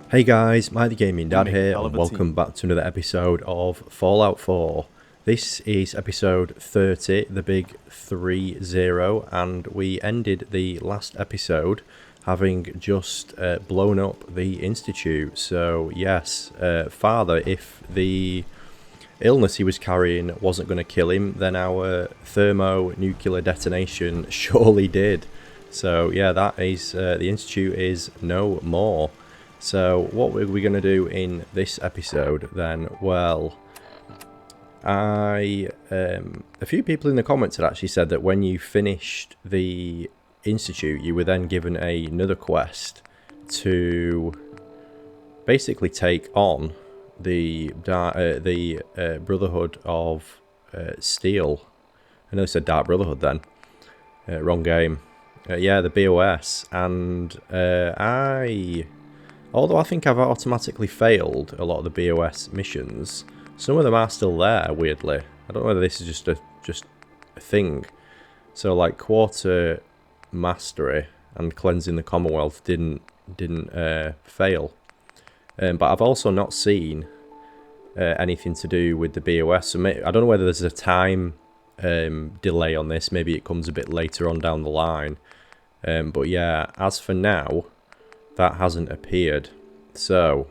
Hey guys, Mike the Gaming Dad make a here, hell and of a welcome team. back to another episode of Fallout 4. This is episode 30, the big 3-0, and we ended the last episode having just blown up the Institute. So yes, Father, if the illness he was carrying wasn't going to kill him, then our thermonuclear detonation surely did. So yeah, that is the Institute is no more. So what are we going to do in this episode then? Well, a few people in the comments had actually said that when you finished the Institute, you were then given another quest to basically take on the Brotherhood of Steel. I know it said Dark Brotherhood then. Wrong game. Yeah, the BOS. And although I think I've automatically failed a lot of the BOS missions, some of them are still there, weirdly. I don't know whether this is just a thing. So like Quarter Mastery and Cleansing the Commonwealth didn't fail. But I've also not seen anything to do with the BOS. So I don't know whether there's a time delay on this. Maybe it comes a bit later on down the line. But yeah, as for now, that hasn't appeared. So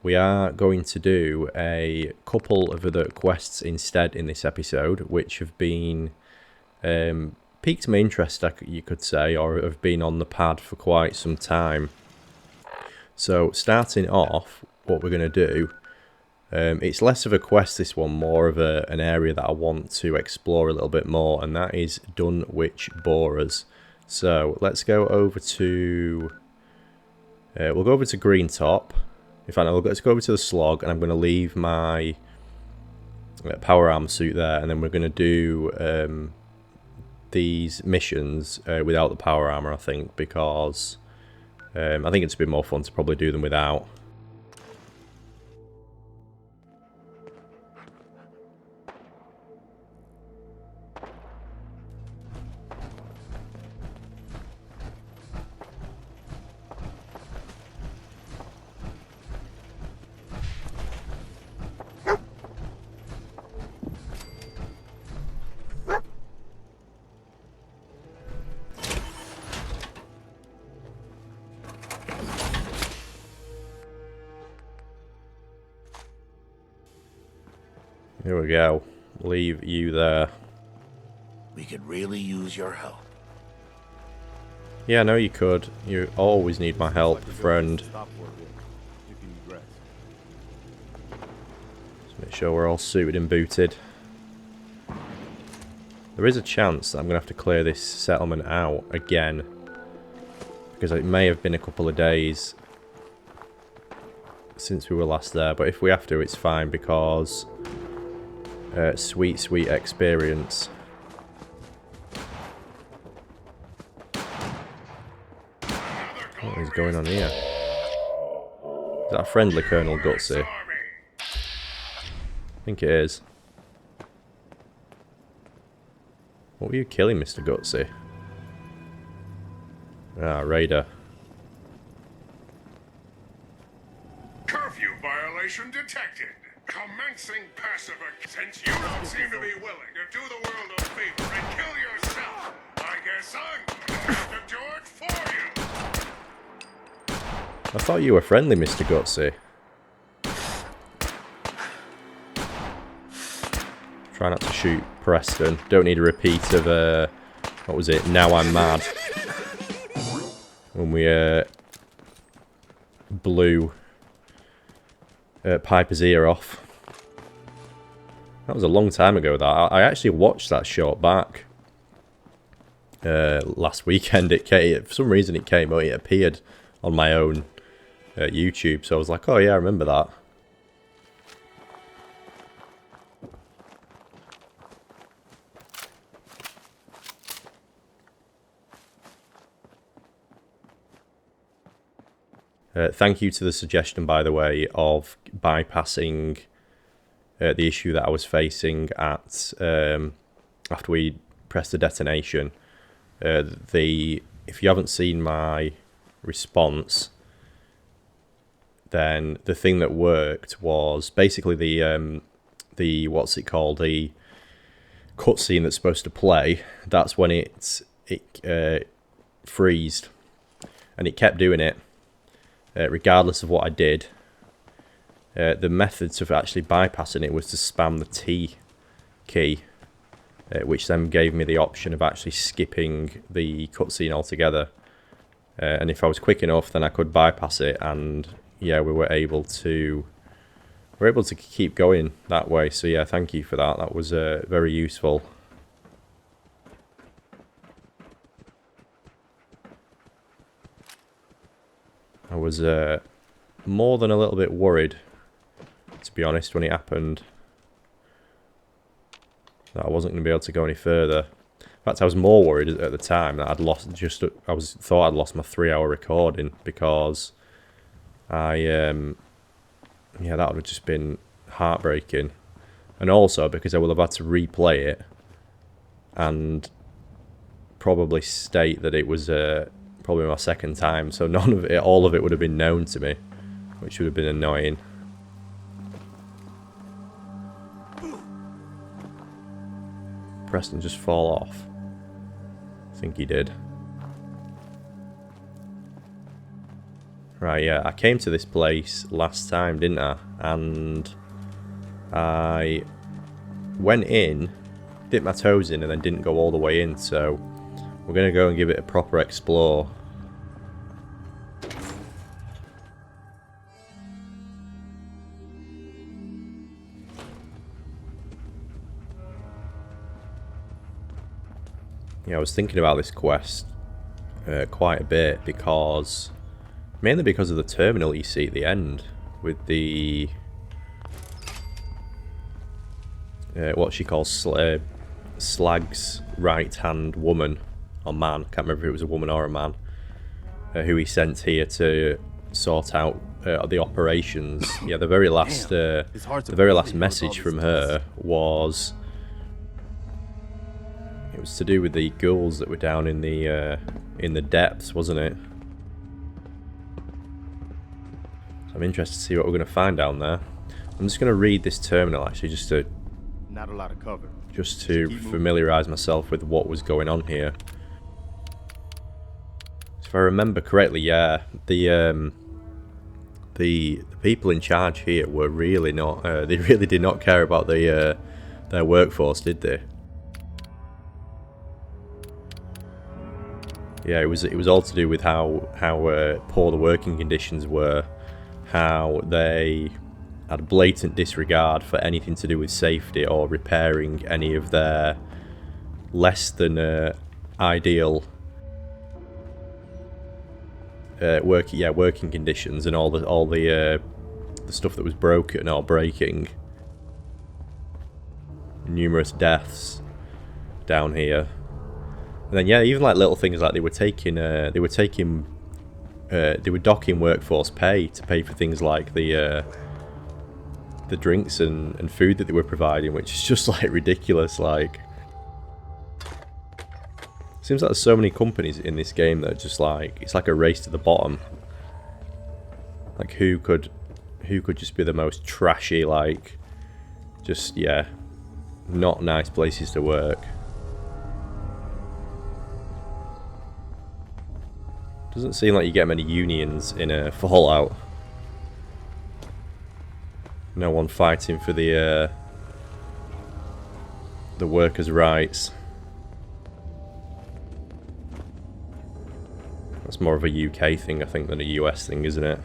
we are going to do a couple of other quests instead in this episode, which have been piqued my interest, you could say, or have been on the pad for quite some time. So starting off, what we're going to do, it's less of a quest, this one, more of an area that I want to explore a little bit more, and that is Dunwich Borers. So let's go over to... we'll go over to Green Top. In fact, let's go over to the Slog, and I'm going to leave my power armor suit there, and then we're going to do these missions without the power armor, I think, because I think it's a bit more fun to probably do them without. Here we go. Leave you there. We could really use your help. Yeah, I know you could. You always need my help, friend. Stop for a bit. You can rest. Let's make sure we're all suited and booted. There is a chance that I'm going to have to clear this settlement out again, because it may have been a couple of days since we were last there, but if we have to, it's fine, because sweet experience. What is going on here? Is that a friendly Colonel Gutsy? I think it is. What were you killing, Mr. Gutsy? Ah, Raider. Curfew violation detected. Commencing passive. Since you don't seem to be willing to do the world a favor and kill yourself, I guess I'm going to have to do it for you. I thought you were friendly, Mr. Gutsy. Try not to shoot Preston. Don't need a repeat of, what was it? Now I'm Mad. When we blew Piper's ear off. That was a long time ago, that. I actually watched that short back last weekend. For some reason it came up, it appeared on my own YouTube, so I was like, oh yeah, I remember that. Thank you to the suggestion, by the way, of bypassing the issue that I was facing at after we pressed the detonation. If you haven't seen my response, then the thing that worked was basically the what's it called, the cutscene that's supposed to play. That's when it freezed, and it kept doing it regardless of what I did. The methods of actually bypassing it was to spam the T key, which then gave me the option of actually skipping the cutscene altogether. And if I was quick enough, then I could bypass it, and yeah, we were able to keep going that way. So yeah, thank you for that. That was very useful. I was more than a little bit worried, to be honest, when it happened, that I wasn't going to be able to go any further. In fact, I was more worried at the time that I'd lost thought I'd lost my 3-hour recording, because yeah, that would have just been heartbreaking. And also because I will have had to replay it and probably state that it was probably my second time, so all of it would have been known to me, which would have been annoying. Preston just fall off? I think he did. Right, yeah, I came to this place last time, didn't I? And I went in, dipped my toes in, and then didn't go all the way in, so we're going to go and give it a proper explore. Yeah, I was thinking about this quest quite a bit, mainly because of the terminal you see at the end with the what she calls Slag's right-hand woman or man. Can't remember if it was a woman or a man, who he sent here to sort out the operations. Yeah, the very last message from her was. It was to do with the ghouls that were down in the depths, wasn't it? So I'm interested to see what we're going to find down there. I'm just going to read this terminal actually, just to Not a lot of cover. Just to familiarise myself with what was going on here. If I remember correctly, yeah, the people in charge here were really not. They really did not care about their workforce, did they? Yeah, it was all to do with how poor the working conditions were, how they had a blatant disregard for anything to do with safety or repairing any of their less than ideal working conditions, and all the stuff that was broken or breaking. Numerous deaths down here. And then yeah, even like little things like they were docking workforce pay to pay for things like the drinks and food that they were providing, which is just like ridiculous. Like, seems like there's so many companies in this game that are just like, it's like a race to the bottom. Like who could just be the most trashy, like, just yeah, not nice places to work. Doesn't seem like you get many unions in a Fallout. No one fighting for the workers' rights. That's more of a UK thing, I think, than a US thing, isn't it?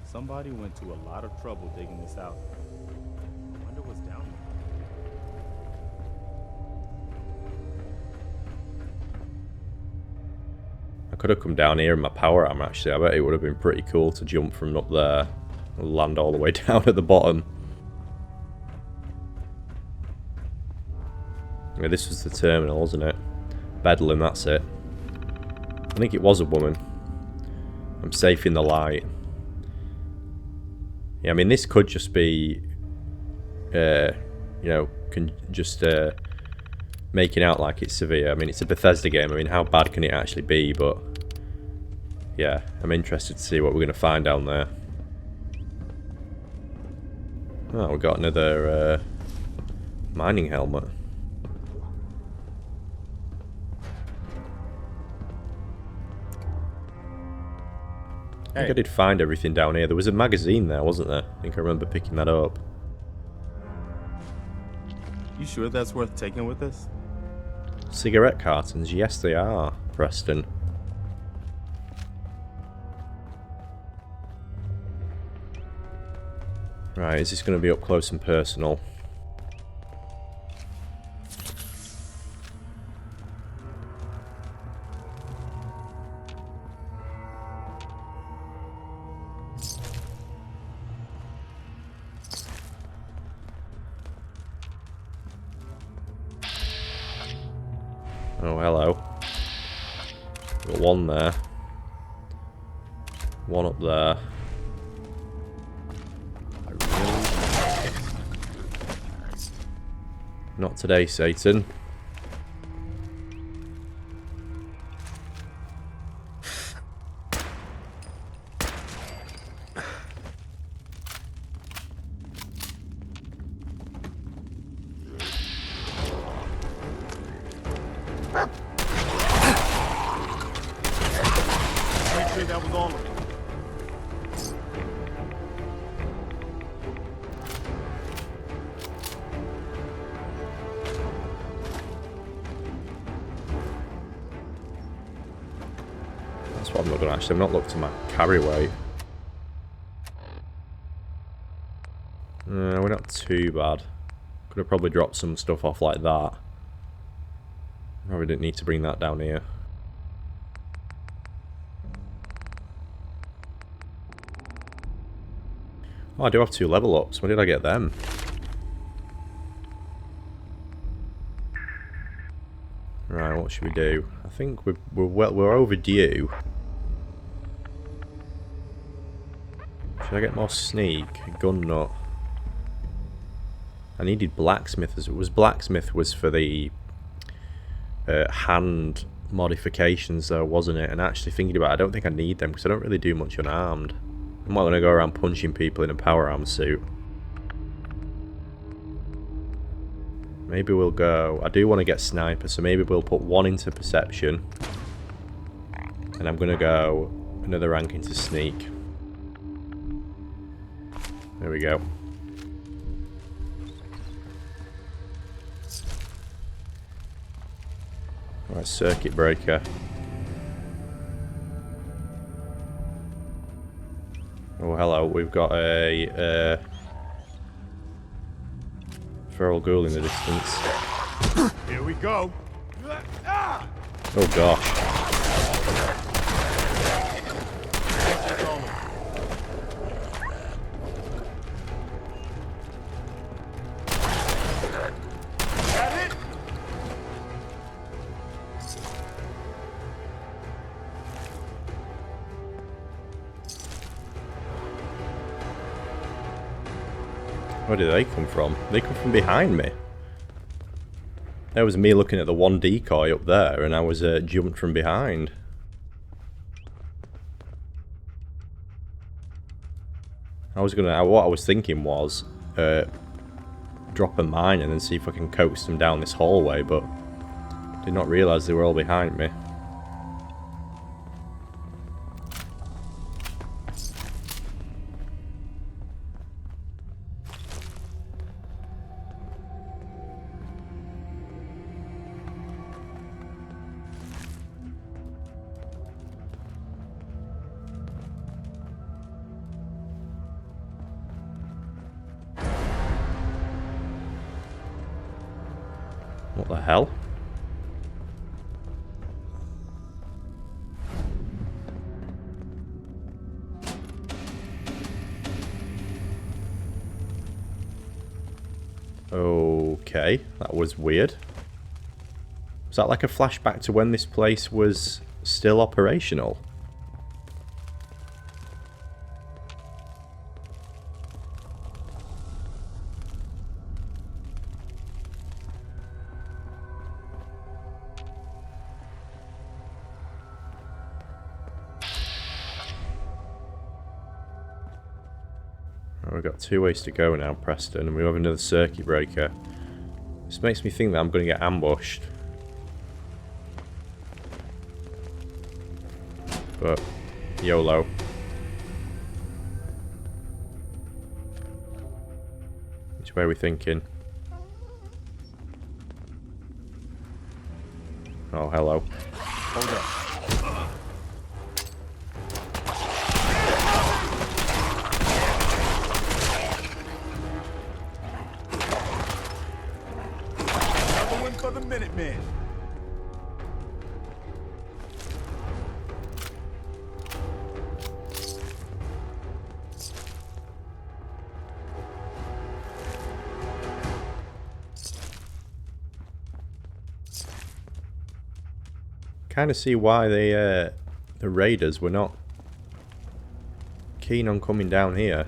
Somebody went to a lot of trouble digging this out. I wonder what's down there. I could have come down here in my power arm, actually. I bet it would have been pretty cool to jump from up there and land all the way down at the bottom. Yeah, this was the terminal, wasn't it? Bedlam, that's it. I think it was a woman. I'm safe in the light. Yeah, I mean, this could just be, you know, making out like it's severe. I mean, it's a Bethesda game. I mean, how bad can it actually be? But yeah, I'm interested to see what we're going to find down there. Oh, we've got another mining helmet. I think I did find everything down here. There was a magazine there, wasn't there? I think I remember picking that up. You sure that's worth taking with us? Cigarette cartons, yes they are, Preston. Right, is this going to be up close and personal? Oh, hello. Got one there. One up there. Not today, Satan. Make sure that was all of it. That's what I'm not going to actually. I've not looked at my carry weight. We're not too bad. Could have probably dropped some stuff off like that. Probably didn't need to bring that down here. Oh, I do have 2 level ups. When did I get them? Right, what should we do? I think we're overdue. Should I get more sneak? Gun nut. I needed blacksmith. As it was blacksmith was for the hand modifications, though, wasn't it? And actually thinking about it, I don't think I need them because I don't really do much unarmed. I might want to go around punching people in a power armor suit. Maybe we'll go... I do want to get sniper, so maybe we'll put 1 into perception. And I'm going to go another rank into sneak. There we go. Alright, circuit breaker. Oh, hello. We've got a feral ghoul in the distance. Here we go. Oh gosh. Where did they come from? They come from behind me. That was me looking at the one decoy up there, and I was jumped from behind. What I was thinking was drop a mine and then see if I can coax them down this hallway, but did not realise they were all behind me. What the hell? Okay, that was weird. Was that like a flashback to when this place was still operational? Oh, we've got 2 ways to go now, Preston, and we have another circuit breaker. This makes me think that I'm going to get ambushed. But, YOLO. Which way are we thinking? Oh, hello. Hold up. Another one for the Minutemen. Kind of see why the raiders were not keen on coming down here.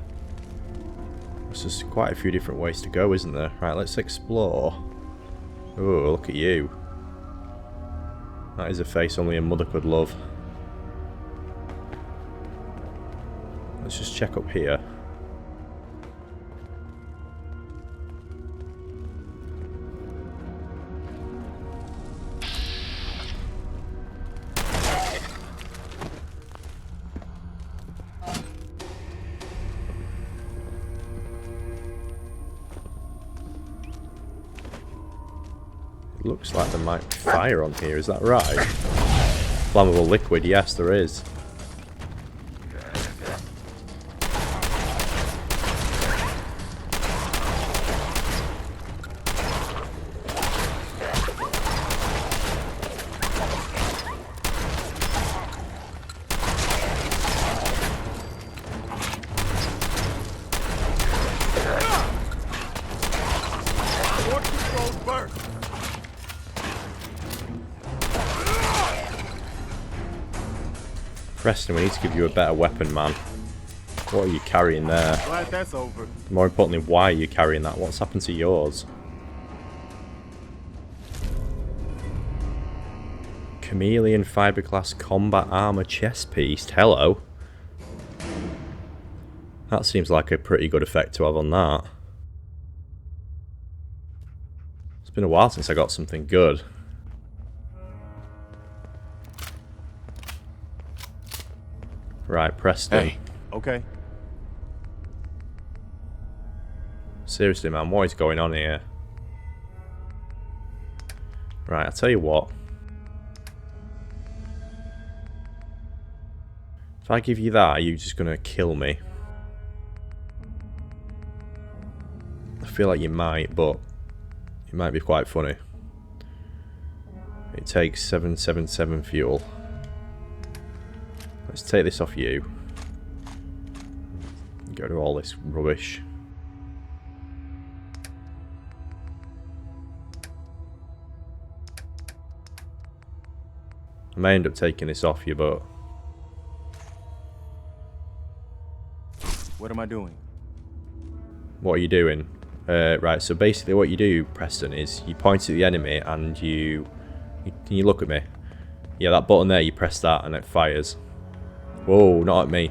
There's just quite a few different ways to go, isn't there? Right, let's explore. Oh, look at you. That is a face only a mother could love. Let's just check up here. Looks like there might be fire on here, is that right? Flammable liquid, yes there is. Preston, we need to give you a better weapon, man. What are you carrying there? Glad that's over. More importantly, why are you carrying that? What's happened to yours? Chameleon fiberglass combat armor chest piece. Hello. That seems like a pretty good effect to have on that. It's been a while since I got something good. Right, Preston. Hey, okay. Seriously, man, what is going on here? Right, I'll tell you what. If I give you that, are you just going to kill me? I feel like you might, but it might be quite funny. It takes 777 fuel. Let's take this off you. Go to all this rubbish. I may end up taking this off you, but... What am I doing? What are you doing? Right, so basically what you do, Preston, is you point at the enemy and you look at me. Yeah, that button there, you press that and it fires. Whoa, not at me.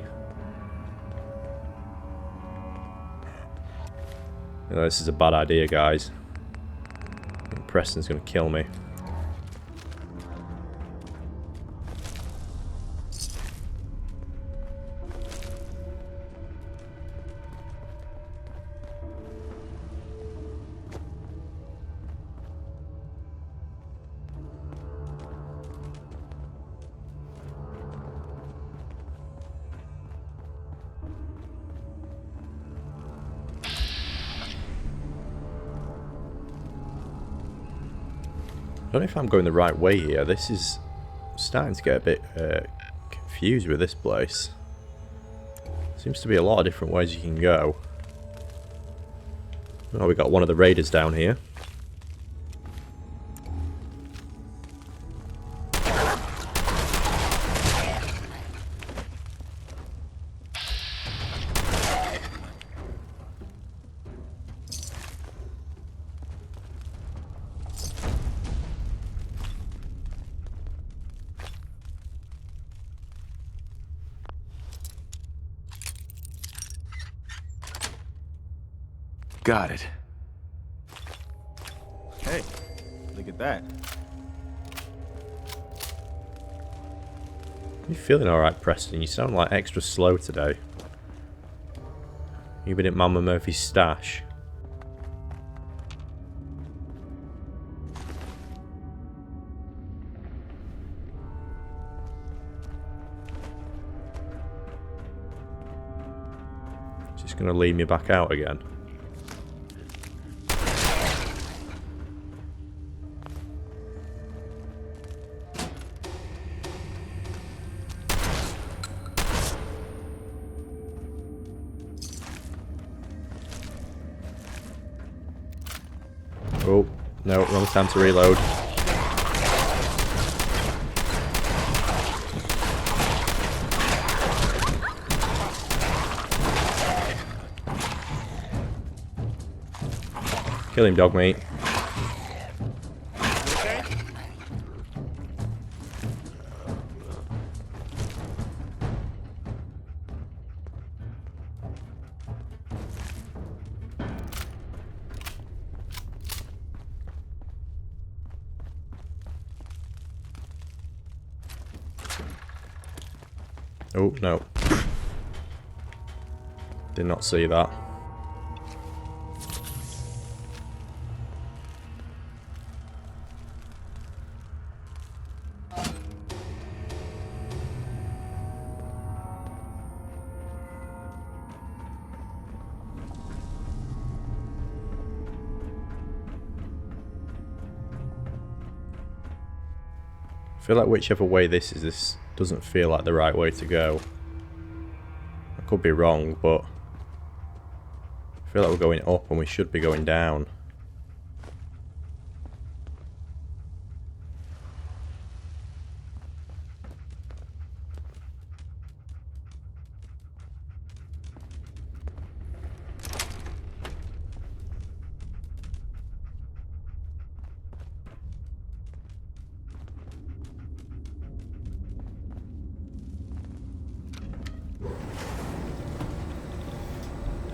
You know, this is a bad idea, guys. I think Preston's gonna kill me. I don't know if I'm going the right way here. This is starting to get a bit confused with this place. Seems to be a lot of different ways you can go. Oh, we got one of the raiders down here. Got it. Hey, look at that. You feeling alright, Preston? You sound like extra slow today. You been at Mama Murphy's stash? Just gonna lead me back out again. Oh, no, wrong time to reload. Kill him, dog meat. Oh, no. Did not see that. I feel like whichever way this is, this doesn't feel like the right way to go. I could be wrong, but I feel like we're going up and we should be going down.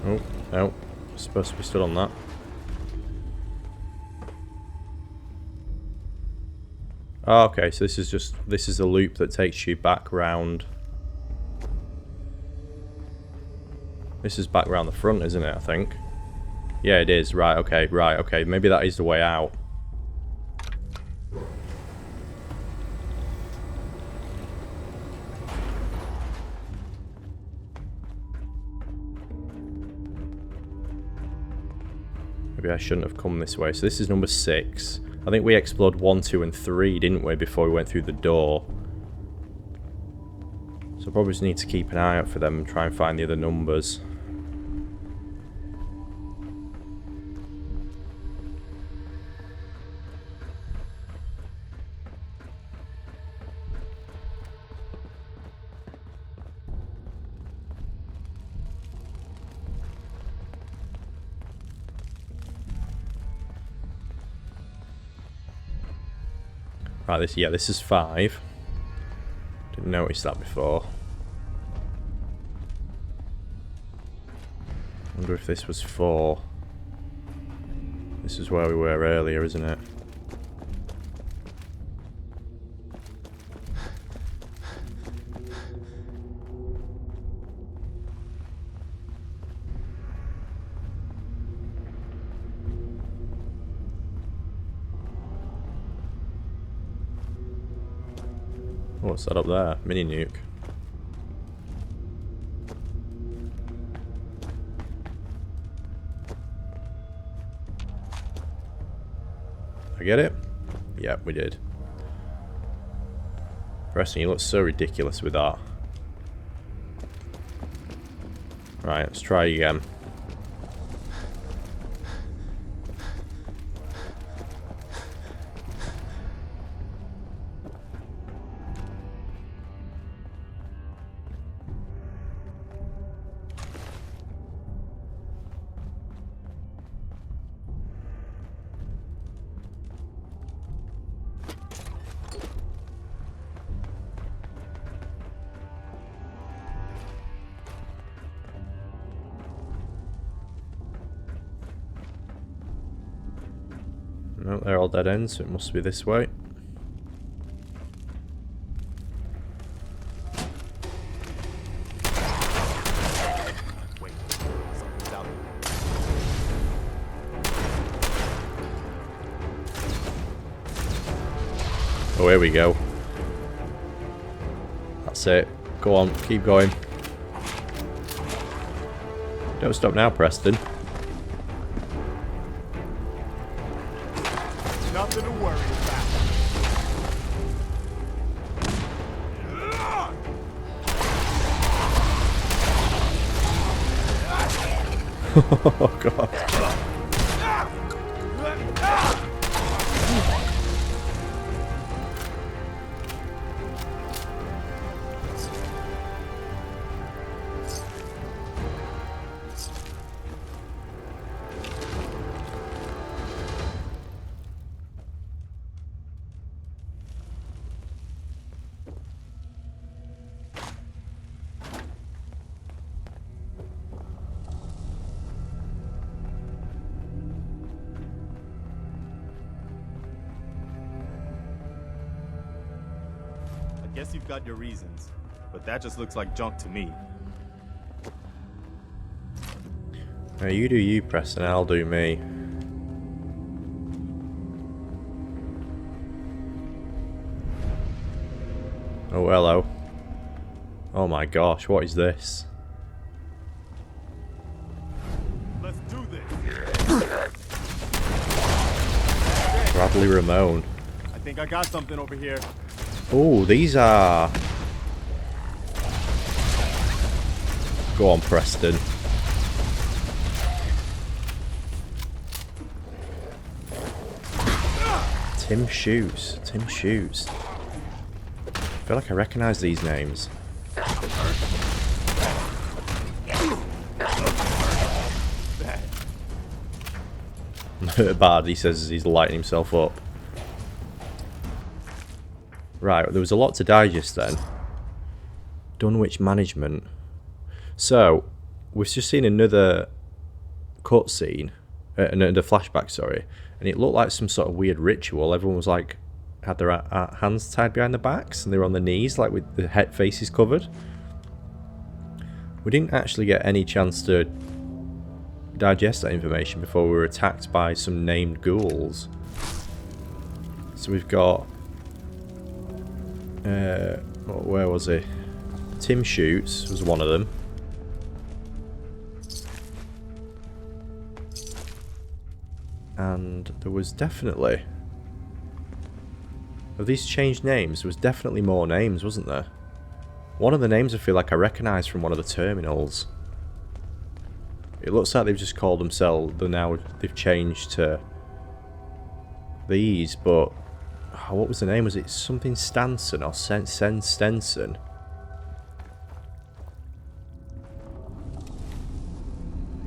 Oh, no. Supposed to be stood on that. Oh, okay, so this is a loop that takes you back round. This is back round the front, isn't it, I think? Yeah, it is. Right, okay. Maybe that is the way out. Maybe I shouldn't have come this way. So this is number 6. I think we explored 1, 2, and 3, didn't we, before we went through the door. So probably just need to keep an eye out for them and try and find the other numbers. Right, this is 5. Didn't notice that before. Wonder if this was 4. This is where we were earlier, isn't it? Oh, what's that up there? Mini nuke. I get it? Yeah, we did. Preston, you look so ridiculous with that. Right, let's try again. Oh, they're all dead ends, so it must be this way. Wait, something's out there. Oh, here we go. That's it. Go on, keep going. Don't stop now, Preston. Nothing to worry about. Oh, God. I guess you've got your reasons, but that just looks like junk to me. Now you do you, Preston, I'll do me. Oh, hello. Oh my gosh, what is this? Let's do this. Bradley Ramone. I think I got something over here. Oh, these are... Go on, Preston. Tim Shoes. Tim Shoes. I feel like I recognise these names. Bad, he says as he's lighting himself up. Right, there was a lot to digest then. Dunwich management. So, we've just seen another cutscene, another flashback, sorry, and it looked like some sort of weird ritual. Everyone was like, had their hands tied behind their backs, and they were on their knees, like with the head faces covered. We didn't actually get any chance to digest that information before we were attacked by some named ghouls. So we've got... where was he? Tim Shoots was one of them. And there was definitely... Of these changed names, there was definitely more names, wasn't there? One of the names I feel like I recognised from one of the terminals. It looks like they've just called themselves... They've changed to... these, but... Oh, what was the name? Was it something Stanson or Stenson?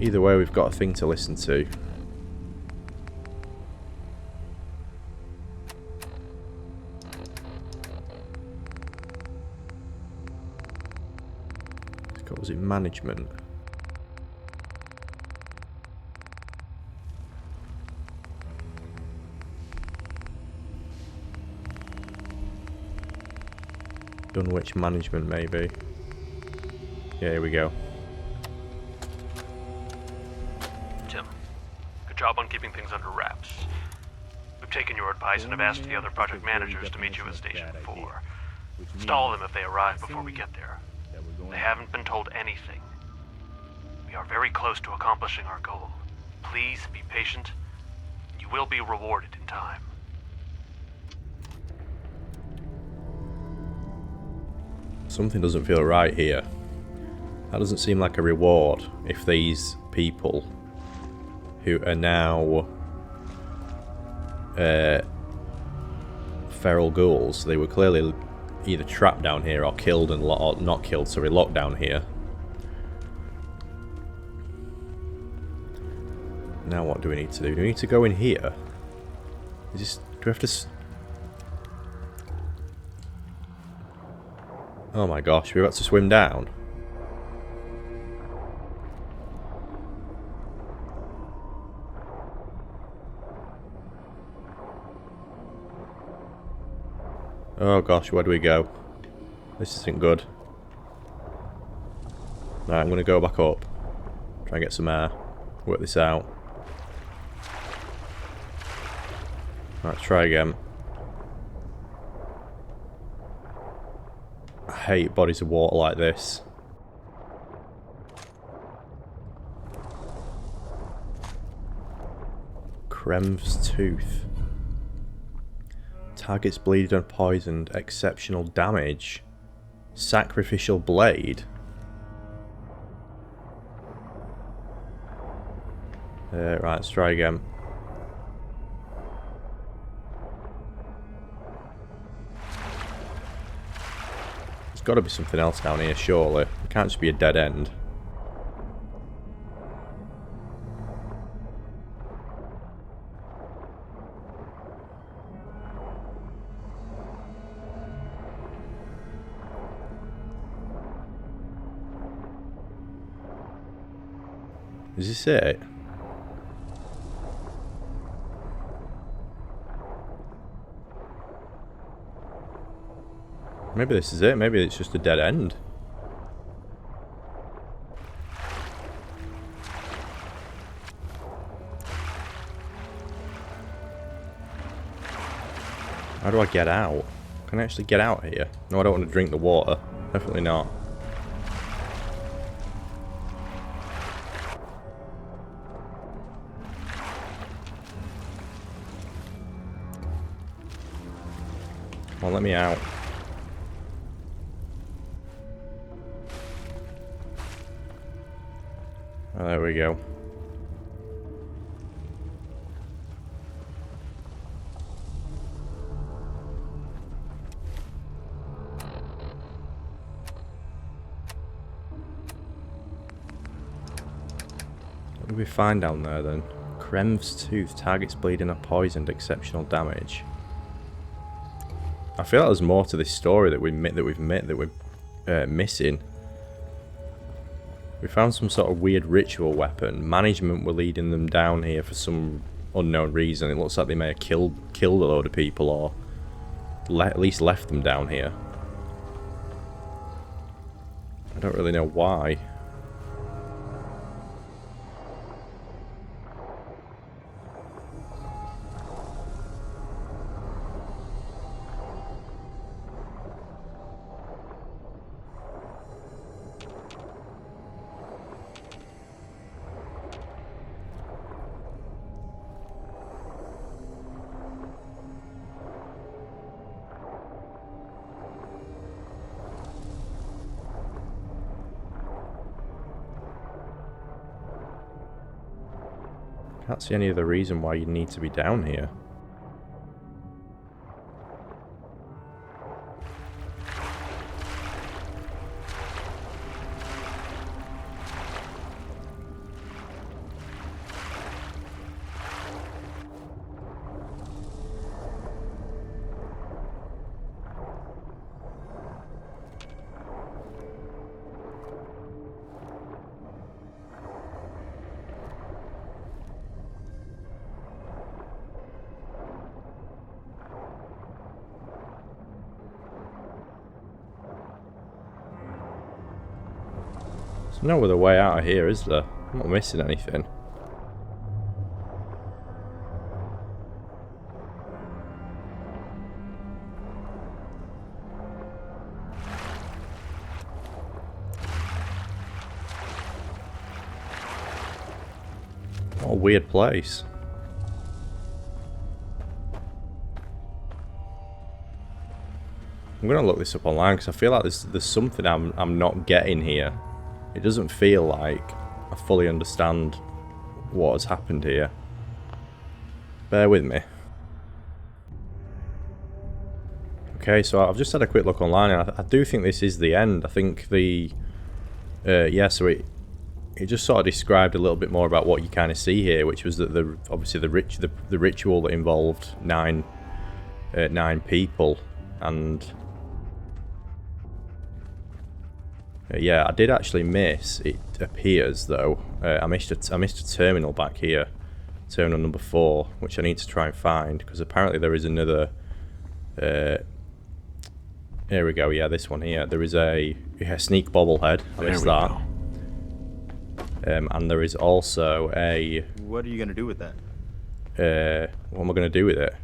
Either way, we've got a thing to listen to. Was it management? Dunwich management, maybe. Yeah, here we go. Tim, good job on keeping things under wraps. We've taken your advice and have asked the other project managers to meet you at Station 4. Stall them if they arrive before we get there. They haven't been told anything. We are very close to accomplishing our goal. Please be patient. You will be rewarded in time. Something doesn't feel right here. That doesn't seem like a reward if these people who are now feral ghouls, they were clearly either trapped down here or killed and or not killed, sorry, locked down here. Now what do we need to do? Do we need to go in here? Is this, do we have to... Oh my gosh, we're about to swim down. Oh gosh, where do we go? This isn't good. Right, I'm going to go back up. Try and get some air. Work this out. Right, let's try again. I hate bodies of water like this. Krem's tooth. Targets bleeding and poisoned. Exceptional damage. Sacrificial blade. Right, let's try again. There's got to be something else down here, surely. It can't just be a dead end. Is this it? Maybe this is it. Maybe it's just a dead end. How do I get out? Can I actually get out here? No, I don't want to drink the water. Definitely not. Come on, let me out. Oh, there we go. What did we find down there then? Krem's tooth. Targets bleeding or poisoned. Exceptional damage. I feel like there's more to this story that we're missing. We found some sort of weird ritual weapon. Management were leading them down here for some unknown reason. It looks like they may have killed a load of people, or at least left them down here. I don't really know why. Can't see any other reason why you need to be down here. There's no other way out of here, is there? I'm not missing anything. What a weird place. I'm gonna look this up online because I feel like there's something I'm not getting here. It doesn't feel like I fully understand what has happened here. Bear with me. Okay, so I've just had a quick look online, and I do think this is the end. I think the yeah, so it just sort of described a little bit more about what you kind of see here, which was that obviously the ritual that involved nine people, and yeah, I did actually miss. It appears though I missed a terminal back here, terminal number 4, which I need to try and find, because apparently there is another Here we go, yeah, this one here. There is a sneak bobblehead. I missed that. And there is also a... What are you gonna do with that? what am I going to do with it?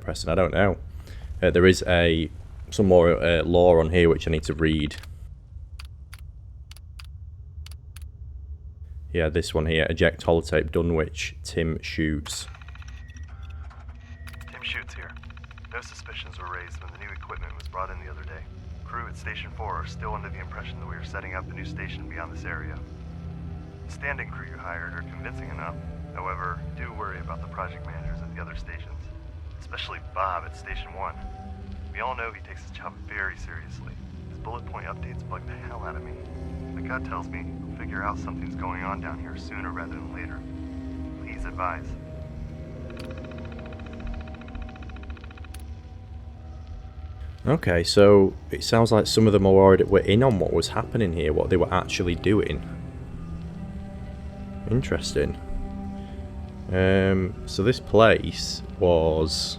Preston, I don't know. There is some more lore on here which I need to read. Yeah, this one here. Eject holotape Dunwich. Tim shoots. Tim shoots here. No suspicions were raised when the new equipment was brought in the other day. Crew at Station 4 are still under the impression that we are setting up a new station beyond this area. The standing crew you hired are convincing enough. However, do worry about the project managers at the other stations, especially Bob at Station 1. We all know he takes his job very seriously. His bullet point updates bug the hell out of me. My gut tells me he'll figure out something's going on down here sooner rather than later. Please advise. Okay, so it sounds like some of them were in on what was happening here, what they were actually doing. Interesting. So this place was...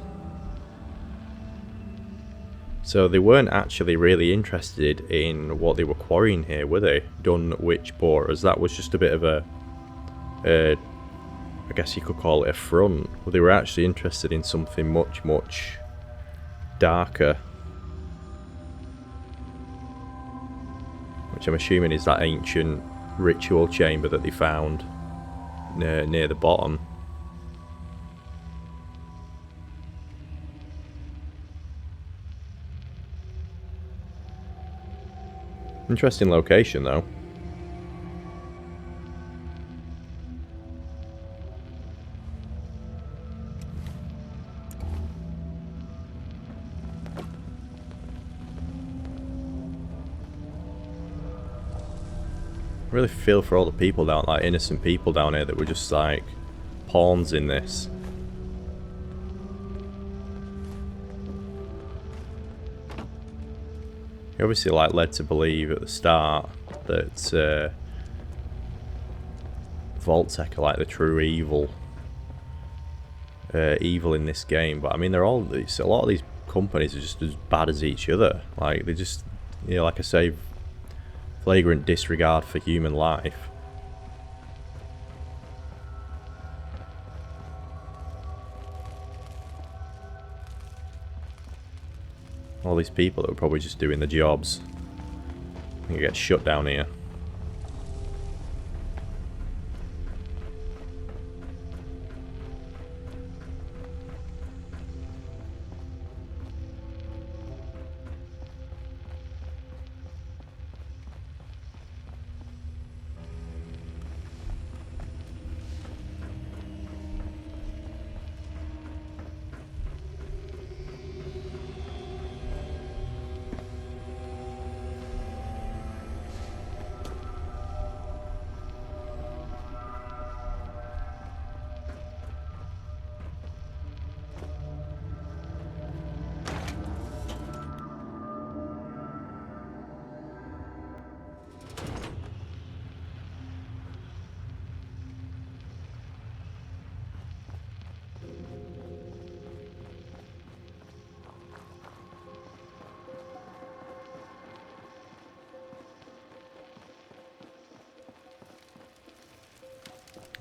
So they weren't actually really interested in what they were quarrying here, were they? Dunwich borers. That was just a bit of a... I guess you could call it a front. But they were actually interested in something much, much darker. Which I'm assuming is that ancient ritual chamber that they found near the bottom. Interesting location though. I really feel for all the people down, like innocent people down here that were just like pawns in this. You're obviously like led to believe at the start that Vault-Tec are like the true evil in this game, but I mean a lot of these companies are just as bad as each other. Like they just, you know, like I say, flagrant disregard for human life. All these people that were probably just doing the jobs. I think it gets shut down here.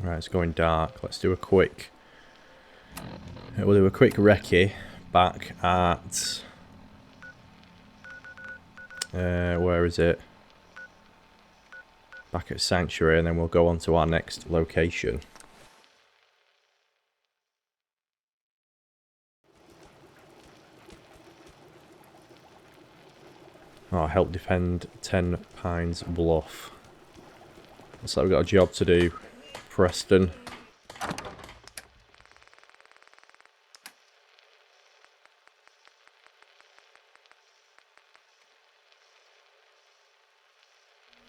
Right, it's going dark. Let's do a quick... We'll do a quick recce back at... where is it? Back at Sanctuary, and then we'll go on to our next location. Oh, help defend 10 Pines Bluff. Looks like we've got a job to do, Preston.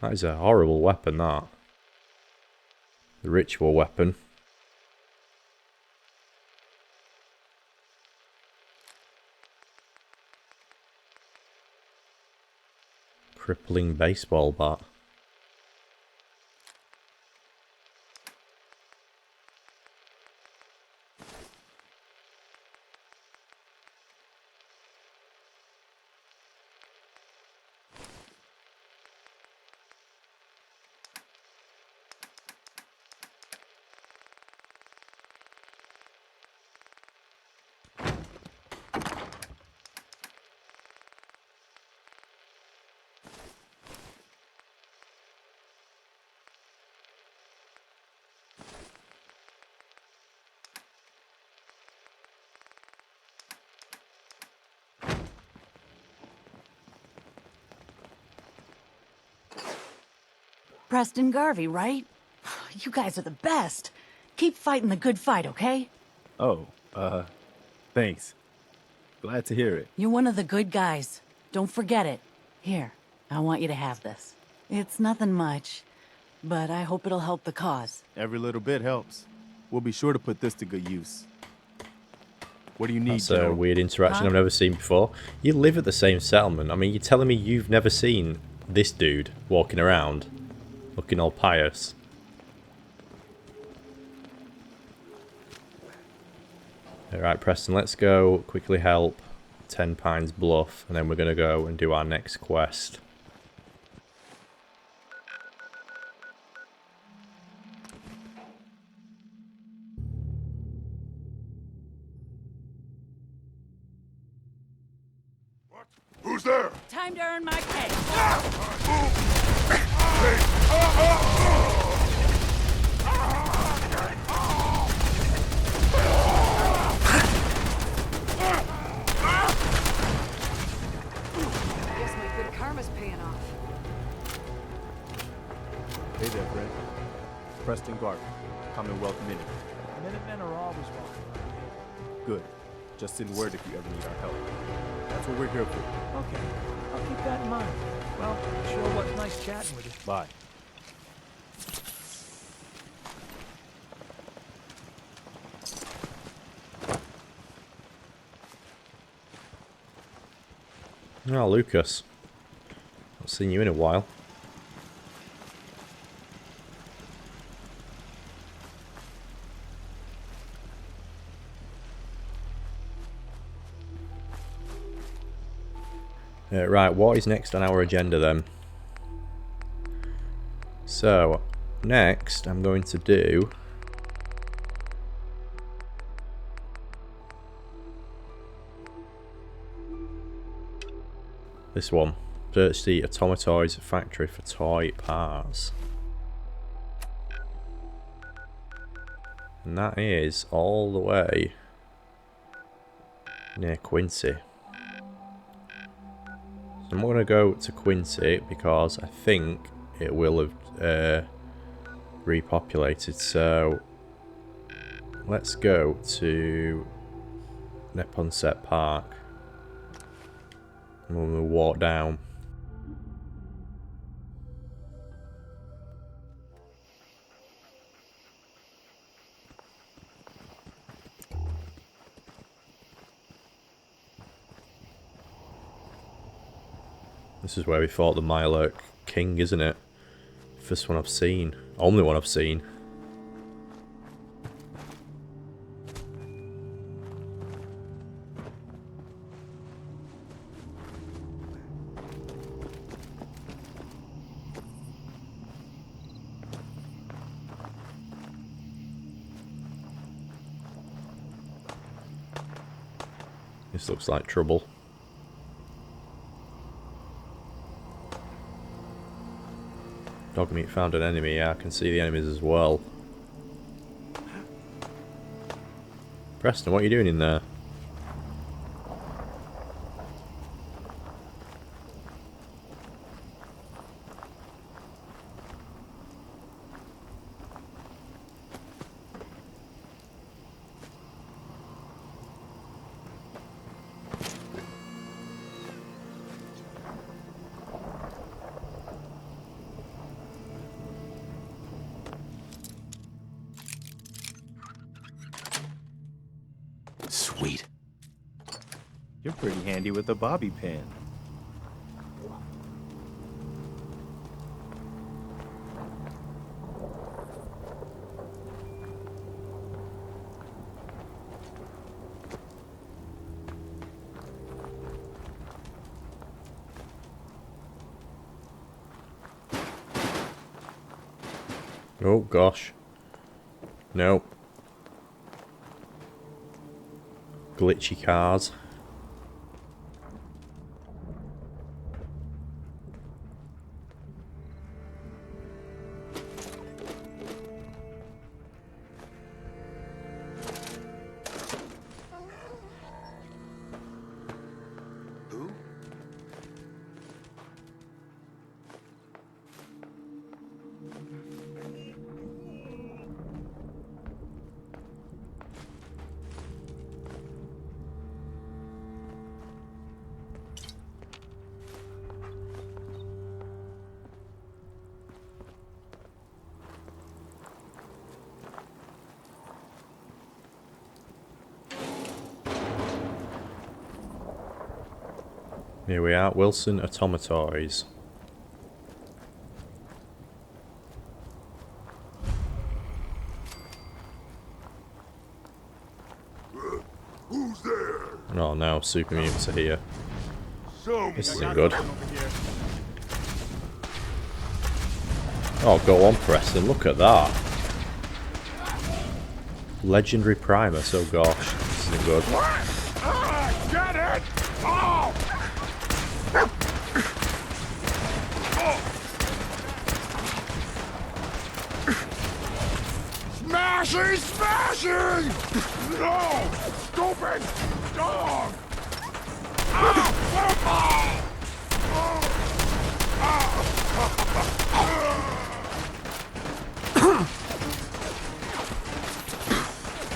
That is a horrible weapon, that. The ritual weapon. Crippling baseball bat. Preston Garvey, right? You guys are the best. Keep fighting the good fight, okay? Oh, thanks. Glad to hear it. You're one of the good guys. Don't forget it. Here, I want you to have this. It's nothing much, but I hope it'll help the cause. Every little bit helps. We'll be sure to put this to good use. What do you need, That's a General? weird interaction Huh? I've never seen before. You live at the same settlement. I mean, you're telling me you've never seen this dude walking around, looking all pious. Alright, Preston, let's go quickly help 10 Pines Bluff, and then we're going to go and do our next quest. Who's there? Time to earn my pay. Guess my good karma's paying off. Hey there, Brent. Preston Garvey, Commonwealth Minutemen. Minutemen are always welcome. Good. Just send word if you ever need our help. That's what we're here for. Okay, I'll keep that in mind. Well, sure was nice chatting with you. Bye. Oh, Lucas. Not seen you in a while. Right, what is next on our agenda then? So, next I'm going to do... this one. Search the Atomatoys factory for toy parts. And that is all the way near Quincy. So I'm going to go to Quincy because I think it will have repopulated. So let's go to Neponset Park. And we'll walk down. This is where we fought the Mirelurk King, isn't it? First one I've seen. Only one I've seen. This looks like trouble. Dogmeat found an enemy. Yeah, I can see the enemies as well. Preston, what are you doing in there? Sweet. You're pretty handy with a bobby pin. Oh gosh. No. Glitchy cars. Who? Here we are, Wilson Atomatoys. Who's there? Oh no, super mutants are here. This isn't good. Oh, go on, Preston, look at that. Legendary Primus, oh gosh, this isn't good. Get it! Oh! Smashing! Smashing! No! Stupid dog!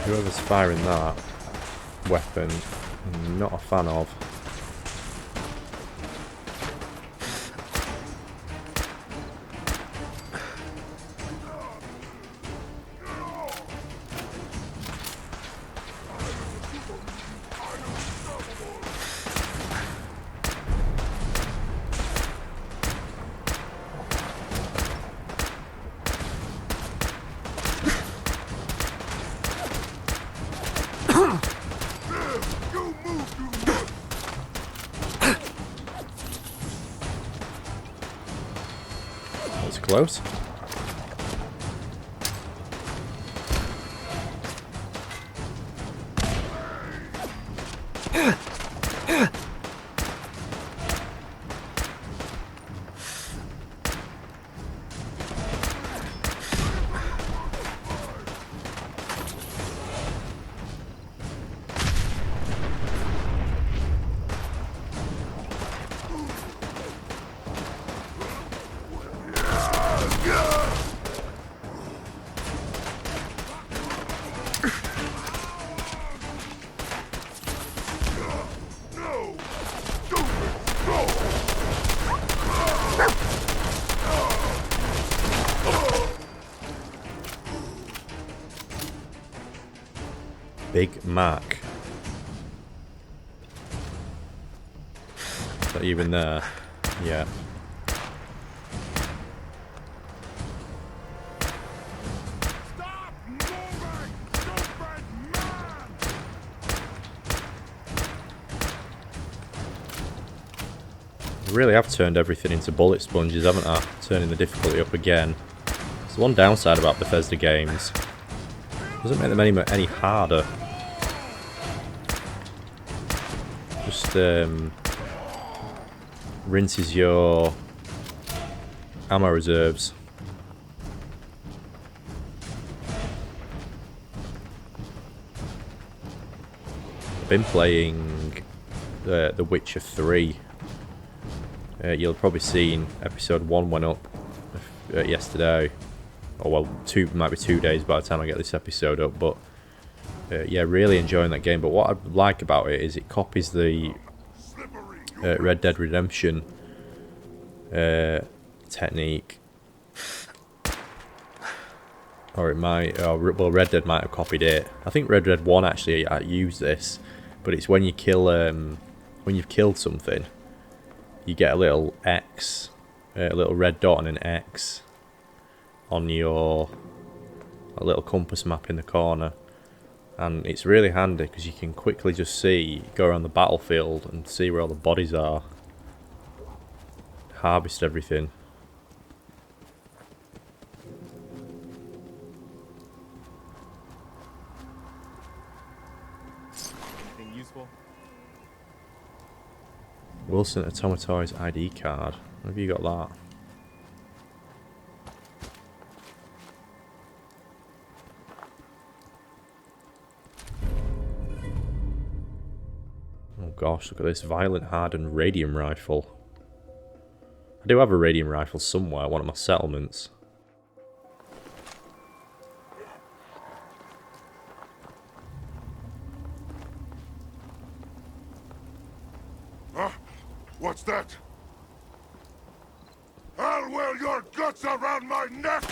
Whoever's firing that weapon, I'm not a fan of. That's close. Big Mac. Is that even there? Yeah. Stop moving! Stupid man! I really have turned everything into bullet sponges, haven't I? Turning the difficulty up again. There's one downside about Bethesda games. It doesn't make them any harder. Just rinses your ammo reserves. I've been playing The Witcher 3. You'll have probably seen episode 1 went up yesterday. Or well, might be 2 days by the time I get this episode up. But yeah, really enjoying that game. But what I like about it is it copies the Red Dead Redemption technique. Or it might, well, Red Dead might have copied it. I think Red Dead 1 actually used this. But it's when you kill, when you've killed something, you get a little X, a little red dot and an X on your a little compass map in the corner. And it's really handy because you can quickly just go around the battlefield and see where all the bodies are. Harvest everything. Anything useful? Wilson Atomatoys ID card. Have you got that? Oh gosh, look at this violent hardened radium rifle. I do have a radium rifle somewhere, one of my settlements. Huh? What's that? I'll wear your guts around my neck!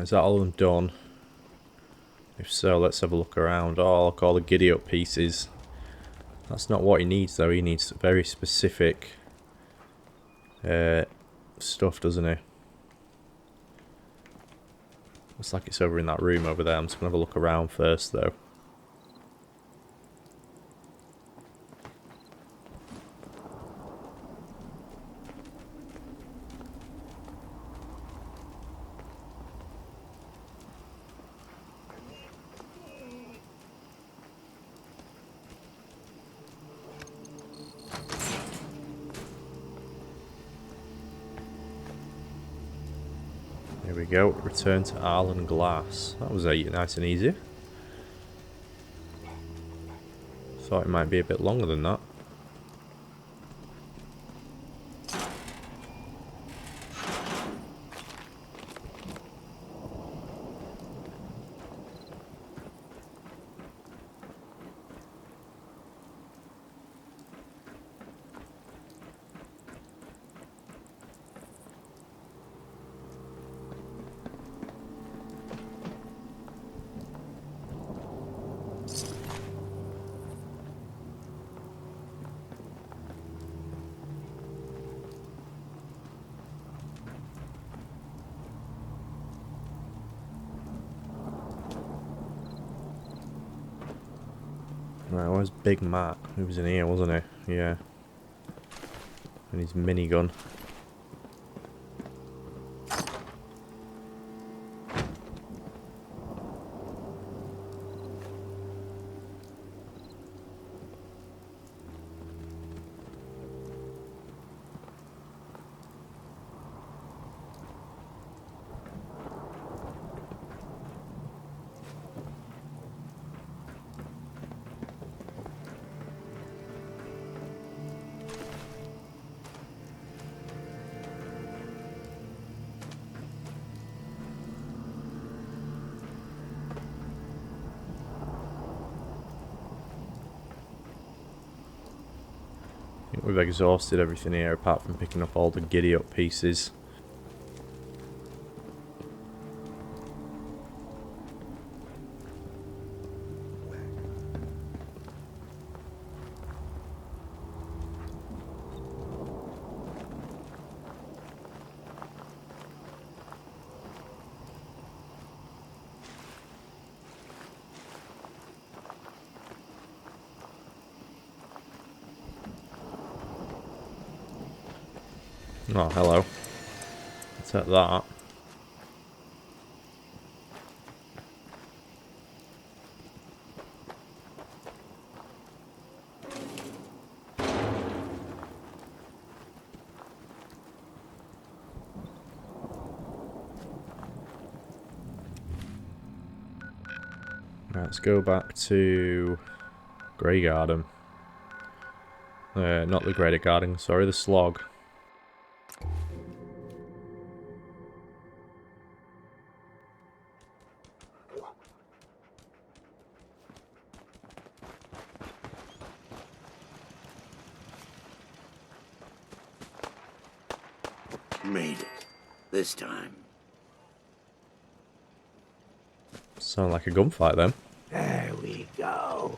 Right, is that all of them done? If so, let's have a look around. Oh, look, all the Giddyup pieces. That's not what he needs, though. He needs very specific stuff, doesn't he? Looks like it's over in that room over there. I'm just going to have a look around first, though. Here we go. Return to Arlen Glass. That was nice and easy. Thought it might be a bit longer than that. Right, where's Big Matt? He was in here, wasn't he? Yeah. And his minigun. I think we've exhausted everything here apart from picking up all the Giddyup pieces. Oh, hello. Let's take that. Right, let's go back to Grey Garden. Not the Greater Garden, sorry, the Slog. Made it. This time. Sound like a gunfight then. There we go.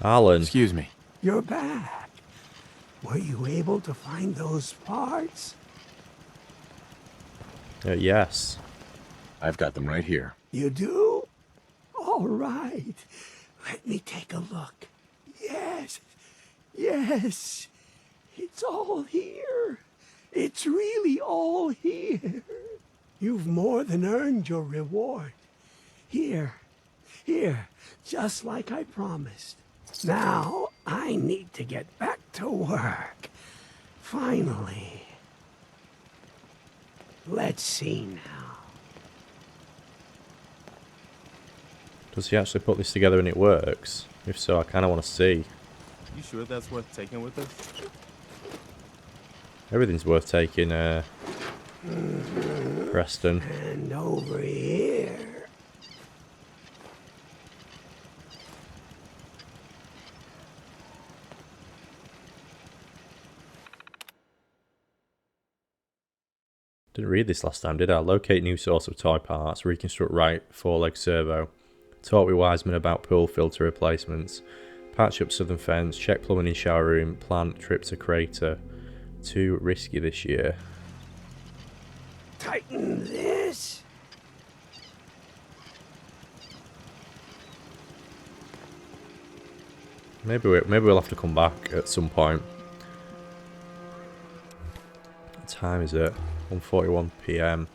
Arlen. Excuse me. You're back. Were you able to find those parts? Yes. I've got them right here. You do? All right. Let me take a look. Yes. Yes. It's all here. It's really all here. You've more than earned your reward. Here. Here. Just like I promised. Now, I need to get back to work. Finally. Let's see now. Does he actually put this together and it works? If so, I kind of want to see. You sure that's worth taking with us? Everything's worth taking, Preston. And over here. Didn't read this last time, did I? Locate new source of toy parts. Reconstruct right four-leg servo. Talk with Wiseman about pool filter replacements. Patch up southern fence. Check plumbing in shower room. Plan trip to crater. Too risky this year. Tighten this. Maybe we'll have to come back at some point. What time is it? 1:41 PM.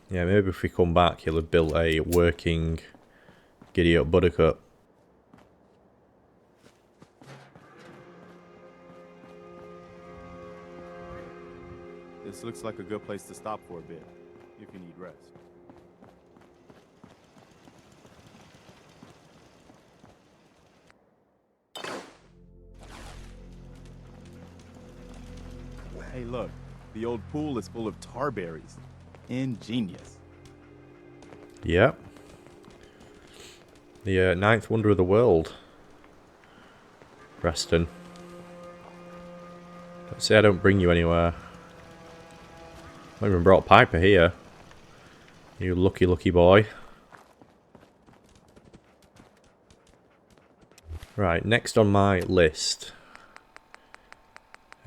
Yeah, maybe if we come back, he'll have built a working Giddyup Buttercup. This looks like a good place to stop for a bit, if you need rest. Hey, look. The old pool is full of tar berries. Ingenious. Yep. The ninth wonder of the world. Preston. Don't say I don't bring you anywhere. I even brought Piper here. You lucky, lucky boy. Right, next on my list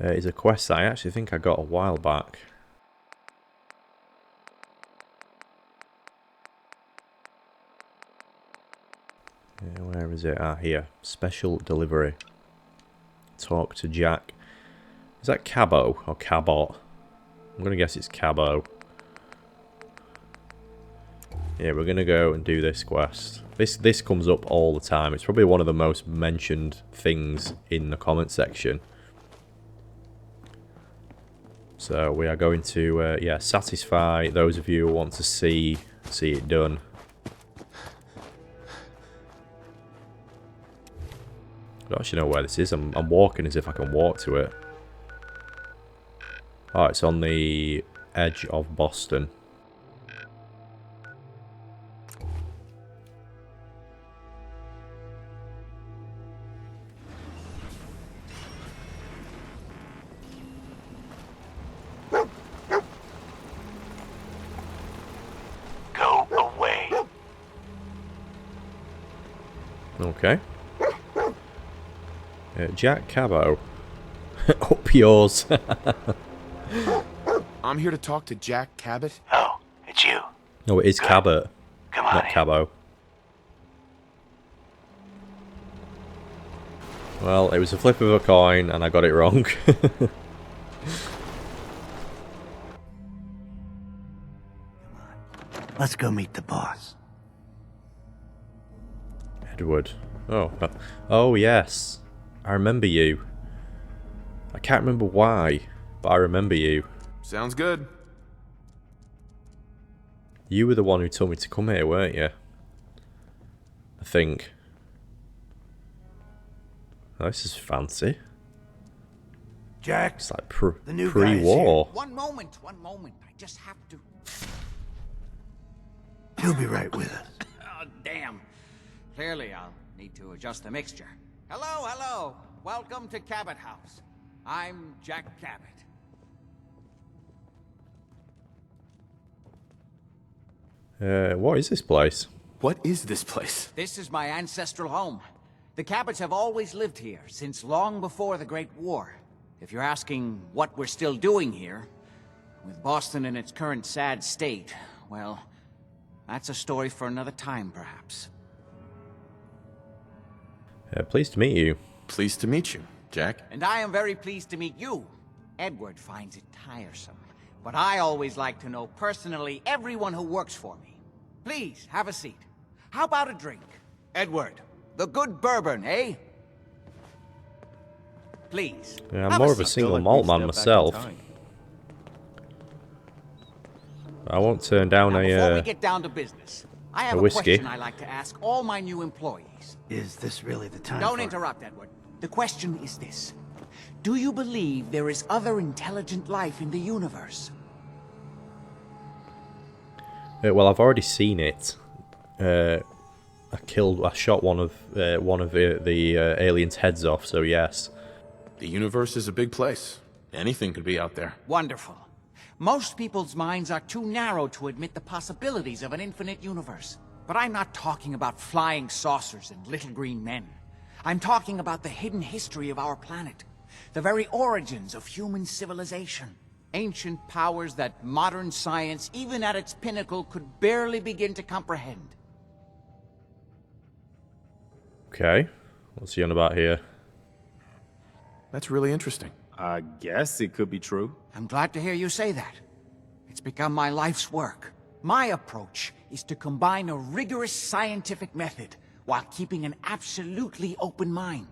is a quest that I actually think I got a while back. Where is it? Ah, here. Special delivery. Talk to Jack. Is that Cabot or Cabot? I'm gonna guess it's Cabot. Yeah, we're gonna go and do this quest. This comes up all the time. It's probably one of the most mentioned things in the comment section. So we are going to yeah, satisfy those of you who want to see it done. I don't actually know where this is. I'm walking as if I can walk to it. Oh, it's on the edge of Boston. Go away. Okay. Jack Cabot. Up yours. I'm here to talk to Jack Cabot. Oh, it's you. No, it is Good. Cabot, Come on not in. Cabot. Well, it was a flip of a coin and I got it wrong. Let's go meet the boss. Edward. Oh yes. I remember you. I can't remember why, but I remember you. Sounds good. You were the one who told me to come here, weren't you? I think. Oh, this is fancy. Jack, It's like the new guy is pre-war. One moment. I just have to... he'll be right with us. Oh, damn. Clearly, I'll need to adjust the mixture. Hello. Welcome to Cabot House. I'm Jack Cabot. What is this place? What is this place? This is my ancestral home. The Cabots have always lived here, since long before the Great War. If you're asking what we're still doing here, with Boston in its current sad state, well, that's a story for another time, perhaps. Pleased to meet you. Pleased to meet you, Jack. And I am very pleased to meet you. Edward finds it tiresome, but I always like to know personally everyone who works for me. Please, have a seat. How about a drink? Edward, the good bourbon, eh? Please. Yeah, I'm have more of seat. a single Feel like malt we man stepped back in myself. time. I won't turn down Now, before we a get down to business, I have a whiskey. question I like to ask all my new employees. Is this really the time Don't for... interrupt, Edward. The question is this. Do you believe there is other intelligent life in the universe? well, I've already seen it. I shot one of the aliens' heads off. So yes. The universe is a big place. Anything could be out there. Wonderful. Most people's minds are too narrow to admit the possibilities of an infinite universe. But I'm not talking about flying saucers and little green men. I'm talking about the hidden history of our planet. The very origins of human civilization. Ancient powers that modern science, even at its pinnacle, could barely begin to comprehend. Okay. What's he on about here? That's really interesting. I guess it could be true. I'm glad to hear you say that. It's become my life's work. My approach is to combine a rigorous scientific method while keeping an absolutely open mind.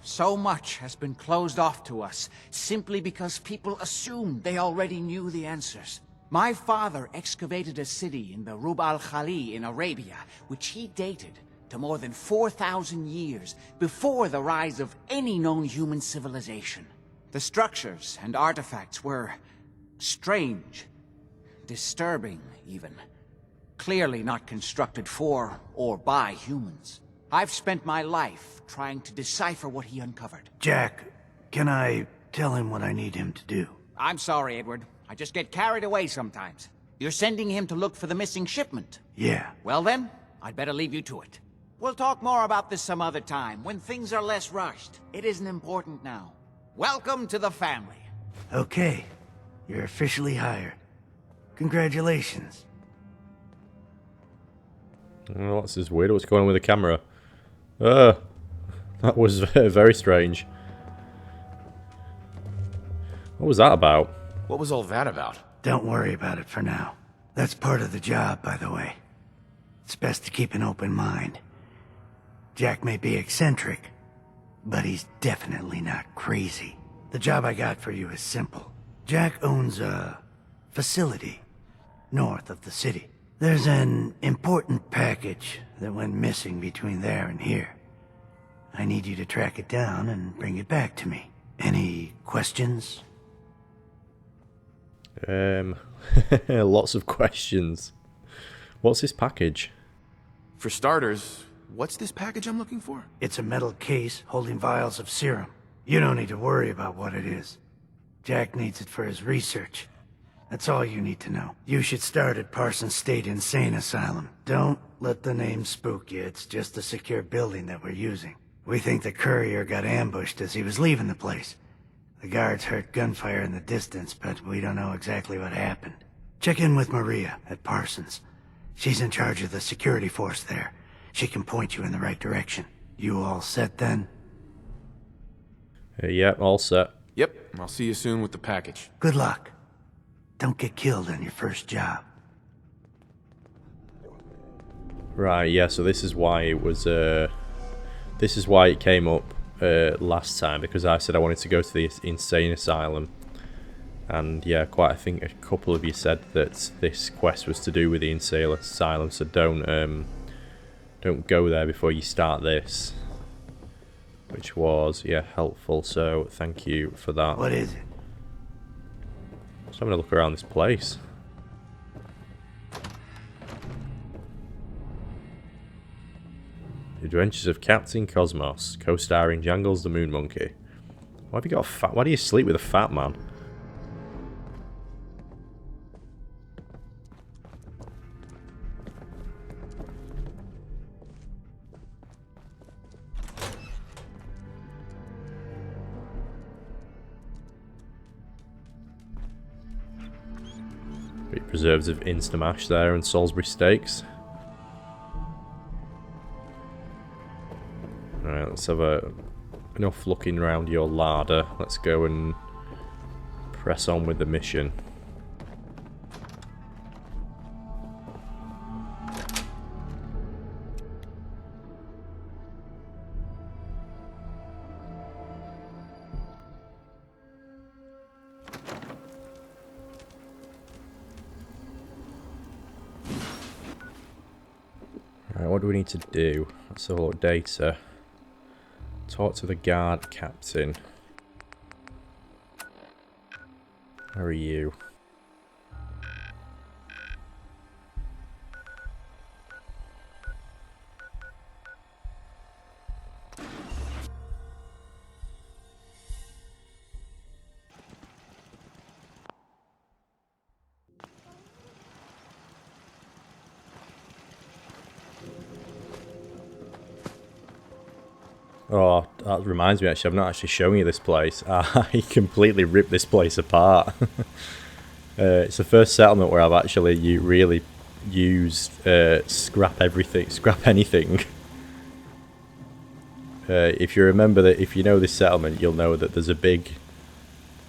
So much has been closed off to us simply because people assumed they already knew the answers. My father excavated a city in the Rub al-Khali in Arabia, which he dated to more than 4,000 years before the rise of any known human civilization. The structures and artifacts were strange, disturbing even. Clearly not constructed for or by humans. I've spent my life trying to decipher what he uncovered. Jack, can I tell him what I need him to do? I'm sorry, Edward. I just get carried away sometimes. You're sending him to look for the missing shipment? Yeah. Well then, I'd better leave you to it. We'll talk more about this some other time, when things are less rushed. It isn't important now. Welcome to the family. Okay. You're officially hired. Congratulations. Oh, what's this weird? What's going on with the camera? That was very strange. What was that about? What was all that about? Don't worry about it for now. That's part of the job, by the way. It's best to keep an open mind. Jack may be eccentric, but he's definitely not crazy. The job I got for you is simple. Jack owns a facility north of the city. There's an important package that went missing between there and here. I need you to track it down and bring it back to me. Any questions? Lots of questions. What's this package? For starters, what's this package I'm looking for? It's a metal case holding vials of serum. You don't need to worry about what it is. Jack needs it for his research. That's all you need to know. You should start at Parsons State Insane Asylum. Don't let the name spook you. It's just a secure building that we're using. We think the courier got ambushed as he was leaving the place. The guards heard gunfire in the distance, but we don't know exactly what happened. Check in with Maria at Parsons. She's in charge of the security force there. She can point you in the right direction. You all set then? Yeah, all set. Yep, I'll see you soon with the package. Good luck. Don't get killed on your first job. Right, yeah, so this is why it was, this is why it came up last time, because I said I wanted to go to the Insane Asylum. And yeah, I think a couple of you said that this quest was to do with the Insane Asylum, so don't go there before you start this. Which was, yeah, helpful, so thank you for that. What is it? Just having a look around this place. Adventures of Captain Cosmos, co-starring Jangles the Moon Monkey. Why have you got a fat? Why do you sleep with a fat man? Bit preserves of Instamash there and Salisbury steaks. Alright, let's have enough looking around your larder. Let's go and press on with the mission. Alright, what do we need to do? Let's have a look at data. Talk to the guard captain. How are you? Oh, that reminds me, actually, I've not actually shown you this place. I completely ripped this place apart. It's the first settlement where I've actually really used scrap anything. If you remember that, if you know this settlement, you'll know that there's a big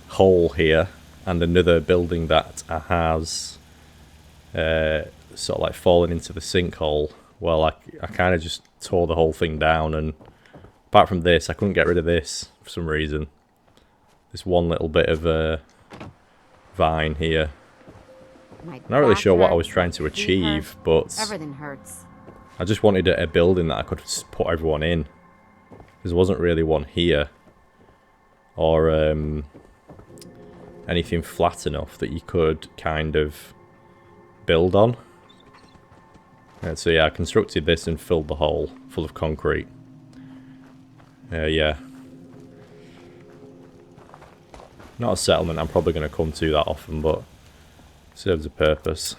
hole here and another building that has sort of like fallen into the sinkhole. Well, I kind of just tore the whole thing down, and apart from this, I couldn't get rid of this for some reason. This one little bit of vine here. I'm not really sure what I was trying to achieve, but everything hurts. I just wanted a building that I could put everyone in. There wasn't really one here, or anything flat enough that you could kind of build on. And so yeah, I constructed this and filled the hole full of concrete. Yeah. Not a settlement I'm probably going to come to that often, but serves a purpose.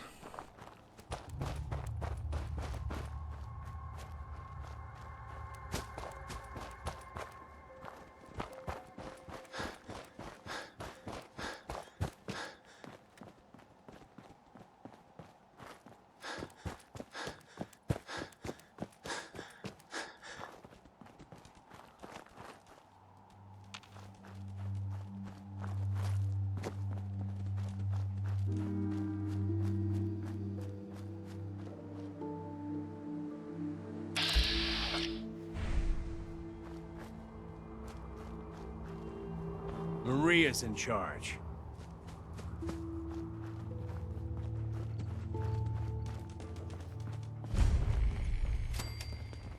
Maria's in charge.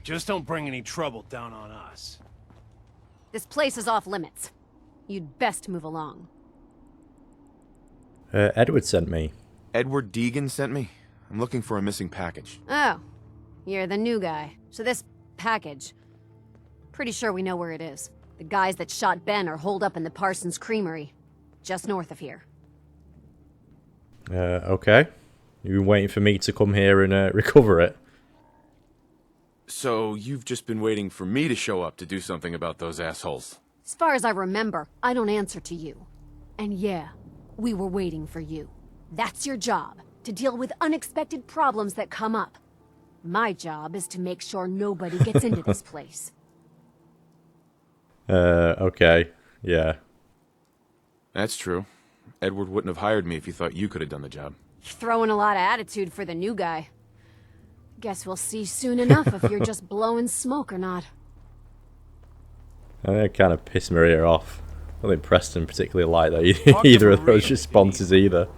Just don't bring any trouble down on us. This place is off limits. You'd best move along. Edward sent me. Edward Deegan sent me? I'm looking for a missing package. Oh, you're the new guy. So this package, pretty sure we know where it is. The guys that shot Ben are holed up in the Parsons Creamery, just north of here. Okay. You've been waiting for me to come here and recover it. So you've just been waiting for me to show up to do something about those assholes? As far as I remember, I don't answer to you. And yeah, we were waiting for you. That's your job, to deal with unexpected problems that come up. My job is to make sure nobody gets into this place. Okay. Yeah. That's true. Edward wouldn't have hired me if he thought you could have done the job. Throwing a lot of attitude for the new guy. Guess we'll see soon enough if you're just blowing smoke or not. That kind of pissed Maria off. I don't think Preston particularly liked that either of those responses either.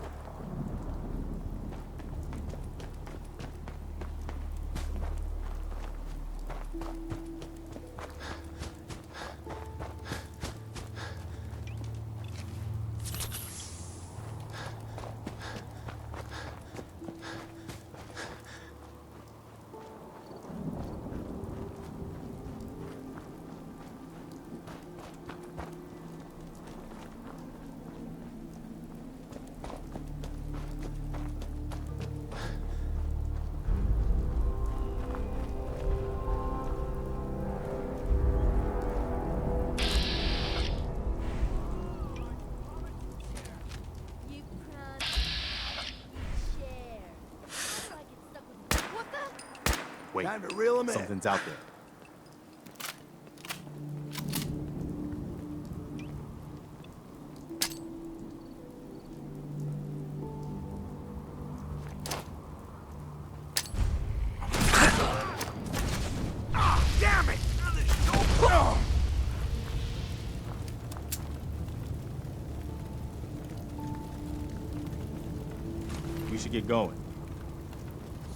Wait, Time to reel 'em in. something's out there. Damn it! We should get going.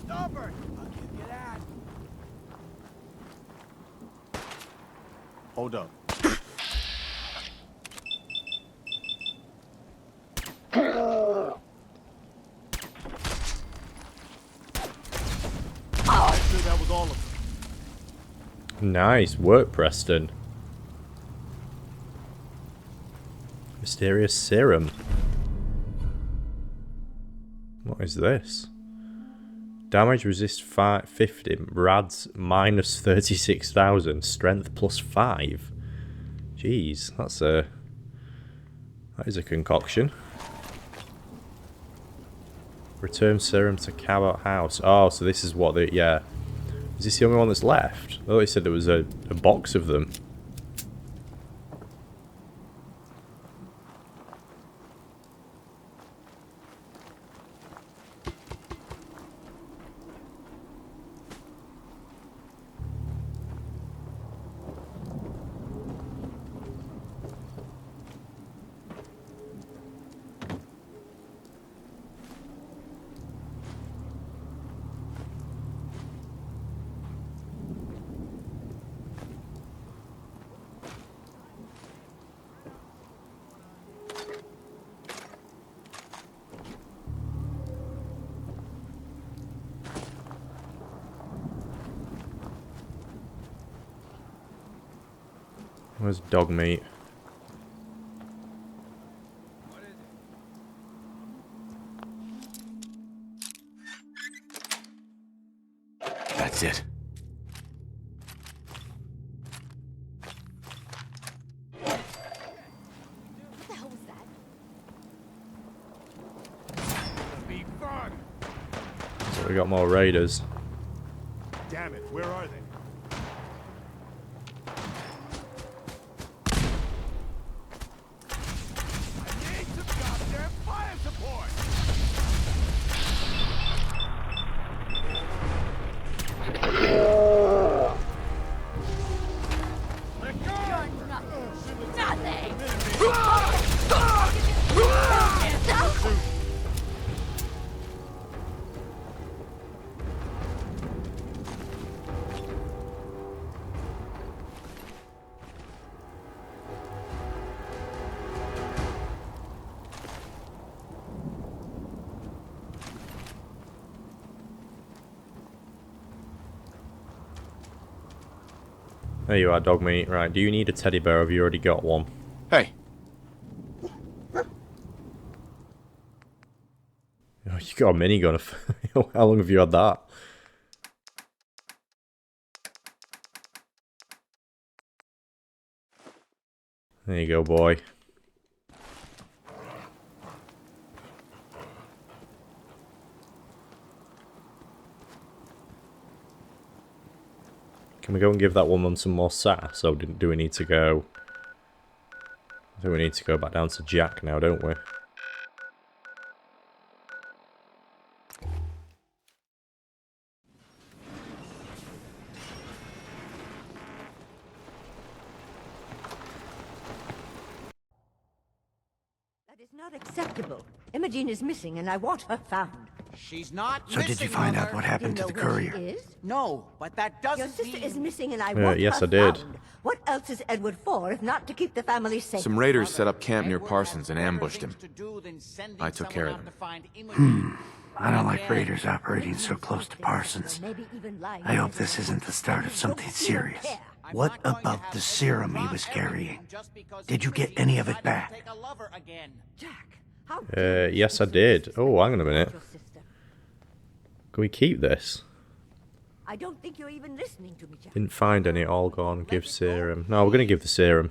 Starboard! I'll give you that. Hold up. That was all of them. Nice work, Preston. Mysterious serum. What is this? Damage resist 50. Rads minus 36,000. Strength plus 5. Jeez, that is a concoction. Return serum to Cabot House. Oh, so this is what the... Yeah. Is this the only one that's left? I thought they said there was a box of them. Where's dog meat? That's it. What the hell was that? So we got more raiders. Damn it, where are they? There you are, dog meat. Right, do you need a teddy bear or have you already got one? Hey. Oh, you got a minigun. How long have you had that? There you go, boy. Can we go and give that woman some more sass? Or do we need to go... I think we need to go back down to Jack now, don't we? That is not acceptable. Emogene is missing and I want her found. She's not So missing, did you find out Mother. what happened to the courier? Is? No, but that doesn't Your sister mean... is missing and I want yes, her I did. found. What else is Edward for if not to keep the family safe? Some raiders set up camp near Parsons and ambushed him. I took care of them. I don't like raiders operating so close to Parsons. I hope this isn't the start of something serious. What about the serum he was carrying? Did you get any of it back? Yes, I did. Oh, hang on a minute. Can we keep this? I don't think you're even listening to me, Jack. Didn't find any. All gone. Give serum. No, we're going to give the serum.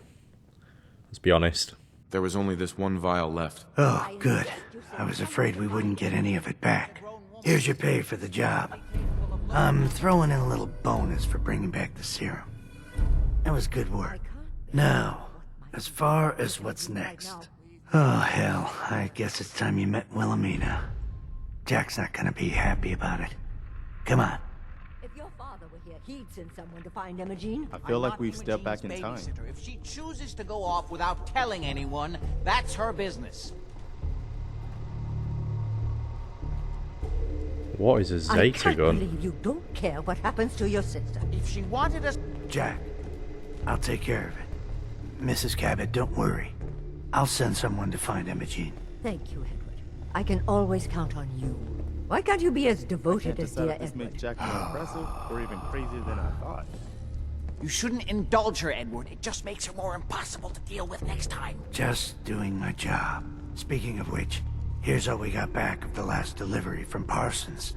Let's be honest. There was only this one vial left. Oh, good. I was afraid we wouldn't get any of it back. Here's your pay for the job. I'm throwing in a little bonus for bringing back the serum. That was good work. Now, as far as what's next. Oh, hell. I guess it's time you met Wilhelmina. Jack's not gonna be happy about it. Come on. If your father were here, he'd send someone to find Emogene. I feel like we've stepped back in time. If she chooses to go off without telling anyone, that's her business. What is a Zeta I can't gun? believe you don't care what happens to your sister. If she wanted us... Jack, I'll take care of it. Mrs. Cabot, don't worry. I'll send someone to find Emogene. Thank you, Edward. I can always count on you. Why can't you be as devoted as dear This made Edward? Jack more impressive or even crazier than I thought. You shouldn't indulge her, Edward. It just makes her more impossible to deal with next time. Just doing my job. Speaking of which, here's all we got back of the last delivery from Parsons.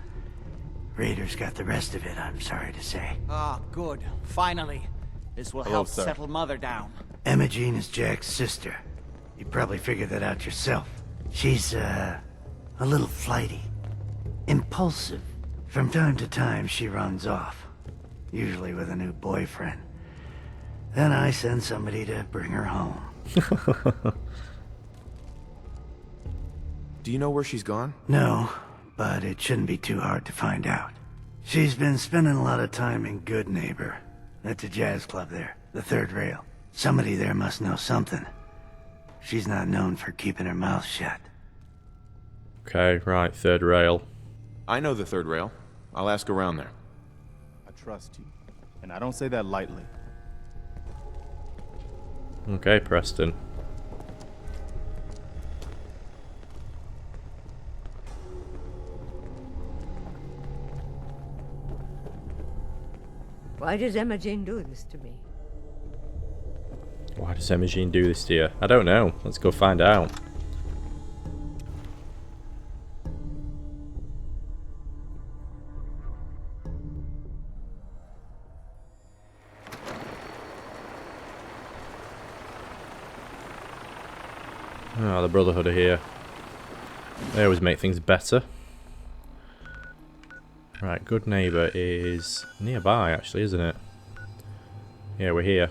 Raiders got the rest of it, I'm sorry to say. Ah, good. Finally. This will help sir. settle Mother down. Emogene is Jack's sister. You probably figured that out yourself. She's, a little flighty. Impulsive. From time to time, she runs off. Usually with a new boyfriend. Then I send somebody to bring her home. Do you know where she's gone? No, but it shouldn't be too hard to find out. She's been spending a lot of time in Good Neighbor. That's a jazz club there, the Third Rail. Somebody there must know something. She's not known for keeping her mouth shut. Okay, right, Third Rail. I know the Third Rail. I'll ask around there. I trust you, and I don't say that lightly. Okay, Preston. Why does Emogene do this to me? Why does Emogene do this to you? I don't know. Let's go find out. Oh, the Brotherhood are here. They always make things better. Right, Good Neighbor is nearby, actually, isn't it? Yeah, we're here.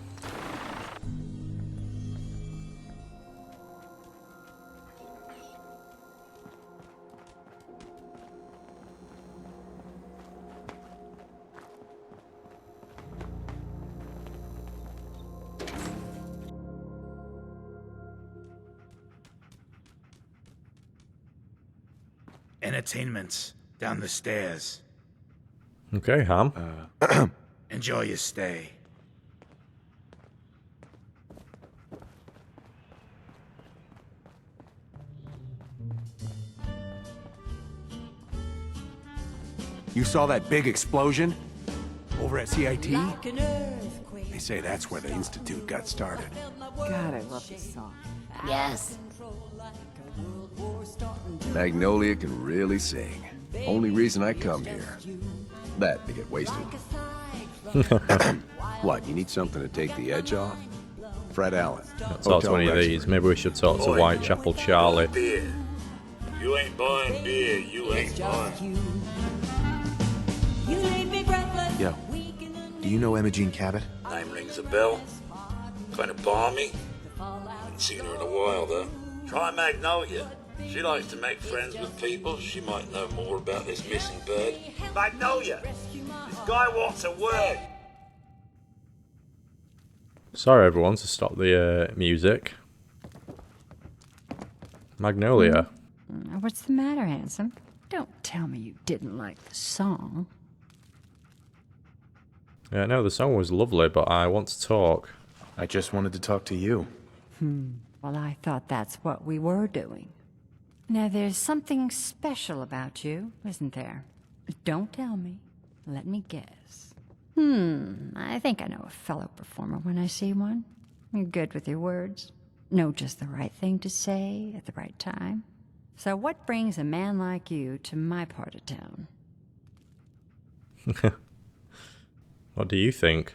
Entertainment's down the stairs. Okay, Ham. Enjoy your stay. You saw that big explosion? Over at CIT? They say that's where the Institute got started. God, I love this song. Yes. Magnolia can really sing. Only reason I come here. That, to get wasted. What, you need something to take the edge off? Fred Allen. Talk to any of these. Maybe we should talk to Whitechapel Charlie. Beer. You ain't buying beer, you ain't buying. Yo, do you know Emogene Cabot? Name rings a bell. Kind of balmy. Haven't seen her in a while, though. Try Magnolia. She likes to make friends with people. She might know more about this missing bird. Magnolia! This guy wants a word! Sorry, everyone, to stop the music. Magnolia. What's the matter, handsome? Don't tell me you didn't like the song. Yeah, no, the song was lovely, but I want to talk. I just wanted to talk to you. Well, I thought that's what we were doing. Now, there's something special about you, isn't there? Don't tell me. Let me guess. I think I know a fellow performer when I see one. You're good with your words. Know just the right thing to say at the right time. So what brings a man like you to my part of town? What do you think?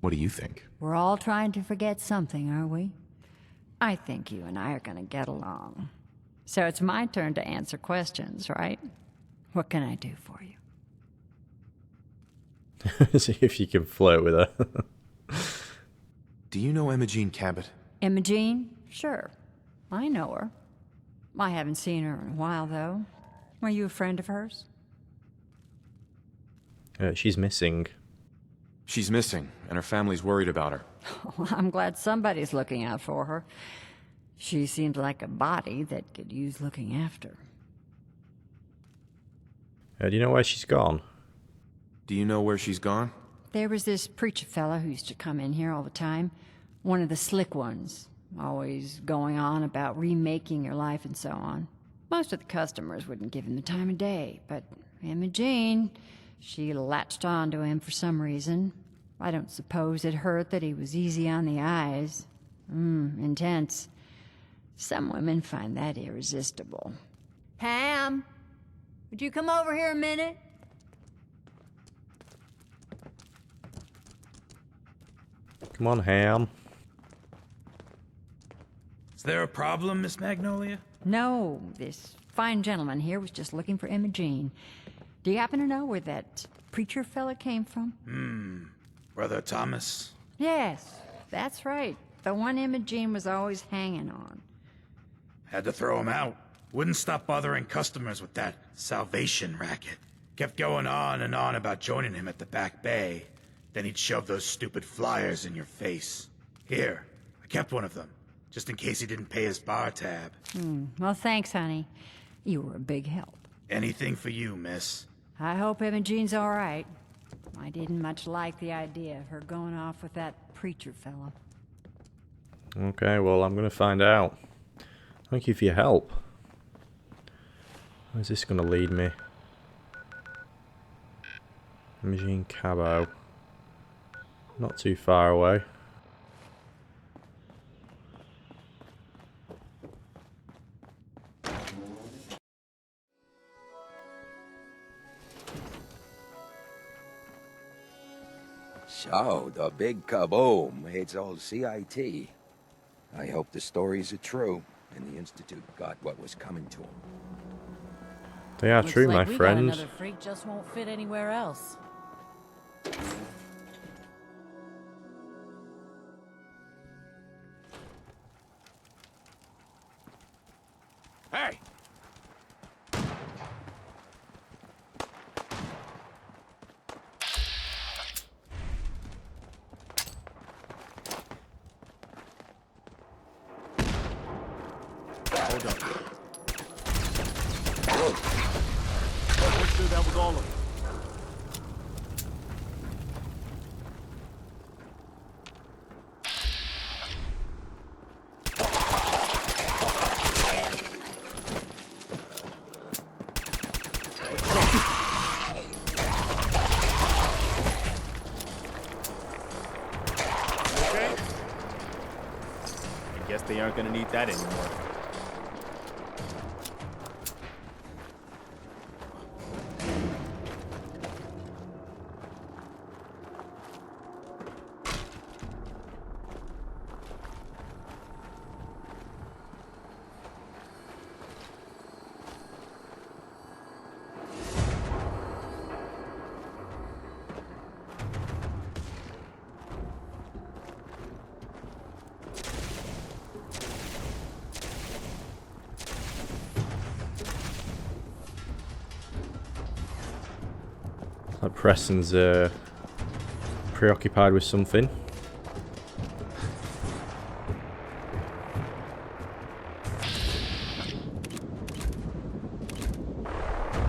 What do you think? We're all trying to forget something, are we? I think you and I are gonna get along. So it's my turn to answer questions, right? What can I do for you? See if you can flirt with her. Do you know Emogene Cabot? Imogene? Sure. I know her. I haven't seen her in a while, though. Are you a friend of hers? She's missing. She's missing, and her family's worried about her. Well, I'm glad somebody's looking out for her. She seems like a body that could use looking after. Do you know where she's gone? Do you know where she's gone? There was this preacher fella who used to come in here all the time. One of the slick ones. Always going on about remaking your life and so on. Most of the customers wouldn't give him the time of day, but Emogene, she latched on to him for some reason. I don't suppose it hurt that he was easy on the eyes. Intense. Some women find that irresistible. Ham, would you come over here a minute? Come on, Ham. Is there a problem, Miss Magnolia? No, this fine gentleman here was just looking for Emogene. Do you happen to know where that preacher fella came from? Brother Thomas? Yes, that's right. The one Emogene was always hanging on. Had to throw him out. Wouldn't stop bothering customers with that salvation racket. Kept going on and on about joining him at the back bay. Then he'd shove those stupid flyers in your face. Here, I kept one of them, just in case he didn't pay his bar tab. Well, thanks, honey. You were a big help. Anything for you, miss. I hope Emogene's all right. I didn't much like the idea of her going off with that preacher fella. Okay, well, I'm going to find out. Thank you for your help. Where's this going to lead me? Emogene Cabot. Not too far away. So, the big kaboom hits old CIT. I hope the stories are true, and the Institute got what was coming to them. They are true, my Looks like friend. we got another freak just won't fit anywhere else. Hey! Hold up. Make sure that was all of them. Okay. I guess they aren't gonna need that anymore. Like Preston's preoccupied with something.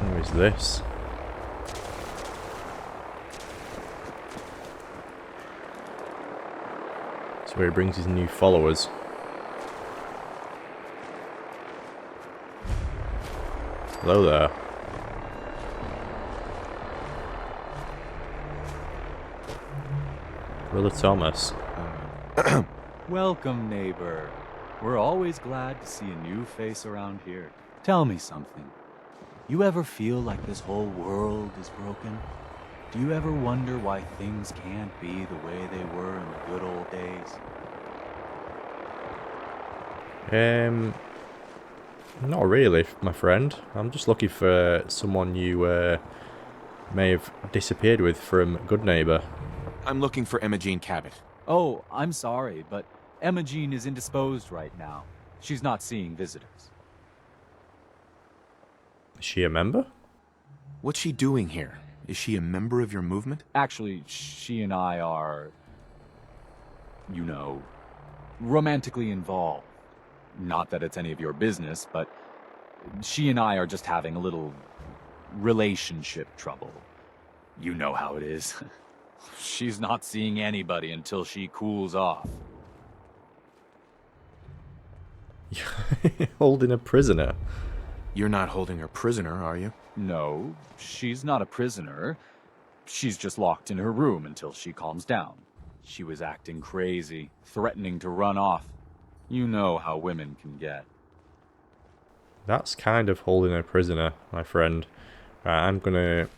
Who is this? That's where he brings his new followers. Hello there. Brother Thomas. Welcome, neighbor. We're always glad to see a new face around here. Tell me something. You ever feel like this whole world is broken? Do you ever wonder why things can't be the way they were in the good old days? Not really, my friend. I'm just looking for someone you may have disappeared with from Good Neighbor. I'm looking for Emogene Cabot. Oh, I'm sorry, but Emogene is indisposed right now. She's not seeing visitors. Is she a member? What's she doing here? Is she a member of your movement? Actually, she and I are, you know, romantically involved. Not that it's any of your business, but she and I are just having a little relationship trouble. You know how it is. She's not seeing anybody until she cools off. Holding a prisoner? You're not holding her prisoner, are you? No, she's not a prisoner. She's just locked in her room until she calms down. She was acting crazy, threatening to run off. You know how women can get. That's kind of holding a prisoner, my friend. I'm gonna...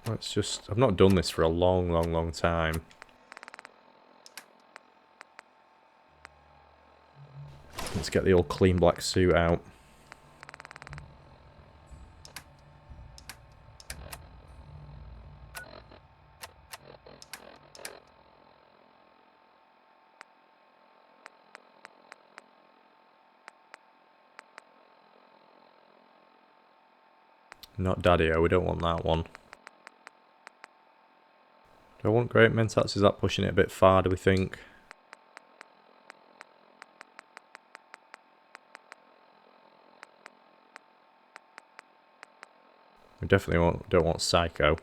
Let's just... I've not done this for a long time. Let's get the old clean black suit out. Not Daddy-O, we don't want that one. Do I want Great Mentats? Is that pushing it a bit far, do we think? We definitely don't want Psycho.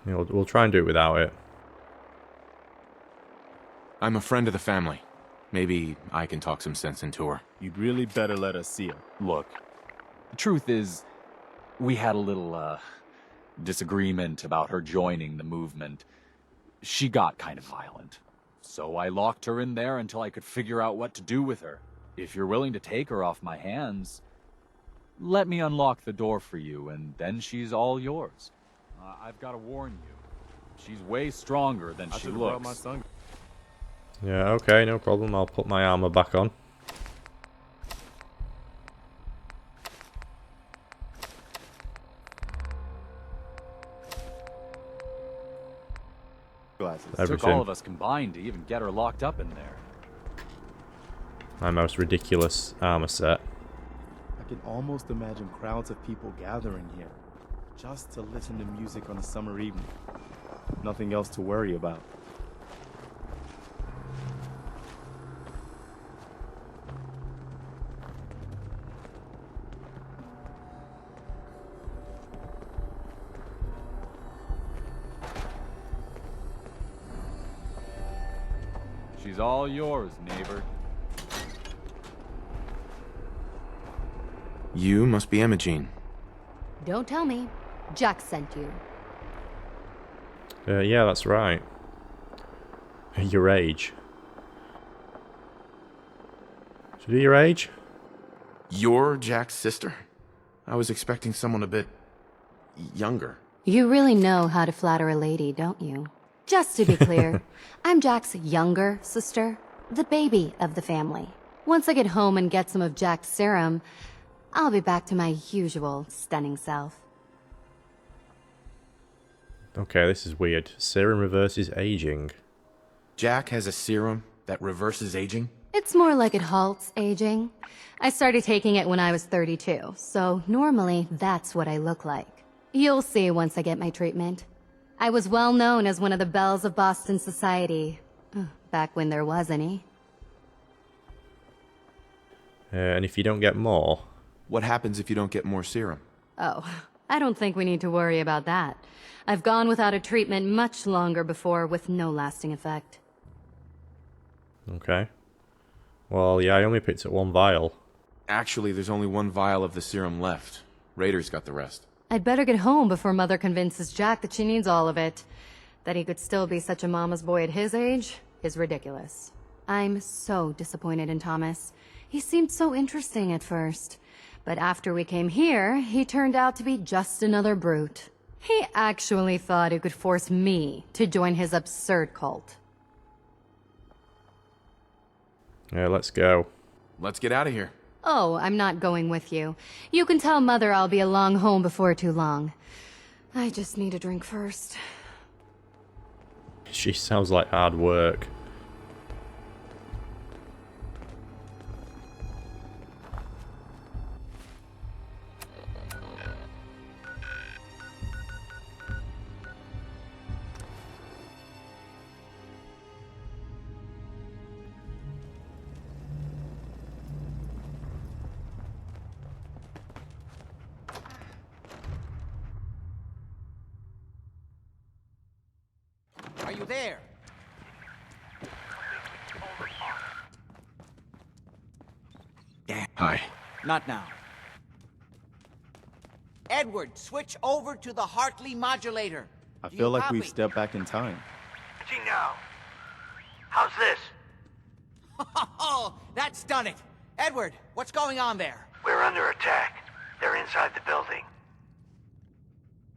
Yeah, we'll try and do it without it. I'm a friend of the family. Maybe I can talk some sense into her. You'd really better let us see her. Look, the truth is, we had a little, disagreement about her joining the movement. She got kind of violent. So I locked her in there until I could figure out what to do with her. If you're willing to take her off my hands, let me unlock the door for you, and then she's all yours. I've got to warn you, she's way stronger than she looks. My son. Yeah, okay, no problem. I'll put my armor back on. It took all of us combined to even get her locked up in there. My most ridiculous armor set. I can almost imagine crowds of people gathering here just to listen to music on a summer evening. Nothing else to worry about. She's all yours, neighbor. You must be Emogene. Don't tell me. Jack sent you. Yeah, that's right. Your age. Should I do your age? You're Jack's sister? I was expecting someone a bit younger. You really know how to flatter a lady, don't you? Just to be clear, I'm Jack's younger sister, the baby of the family. Once I get home and get some of Jack's serum, I'll be back to my usual stunning self. Okay, this is weird. Serum reverses aging. Jack has a serum that reverses aging? It's more like it halts aging. I started taking it when I was 32, so normally that's what I look like. You'll see once I get my treatment. I was well known as one of the belles of Boston society, back when there was any. And if you don't get more? What happens if you don't get more serum? Oh, I don't think we need to worry about that. I've gone without a treatment much longer before with no lasting effect. Okay. Well, yeah, I only picked up one vial. Actually, there's only one vial of the serum left. Raiders got the rest. I'd better get home before Mother convinces Jack that she needs all of it. That he could still be such a mama's boy at his age is ridiculous. I'm so disappointed in Thomas. He seemed so interesting at first. But after we came here, he turned out to be just another brute. He actually thought he could force me to join his absurd cult. Yeah, let's go. Let's get out of here. Oh, I'm not going with you. You can tell Mother I'll be along home before too long. I just need a drink first. She sounds like hard work. Are you there? Hi. Not now. Edward, switch over to the Hartley modulator. I Do feel you like copy? we've stepped back in time. now. How's this? Oh, that's done it. Edward, what's going on there? We're under attack. They're inside the building.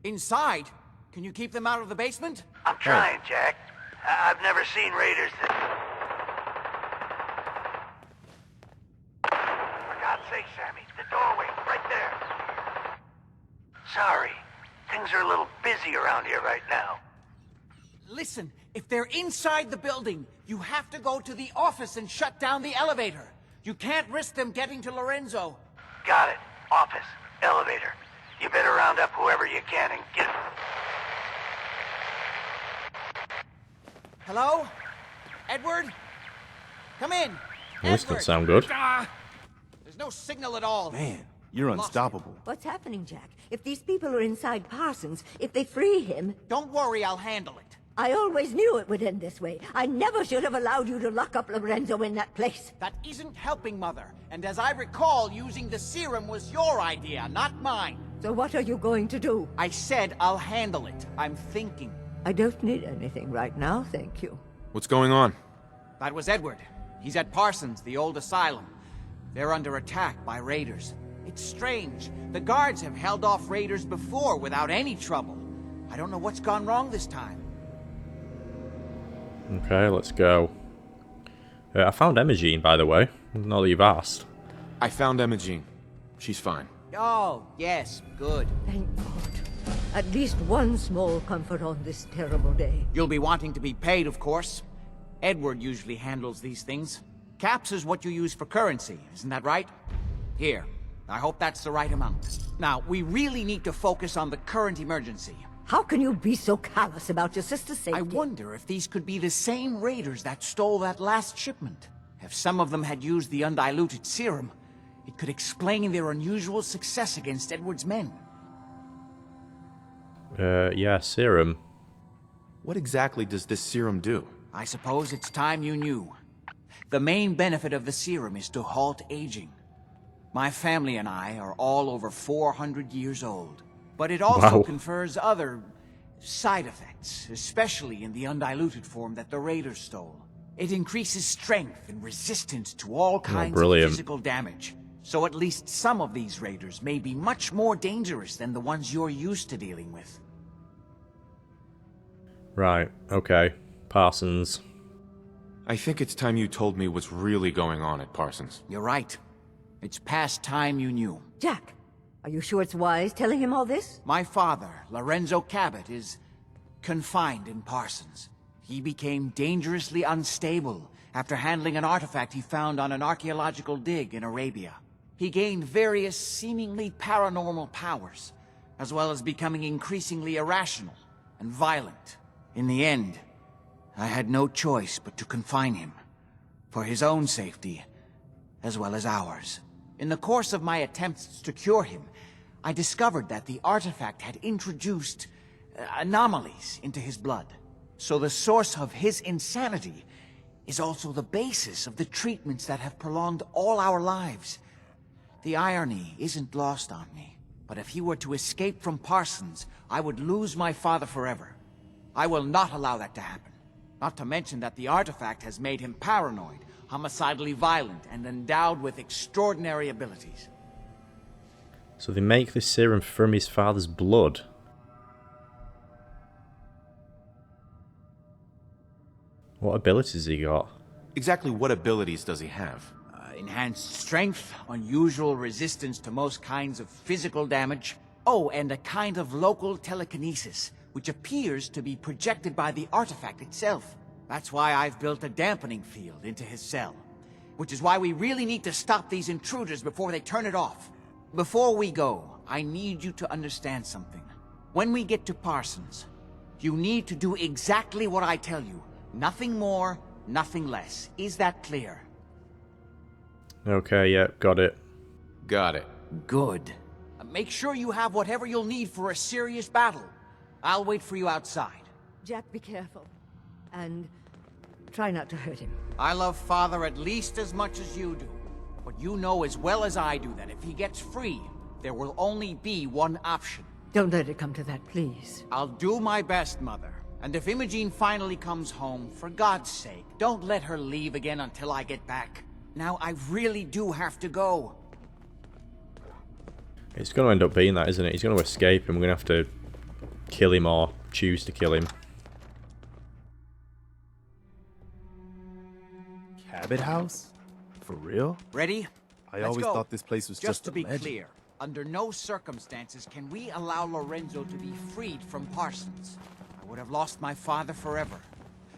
Inside? Can you keep them out of the basement? I'm trying, Jack. I've never seen raiders that... For God's sake, Sammy, the doorway, right there. Sorry. Things are a little busy around here right now. Listen, if they're inside the building, you have to go to the office and shut down the elevator. You can't risk them getting to Lorenzo. Got it. Office. Elevator. You better round up whoever you can and get... Hello? Edward? Come in. Well, this doesn't sound good. There's no signal at all. Man, you're unstoppable. What's happening, Jack? If these people are inside Parsons, if they free him... Don't worry, I'll handle it. I always knew it would end this way. I never should have allowed you to lock up Lorenzo in that place. That isn't helping, Mother. And as I recall, using the serum was your idea, not mine. So what are you going to do? I said I'll handle it. I'm thinking. I don't need anything right now, thank you. What's going on? That was Edward. He's at Parsons, the old asylum. They're under attack by raiders. It's strange. The guards have held off raiders before without any trouble. I don't know what's gone wrong this time. Okay, let's go. I found Emogene, by the way. Not that you've asked. I found Emogene. She's fine. Oh, yes, good. Thank God. At least one small comfort on this terrible day. You'll be wanting to be paid, of course. Edward usually handles these things. Caps is what you use for currency, isn't that right? Here, I hope that's the right amount. Now, we really need to focus on the current emergency. How can you be so callous about your sister's safety? I wonder if these could be the same raiders that stole that last shipment. If some of them had used the undiluted serum, it could explain their unusual success against Edward's men. Yeah, serum. What exactly does this serum do? I suppose it's time you knew. The main benefit of the serum is to halt aging. My family and I are all over 400 years old. But it also confers other side effects, especially in the undiluted form that the raiders stole. It increases strength and resistance to all kinds of physical damage. So at least some of these raiders may be much more dangerous than the ones you're used to dealing with. Right, okay. Parsons. I think it's time you told me what's really going on at Parsons. You're right. It's past time you knew. Jack, are you sure it's wise telling him all this? My father, Lorenzo Cabot, is confined in Parsons. He became dangerously unstable after handling an artifact he found on an archaeological dig in Arabia. He gained various seemingly paranormal powers, as well as becoming increasingly irrational and violent. In the end, I had no choice but to confine him, for his own safety, as well as ours. In the course of my attempts to cure him, I discovered that the artifact had introduced anomalies into his blood. So the source of his insanity is also the basis of the treatments that have prolonged all our lives. The irony isn't lost on me, but if he were to escape from Parsons, I would lose my father forever. I will not allow that to happen. Not to mention that the artifact has made him paranoid, homicidally violent, and endowed with extraordinary abilities. So they make this serum from his father's blood. What abilities has he got? Exactly what abilities does he have? Enhanced strength, unusual resistance to most kinds of physical damage. Oh, and a kind of local telekinesis, which appears to be projected by the artifact itself. That's why I've built a dampening field into his cell. Which is why we really need to stop these intruders before they turn it off. Before we go, I need you to understand something. When we get to Parsons, you need to do exactly what I tell you. Nothing more, nothing less. Is that clear? Okay, yeah, got it. Got it. Good. Make sure you have whatever you'll need for a serious battle. I'll wait for you outside. Jack, be careful. And try not to hurt him. I love Father at least as much as you do. But you know as well as I do that if he gets free, there will only be one option. Don't let it come to that, please. I'll do my best, Mother. And if Emogene finally comes home, for God's sake, don't let her leave again until I get back. Now, I really do have to go. It's going to end up being that, isn't it? He's going to escape and we're going to have to kill him or choose to kill him. Cabot house? For real? Ready? I Let's always go. thought this place was Just a to be legend. clear, under no circumstances can we allow Lorenzo to be freed from Parsons. I would have lost my father forever.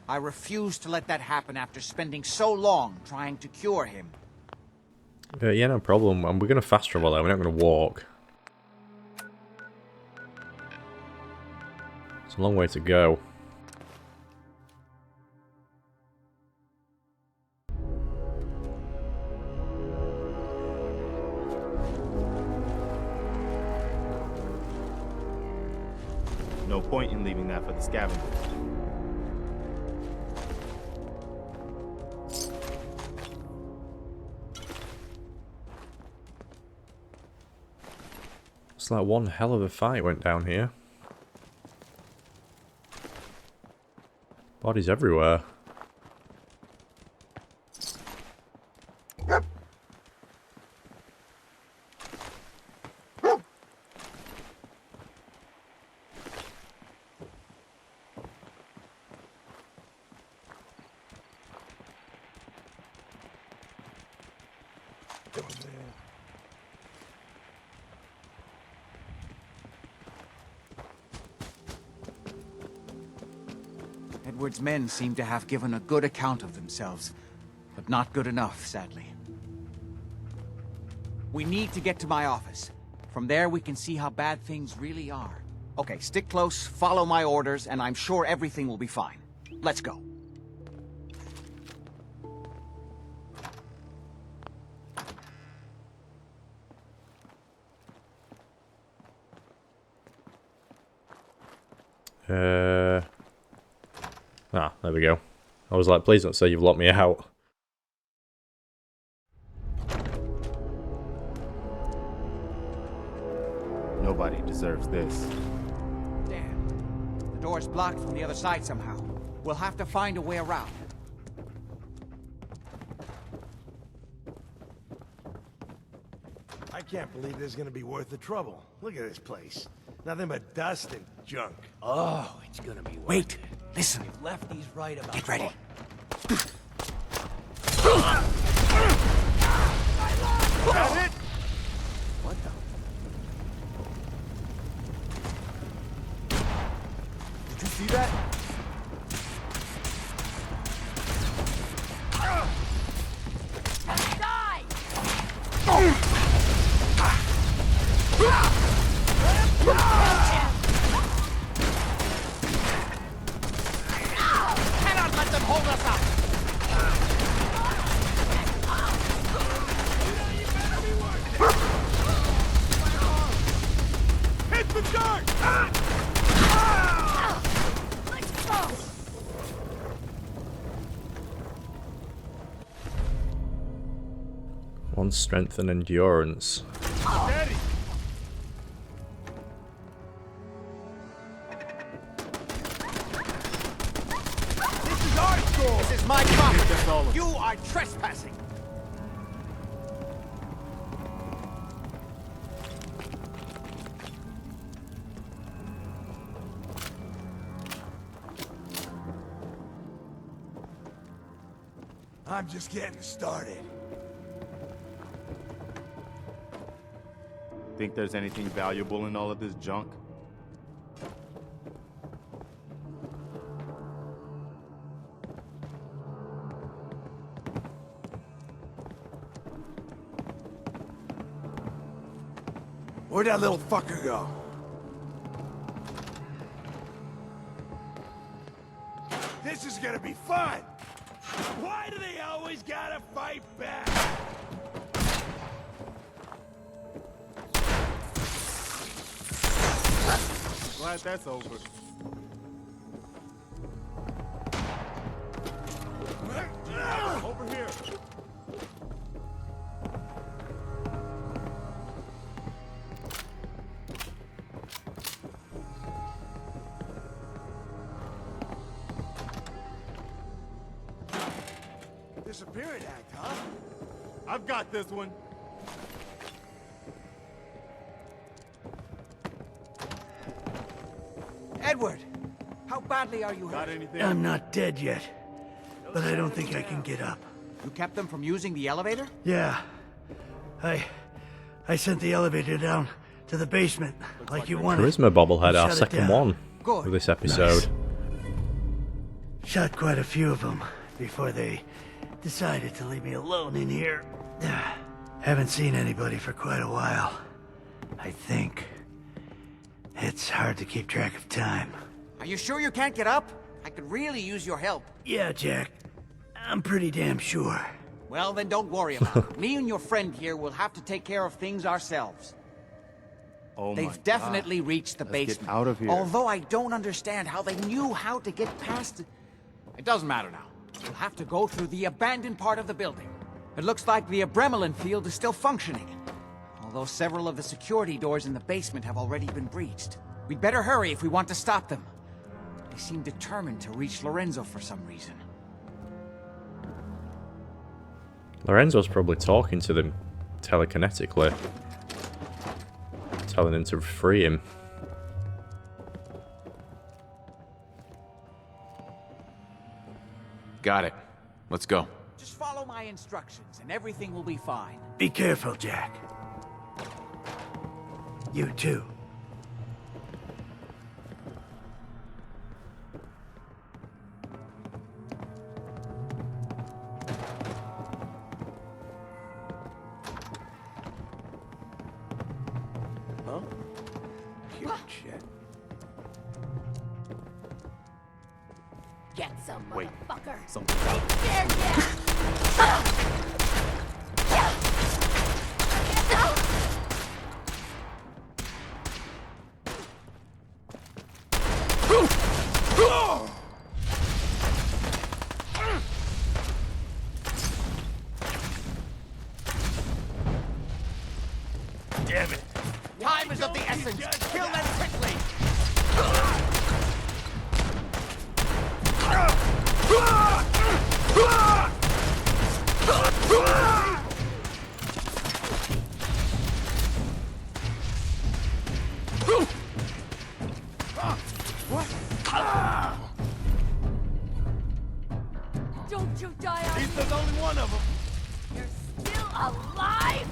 I refuse to let that happen after spending so long trying to cure him. Yeah, no problem. And we're going to fast travel there. We're not going to walk. It's a long way to go. No point in leaving that for the scavengers. It's like one hell of a fight went down here. Bodies everywhere. Edward's men seem to have given a good account of themselves, but not good enough, sadly. We need to get to my office. From there, we can see how bad things really are. Okay, stick close, follow my orders, and I'm sure everything will be fine. Let's go. Ah, there we go. I was like, please don't say you've locked me out. Nobody deserves this. Damn. The door's blocked from the other side somehow. We'll have to find a way around. I can't believe this is gonna be worth the trouble. Look at this place. Nothing but dust and junk. Oh, it's gonna be worth Wait, it. listen. We've left these right about. Get ready. That it? What the? Did you see that? Cannot let them hold us up! Hit the dirt! Let's go! One strength and endurance. Steady! This is our score! This is my property! You are trespassing! I'm just getting started. Think there's anything valuable in all of this junk? Where'd that little fucker go? This is gonna be fun! Why do they always gotta fight back? Glad that's over. Over here. Disappearing act, huh? I've got this one. Edward! How badly are you hurt? Got anything? I'm not dead yet, but I don't think I can get up. You kept them from using the elevator? Yeah. I sent the elevator down to the basement, like you wanted. Charisma bobblehead, our Shut it second down. one Good. of this episode. Shot quite a few of them before they decided to leave me alone in here. Haven't seen anybody for quite a while. I think. It's hard to keep track of time. Are you sure you can't get up? I could really use your help. Yeah, Jack. I'm pretty damn sure. Well, then don't worry about it. Me and your friend here will have to take care of things ourselves. Oh my They've definitely reached the Let's get basement. out of here. Although I don't understand how they knew how to get past it. It doesn't matter now. We'll have to go through the abandoned part of the building. It looks like the Abremelin field is still functioning. Although several of the security doors in the basement have already been breached. We'd better hurry if we want to stop them. They seem determined to reach Lorenzo for some reason. Lorenzo's probably talking to them telekinetically, telling them to free him. Got it. Let's go. Just follow my instructions and everything will be fine. Be careful, Jack. You too. Huh? Cute shit. Get some, Wait. motherfucker. Something's out. There, Damn it. Time is of the essence. Kill them quickly. don't you die on He's the only one of them. You're still alive?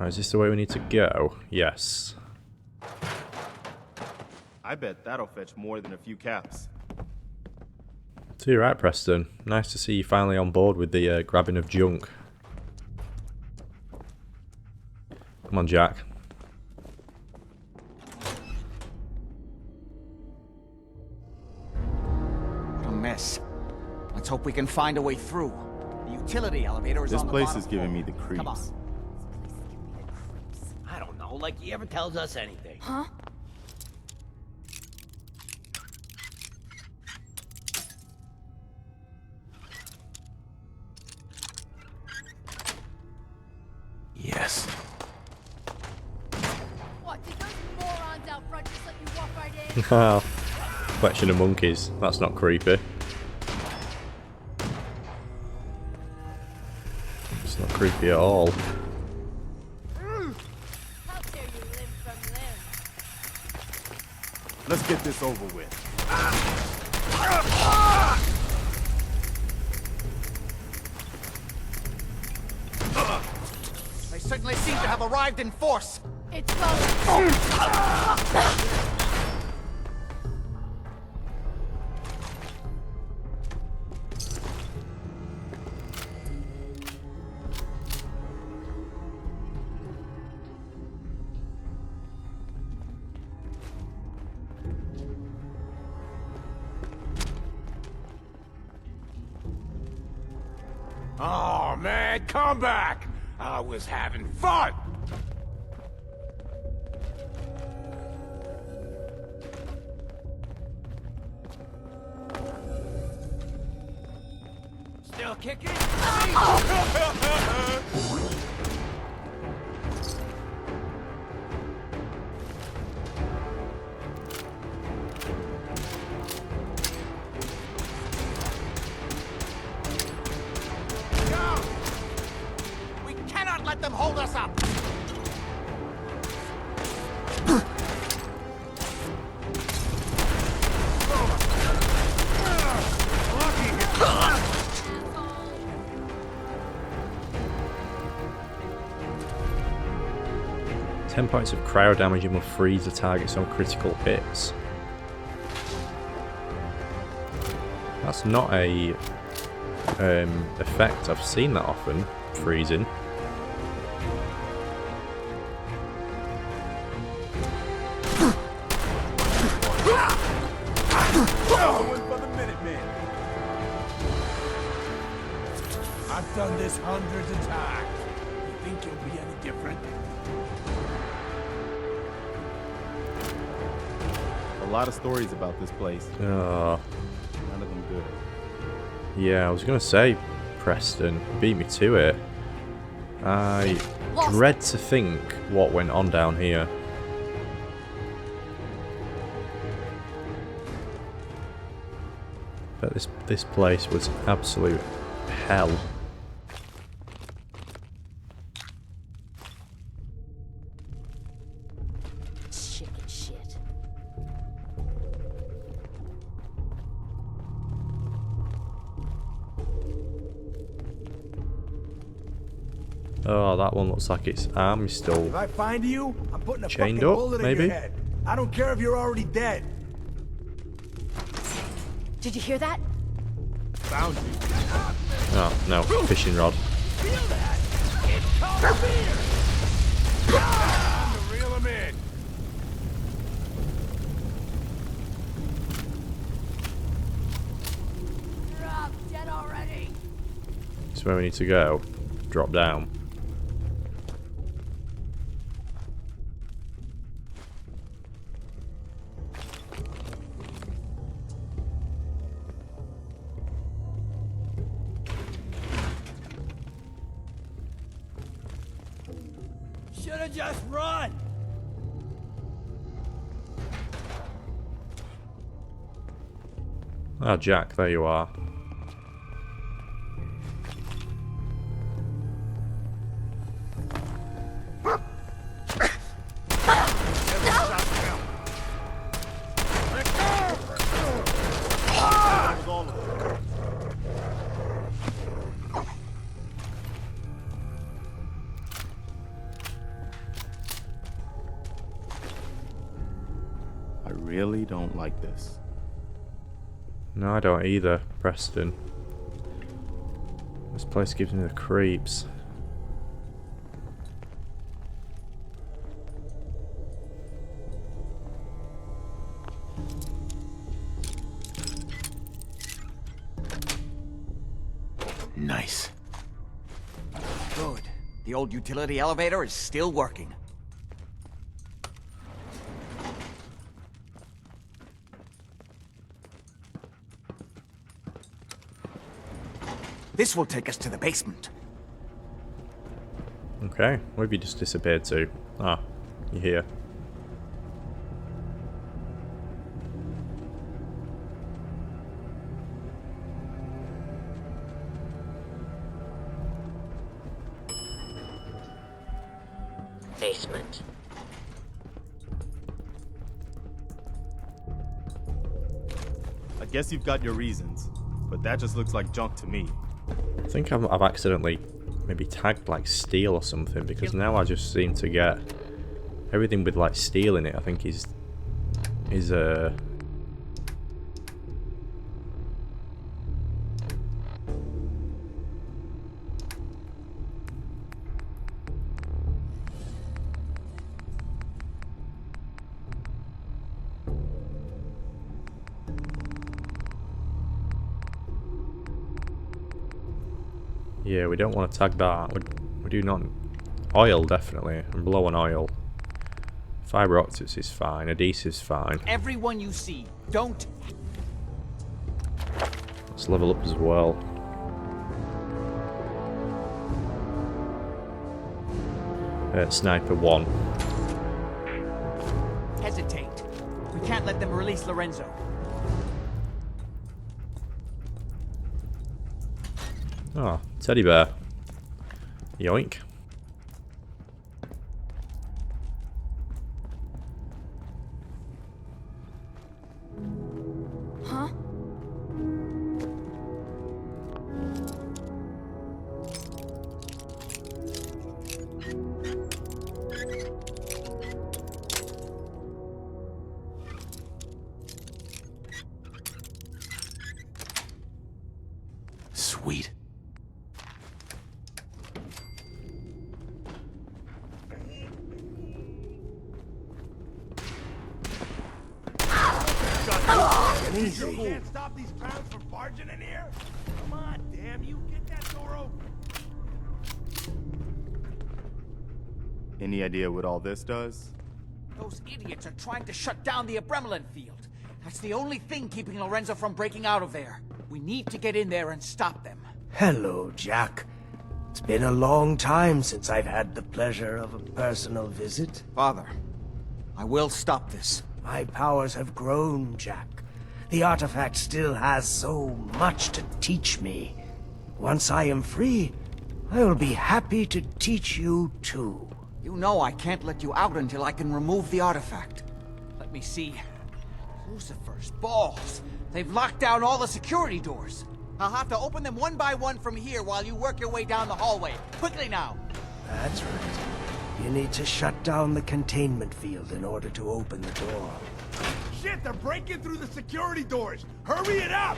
Is this the way we need to go? Yes. I bet that'll fetch more than a few caps. So you're right, Preston. Nice to see you finally on board with the grabbing of junk. Come on, Jack. What a mess. Let's hope we can find a way through. The utility elevator is This on the place bottom is giving floor. me the Come on. creeps. I don't know, like he ever tells us anything. Huh? Yes. What, did those morons out front just let you walk right in? Wow. Collection of monkeys. That's not creepy. It's not creepy at all. How dare you limb from limb? Let's get this over with. They certainly seem to have arrived in force. It's going. Oh, man, come back! I was having fun! Still kicking? 10 points of cryo damage and will freeze the targets on critical hits. That's not a effect I've seen that often, freezing. Going for the Minutemen. I've done this hundreds of times. You think you'll be any different? A lot of stories about this place. None of them good. Yeah, I was gonna say, Preston, beat me to it. I dread to think what went on down here. But this place was absolute hell. Chicken shit. Oh, that one looks like its arm is still If I find you, I'm putting a chained fucking up, bullet in maybe? your head. I don't care if you're already dead. Did you hear that? Found you. Oh, no, fishing rod. Feel that? It's called fear. Time to reel him in. Drop dead already. That's where we need to go. Drop down. Should've just run. Oh, Jack, there you are. I really don't like this. No, I don't either, Preston. This place gives me the creeps. Nice. Good. The old utility elevator is still working. This will take us to the basement. Okay, where have you just disappeared to? Ah, you're here. Basement. I guess you've got your reasons, but that just looks like junk to me. I think I've accidentally maybe tagged like steel or something, because now I just seem to get everything with like steel in it. I think is yeah, we don't want to tag that. We do not. Oil, definitely. I'm low on oil. Fiber optics is fine. Adhesive's fine. Everyone you see, don't. Let's level up as well. Sniper 1. Hesitate. We can't let them release Lorenzo. Oh, teddy bear. Yoink. Huh? Sweet. Easy. You can't stop these clowns from barging in here? Come on, damn you, get that door open. Any idea what all this does? Those idiots are trying to shut down the Abremlin field. That's the only thing keeping Lorenzo from breaking out of there. We need to get in there and stop them. Hello, Jack. It's been a long time since I've had the pleasure of a personal visit. Father, I will stop this. My powers have grown, Jack. The artifact still has so much to teach me. Once I am free, I will be happy to teach you too. You know I can't let you out until I can remove the artifact. Let me see. Lucifer's balls. They've locked down all the security doors. I'll have to open them one by one from here while you work your way down the hallway. Quickly now. That's right. You need to shut down the containment field in order to open the door. Shit, they're breaking through the security doors! Hurry it up!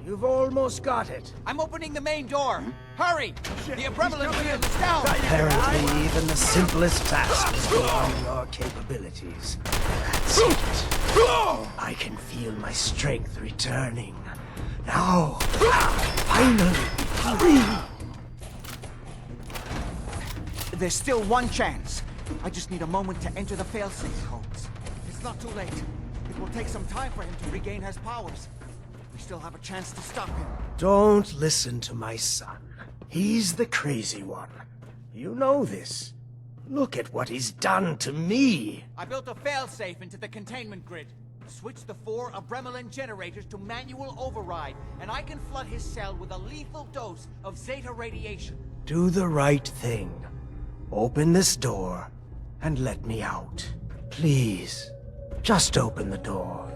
You've almost got it. I'm opening the main door. Hurry! The Abremlin field is down! Apparently, even the simplest task is beyond your capabilities. That's it. I can feel my strength returning. Now, finally free! There's still one chance. I just need a moment to enter the failsafe codes. It's not too late. It will take some time for him to regain his powers. We still have a chance to stop him. Don't listen to my son. He's the crazy one. You know this. Look at what he's done to me. I built a failsafe into the containment grid. Switch the 4 Abremlin generators to manual override, and I can flood his cell with a lethal dose of Zeta radiation. Do the right thing. Open this door and let me out. Please, just open the door.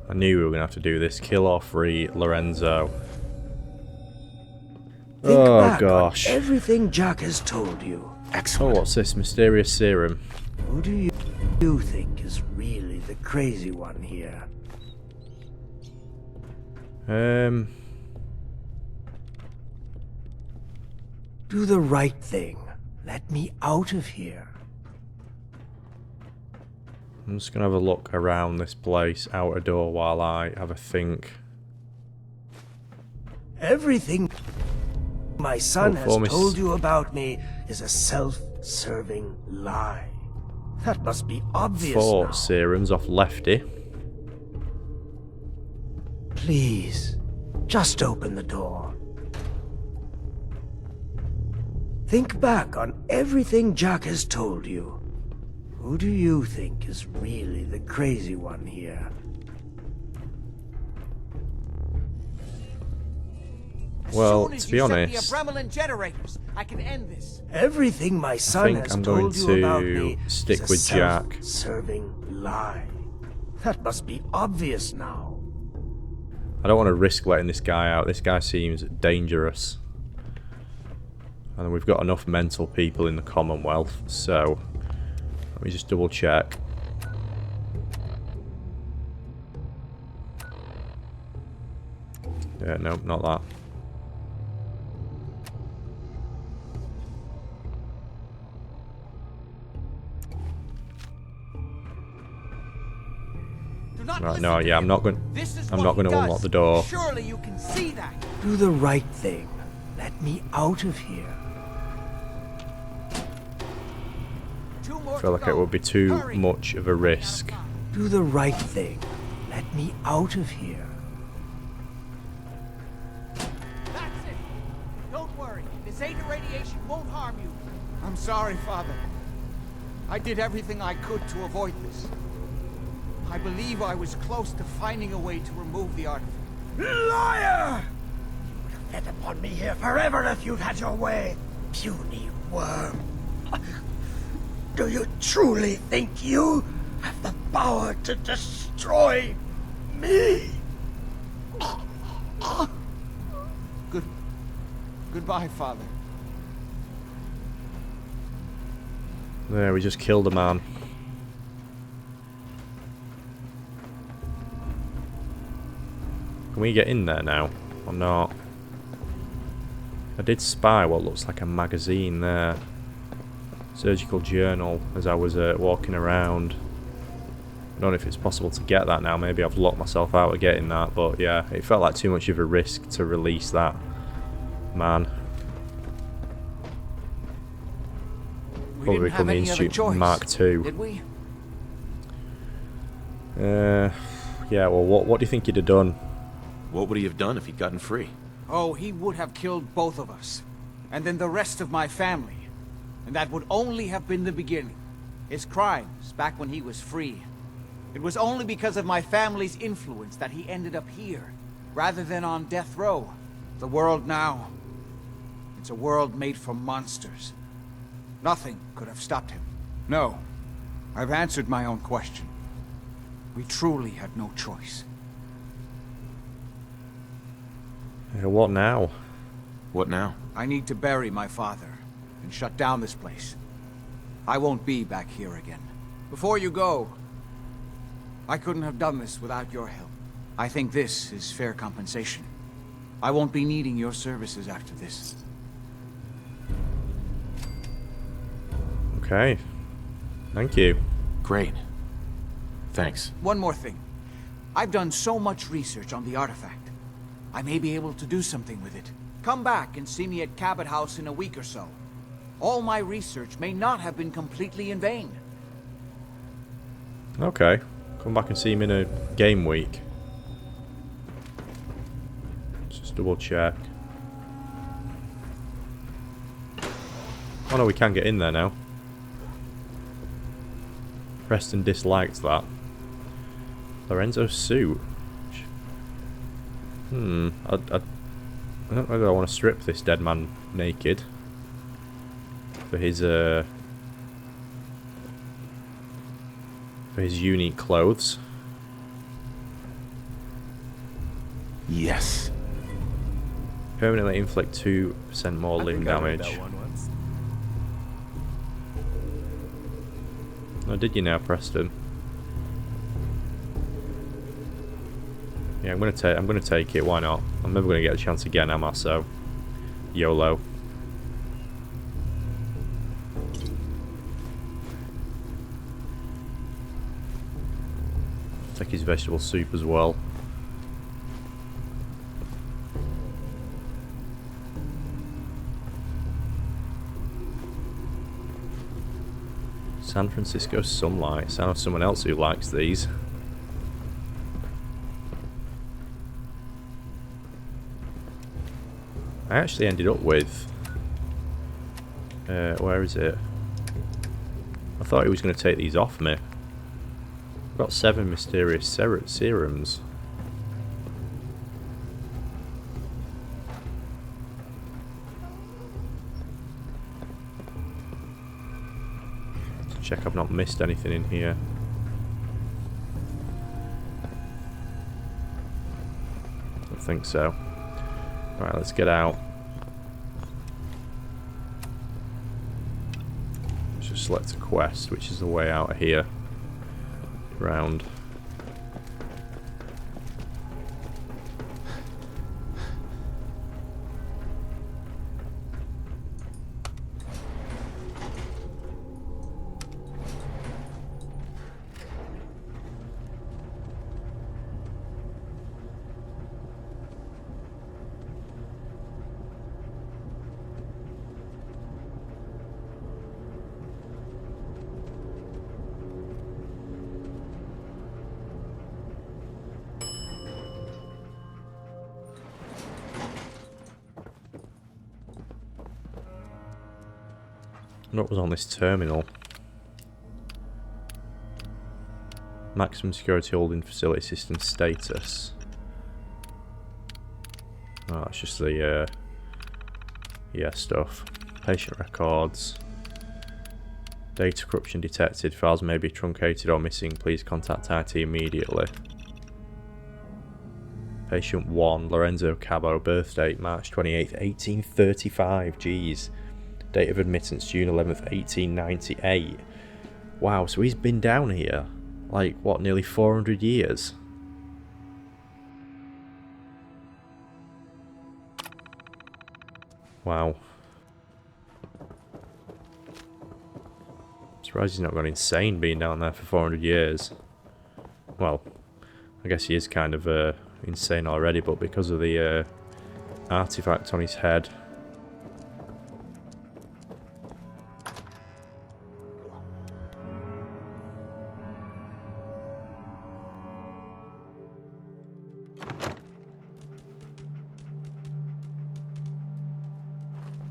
I knew we were going to have to do this. Kill or free Lorenzo. Think Oh back gosh. on everything Jack has told you. Oh, what's this? Mysterious serum. Who do you think is really the crazy one here? Do the right thing. Let me out of here. I'm just going to have a look around this place, out a door, while I have a think. Everything my son has Miss- told you about me is a self-serving lie. That must be obvious 4 now. serums off Lefty. Please, just open the door. Think back on everything Jack has told you. Who do you think is really the crazy one here? Well, As to soon be as you honest, set the Abremlin generators, I can end this. Everything my I son think has I'm going told you about to me stick is a with Jack. self-serving lie. That must be obvious now. I don't want to risk letting this guy out. This guy seems dangerous. And we've got enough mental people in the Commonwealth, so let me just double check. Yeah, no, not that. Right, no, yeah, I'm not going to unlock the door. Surely you can see that. Do the right thing. Let me out of here. I feel like it would be too much of a risk. Do the right thing. Let me out of here. That's it. Don't worry. The Zeta radiation won't harm you. I'm sorry, Father. I did everything I could to avoid this. I believe I was close to finding a way to remove the artifact. Liar! You would have fed upon me here forever if you'd had your way, puny worm. Do you truly think you have the power to destroy me? Goodbye, Father. There, we just killed a man. Can we get in there now? Or not? I did spy what looks like a magazine there. Surgical journal as I was walking around. I don't know if it's possible to get that now. Maybe I've locked myself out of getting that. But yeah, it felt like too much of a risk to release that. Man. Probably become the Institute Mark II. Did we? Yeah, well, what do you think he'd have done? What would he have done if he'd gotten free? Oh, he would have killed both of us. And then the rest of my family. And that would only have been the beginning. His crimes, back when he was free. It was only because of my family's influence that he ended up here, rather than on death row. The world now, it's a world made for monsters. Nothing could have stopped him. No, I've answered my own question. We truly had no choice. What now? What now? I need to bury my father and shut down this place. I won't be back here again. Before you go, I couldn't have done this without your help. I think this is fair compensation. I won't be needing your services after this. Okay. Thank you. Great. Thanks. One more thing. I've done so much research on the artifact. I may be able to do something with it. Come back and see me at Cabot House in a week or so. All my research may not have been completely in vain. Okay. Come back and see him in a game week. Just double check. Oh no, we can get in there now. Preston disliked that. Lorenzo's suit. I don't know if I want to strip this dead man naked for his unique clothes. Yes. Permanently inflict 2% more limb damage. Oh, did you now, Preston? Yeah, I'm gonna take it. Why not? I'm never gonna get a chance again, am I? So, YOLO. Take his vegetable soup as well. San Francisco sunlight. Sound of someone else who likes these. I actually ended up with... where is it? I thought he was going to take these off me. I've got 7 mysterious serums. Check I've not missed anything in here. I don't think so. Alright, let's get out. Let's just select a quest, which is the way out of here. Round. What was on this terminal? Maximum security holding facility system status. Oh, it's just the stuff. Patient records. Data corruption detected. Files may be truncated or missing. Please contact IT immediately. Patient 1, Lorenzo Cabot, birth date March 28th, 1835. Jeez. Date of admittance June 11th, 1898. Wow, so he's been down here like what, nearly 400 years? Wow. Surprised he's not gone insane being down there for 400 years. Well, I guess he is kind of insane already, but because of the artifact on his head.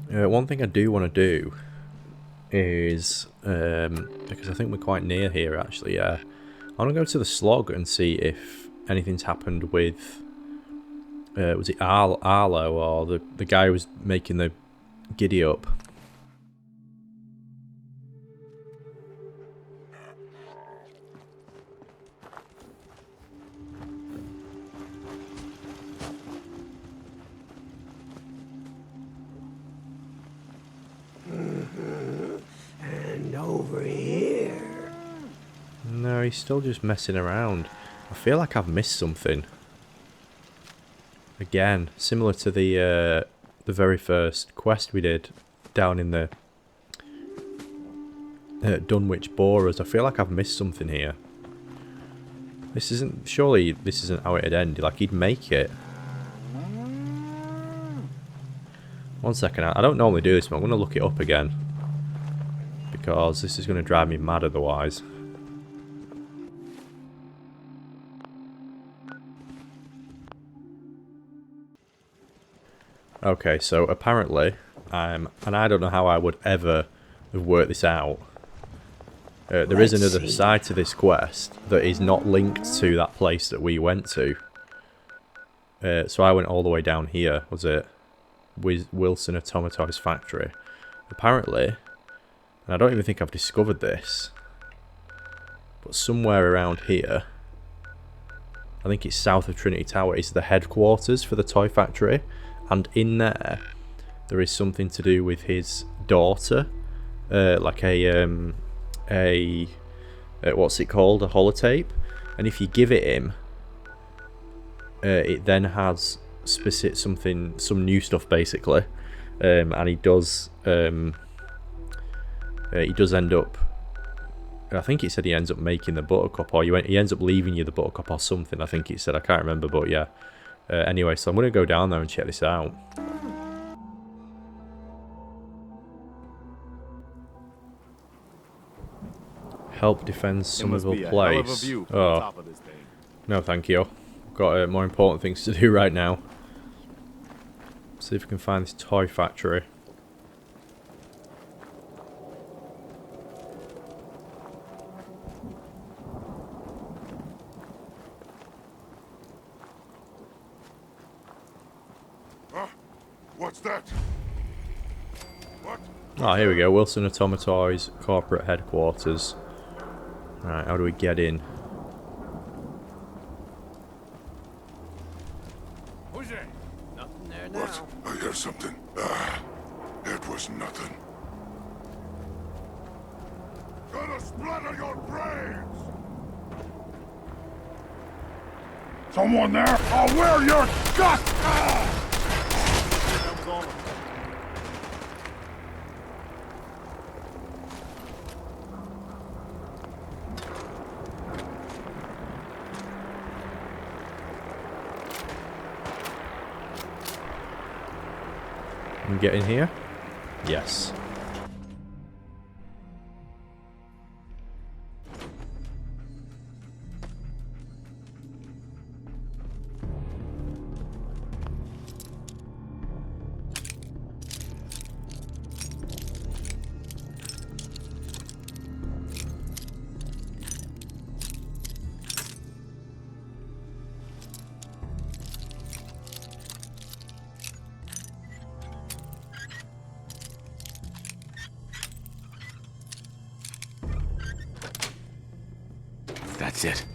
One thing I do want to do is, because I think we're quite near here actually, I want to go to the slog and see if anything's happened with, was it Arlo or the guy who was making the Giddyup? And over here. No, he's still just messing around. I feel like I've missed something. Again, similar to the very first quest we did down in the Dunwich Borers. I feel like I've missed something here. This isn't, surely this isn't how it'd end. Like, he'd make it. One second, I don't normally do this, but I'm going to look it up again. Because this is going to drive me mad otherwise. Okay, so apparently, and I don't know how I would ever have worked this out. There is another side to this quest that is not linked to that place that we went to. So I went all the way down here, was it? With Wilson Atomatoys factory. Apparently, and I don't even think I've discovered this, but somewhere around here, I think it's south of Trinity Tower, is the headquarters for the toy factory. And in there is something to do with his daughter, like what's it called, a holotape, and if you give it him, it then has some new stuff basically, and he does end up, I think he said he ends up making the buttercup, or he ends up leaving you the buttercup or something, I think he said, I can't remember, but yeah. Anyway, so I'm going to go down there and check this out. Help defend Somerville Place. Oh, no thank you. I've got more important things to do right now. See if we can find this toy factory. What's that? What? Oh, here we go. Wilson Atomatoys corporate headquarters. Right, how do we get in? Who's there? Nothing there now. What? I hear something. It was nothing. Gonna splatter your brains! Someone there? I'll wear your guts! Can we get in here? Yes. That's it.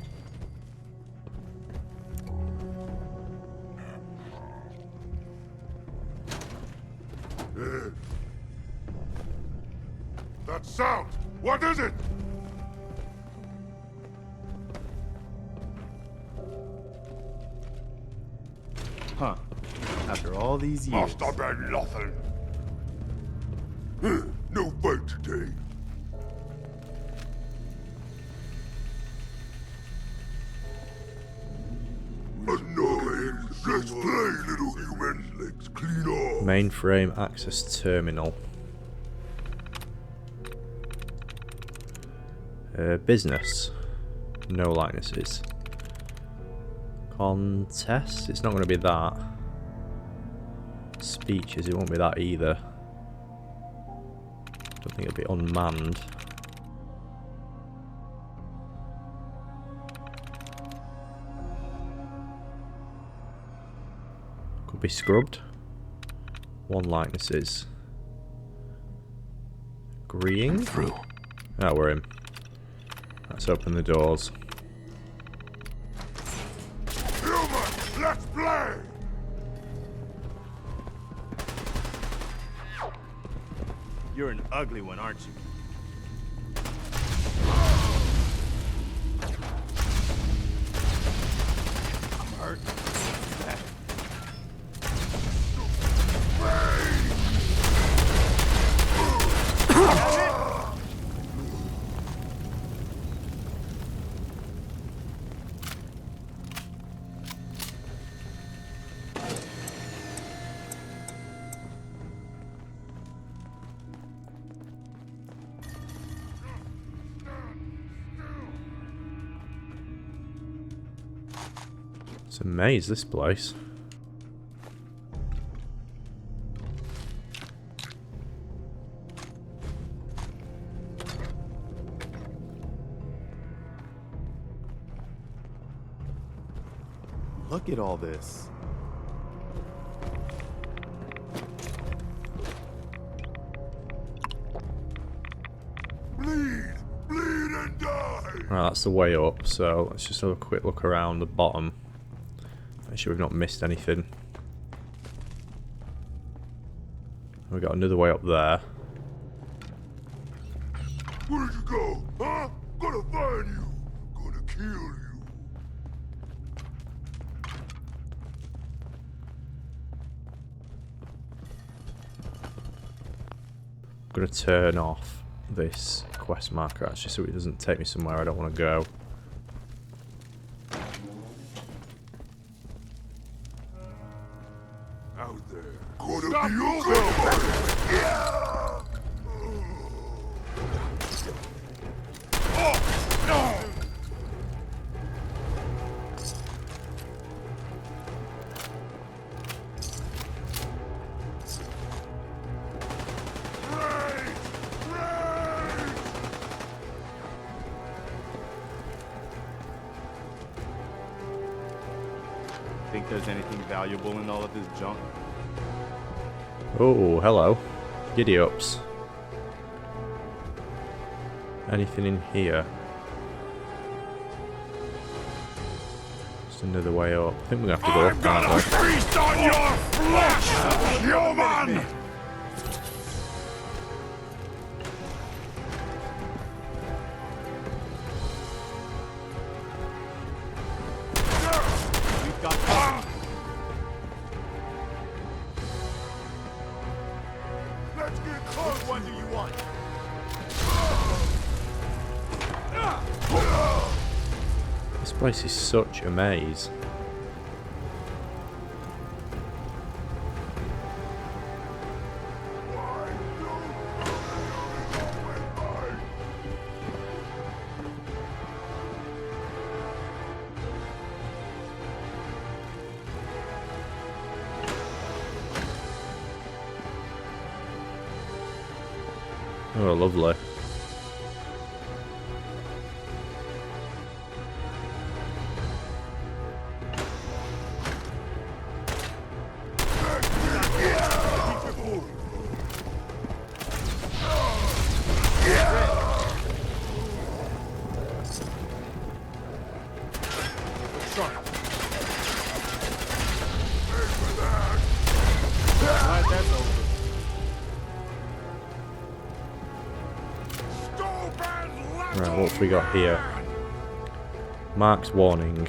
That sound! What is it? Huh. After all these years. Must have been nothing. No fight today. Annoyed. Let's play, little human. Let's clean off. Mainframe access terminal. Business. No likenesses. Contest. It's not going to be that. Speeches. It won't be that either. Don't think it'll be unmanned. Could be scrubbed. One likenesses. Agreeing? Through. Ah, we're in. Let's open the doors. Human, let's play. You're an ugly one, aren't you? I'm hurt. It's a maze, this place. Look at all this. Bleed and die. Right, that's the way up, so let's just have a quick look around the bottom. Make sure we've not missed anything. We've got another way up there. Where'd you go? Huh? Gonna find you. Gonna kill you. I'm going to turn off this quest marker actually so it doesn't take me somewhere I don't want to go. Out there. Gonna be over. Yeah. Oh, no. Think there's anything valuable in all of this junk? Oh, hello. Giddyups. Anything in here? Just another way up. I think we're going to have to go up, aren't we? Feast on your flesh, human! Let's get close. Which one do you want? This place is such a maze. Oh, lovely. Right, what have we got here? Mark's warning.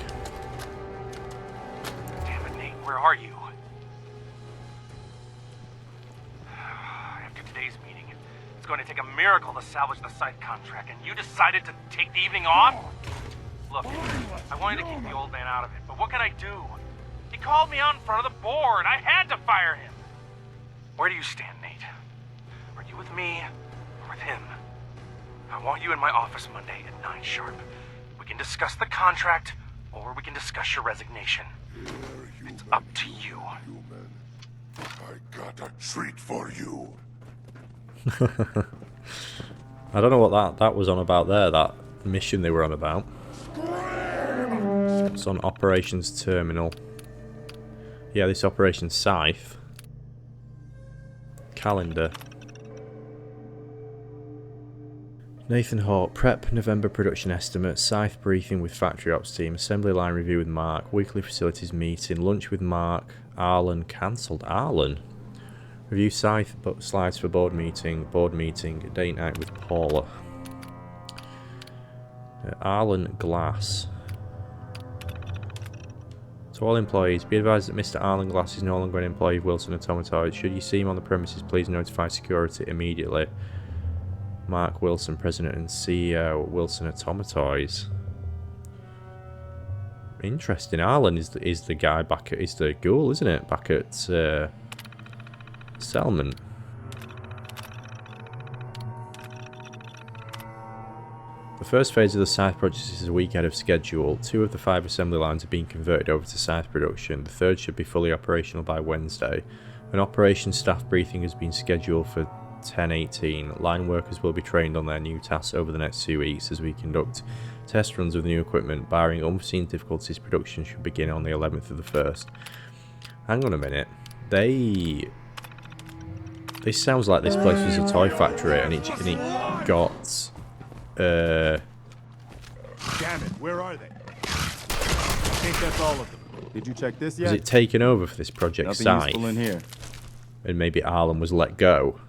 Damn it, Nate, where are you? After today's meeting, going to take a miracle to salvage the site contract, and you decided to take the evening off? Look, I wanted to keep the old man out of it, but what can I do? He called me out in front of the board. I had to fire him. Where do you stand, Nate? Are you with me or with him? I want you in my office Monday at 9 sharp. We can discuss the contract, or we can discuss your resignation. It's up to you. I got a treat for you. I don't know what that was on about there, that mission they were on about. It's on Operations Terminal. Yeah, this Operation Scythe. Calendar. Nathan Hawke, prep November production estimate, Scythe briefing with factory ops team, assembly line review with Mark, weekly facilities meeting, lunch with Mark, Arlen cancelled. Arlen? Review Scythe slides for board meeting, date night with Paula. Arlen Glass. To all employees, be advised that Mr. Arlen Glass is no longer an employee of Wilson Atomatoys. Should you see him on the premises, please notify security immediately. Mark Wilson, President and CEO, Wilson Atomatoys. Interesting. Arlen is the guy back at, is the ghoul, isn't it? Back at Selman. The first phase of the Scythe project is a week ahead of schedule. 2 of the 5 assembly lines are being converted over to Scythe production. The third should be fully operational by Wednesday. An operations staff briefing has been scheduled for 10/18. Line workers will be trained on their new tasks over the next 2 weeks as we conduct test runs with new equipment. Barring unforeseen difficulties, production should begin on the 11th of the 1st. Hang on a minute. This sounds like this place was a toy factory and it got... Damn it, where are they? I think that's all of them. Did you check this yet? Was it taken over for this project Nothing Scythe? useful in here. And maybe Arlen was let go.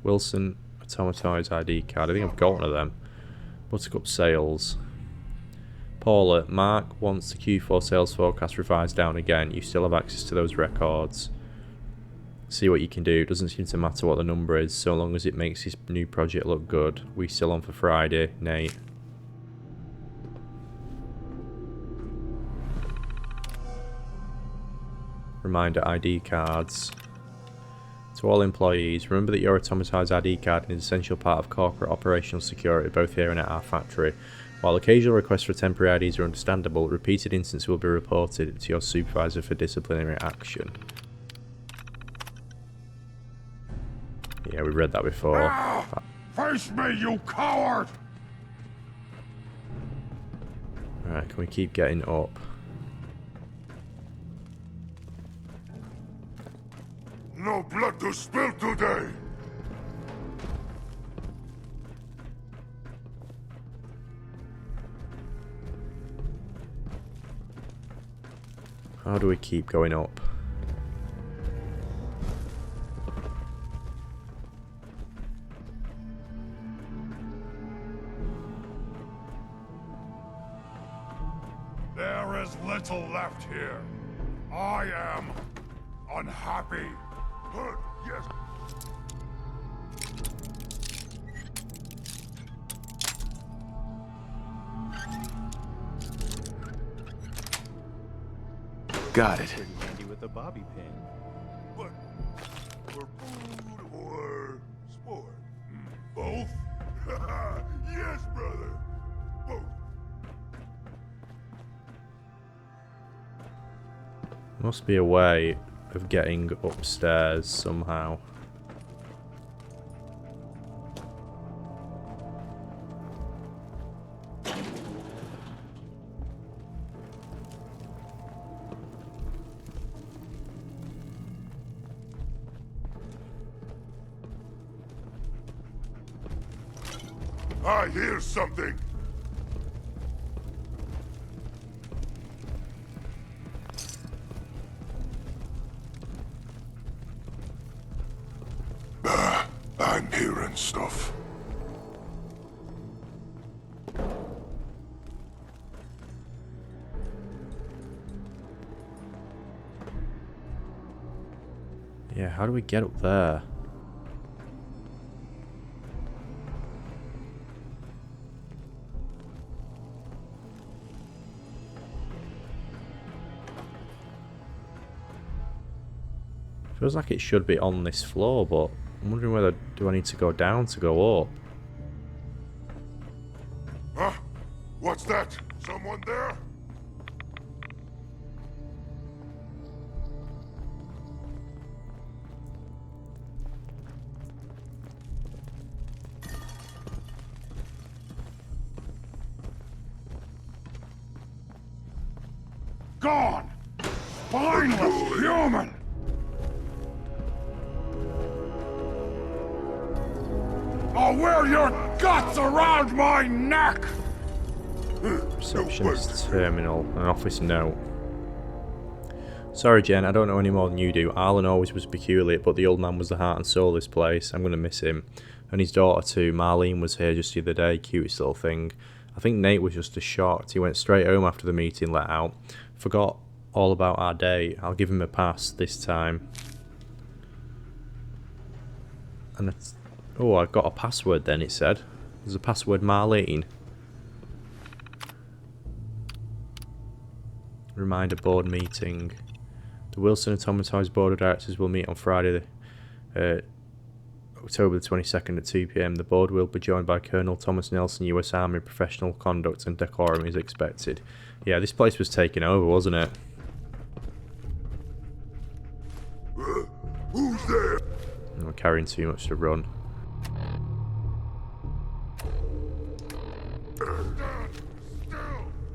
Wilson Atomatoys ID card. I think I've got one of them. Buttercup sales. Paula, Mark wants the Q4 sales forecast revised down again. You still have access to those records. See what you can do. It doesn't seem to matter what the number is, so long as it makes this new project look good. We still on for Friday, Nate. Reminder ID cards. To all employees, remember that your Atomatoys ID card is an essential part of corporate operational security, both here and at our factory. While occasional requests for temporary IDs are understandable, repeated incidents will be reported to your supervisor for disciplinary action. Yeah, we read that before. Face me, you coward! Alright, can we keep getting up? No blood to spill today! How do we keep going up? There is little left here. I am unhappy. Good, yes. Got it. Pretty handy with a bobby pin. But for food or sport? Both? Yes, brother. Both. Must be a way of getting upstairs somehow. I hear something. I'm hearing stuff. Yeah, how do we get up there? Feels like it should be on this floor, but I'm wondering whether do I need to go down to go up? Huh? What's that? Someone there? Gone! Spineless human! I'll wear your guts around my neck! Receptionist terminal, an office note. Sorry, Jen, I don't know any more than you do. Arlen always was peculiar, but the old man was the heart and soul of this place. I'm going to miss him. And his daughter too. Marlene was here just the other day. Cutest little thing. I think Nate was just as shocked. He went straight home after the meeting let out. Forgot all about our day. I'll give him a pass this time. And it's... Oh, I got a password then, it said. There's a password, Marlene. Reminder board meeting. The Wilson Atomatoys board of directors will meet on Friday, October the 22nd at 2 PM. The board will be joined by Colonel Thomas Nelson, US Army. Professional conduct and decorum is expected. Yeah, this place was taken over, wasn't it? Who's there? We're carrying too much to run.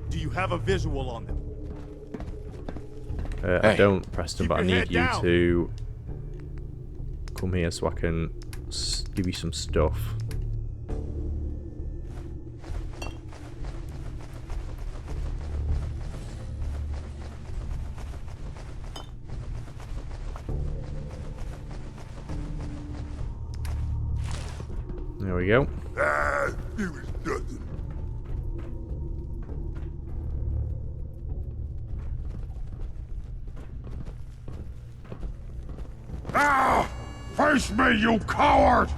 Do you have a visual on them? I don't, Preston, but I need you down. to come here so I can give you some stuff. There we go. Ah, it was nothing. Ah! Face me, you coward!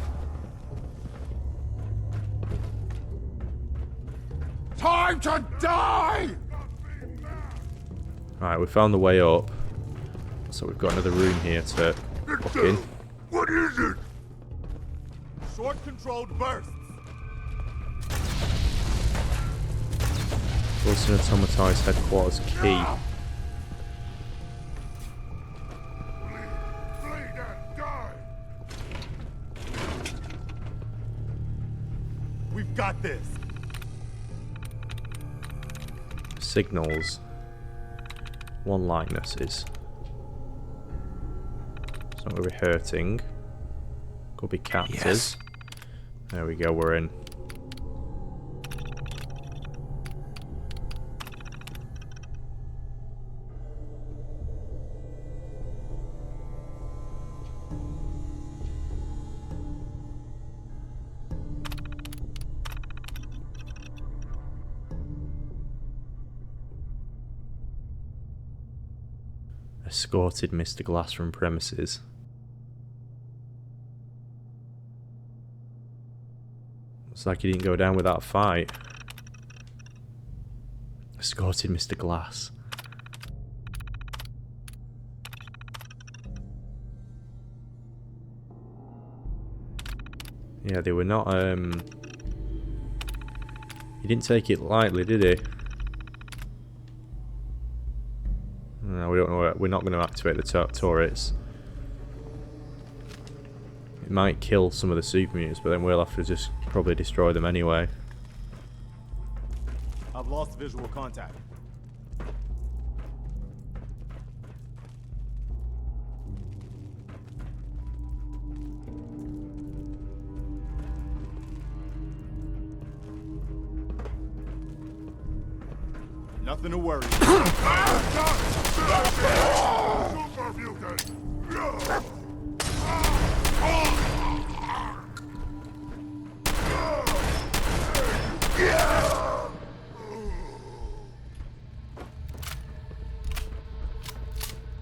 Time to die! Right, we found the way up. So we've got another room here to walk in. What is it? Short-controlled bursts. Wilson Atomatoys headquarters key. We've got this. Signals. One likenesses. It's not going to be hurting. Could be captors. Yes. There we go, we're in. Escorted Mr. Glass from premises. Looks like he didn't go down without a fight. Escorted Mr. Glass. Yeah, they were not, he didn't take it lightly, did he? No, we don't know. We're not going to activate the turrets. It might kill some of the super mutants, but then we'll have to just probably destroy them anyway. I've lost visual contact. Nothing to worry about. Super mutant!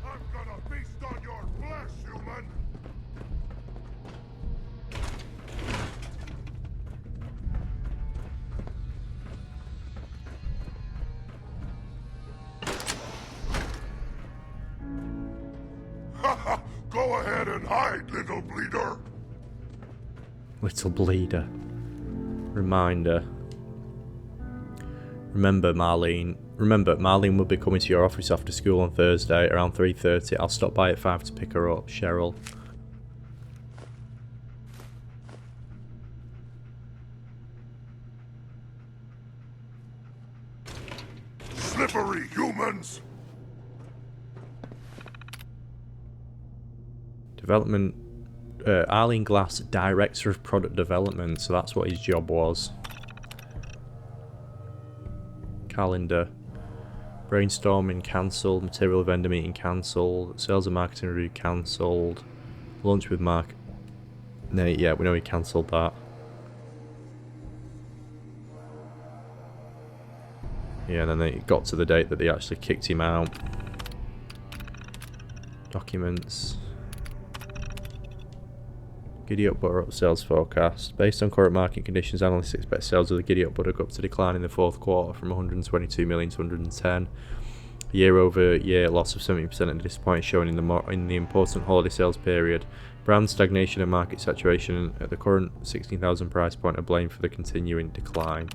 I'm gonna feast on your flesh, human! Go ahead and hide, little bleeder. Little bleeder. Reminder. Remember, Marlene will be coming to your office after school on Thursday around 3:30. I'll stop by at 5 to pick her up. Cheryl. Slippery humans! Development. Arlene Glass, Director of Product Development, so that's what his job was. Calendar. Brainstorming cancelled, material vendor meeting cancelled, sales and marketing review cancelled, lunch with Mark. Nate, yeah, we know he cancelled that. Yeah, and then it got to the date that they actually kicked him out. Documents. Giddyup butter up sales forecast. Based on current market conditions, analysts expect sales of the Giddyup butter cup to decline in the fourth quarter from 122 million to 110. Year-over-year loss of 70% and disappointing showing in the important holiday sales period. Brand stagnation and market saturation at the current 16,000 price point are blamed for the continuing decline.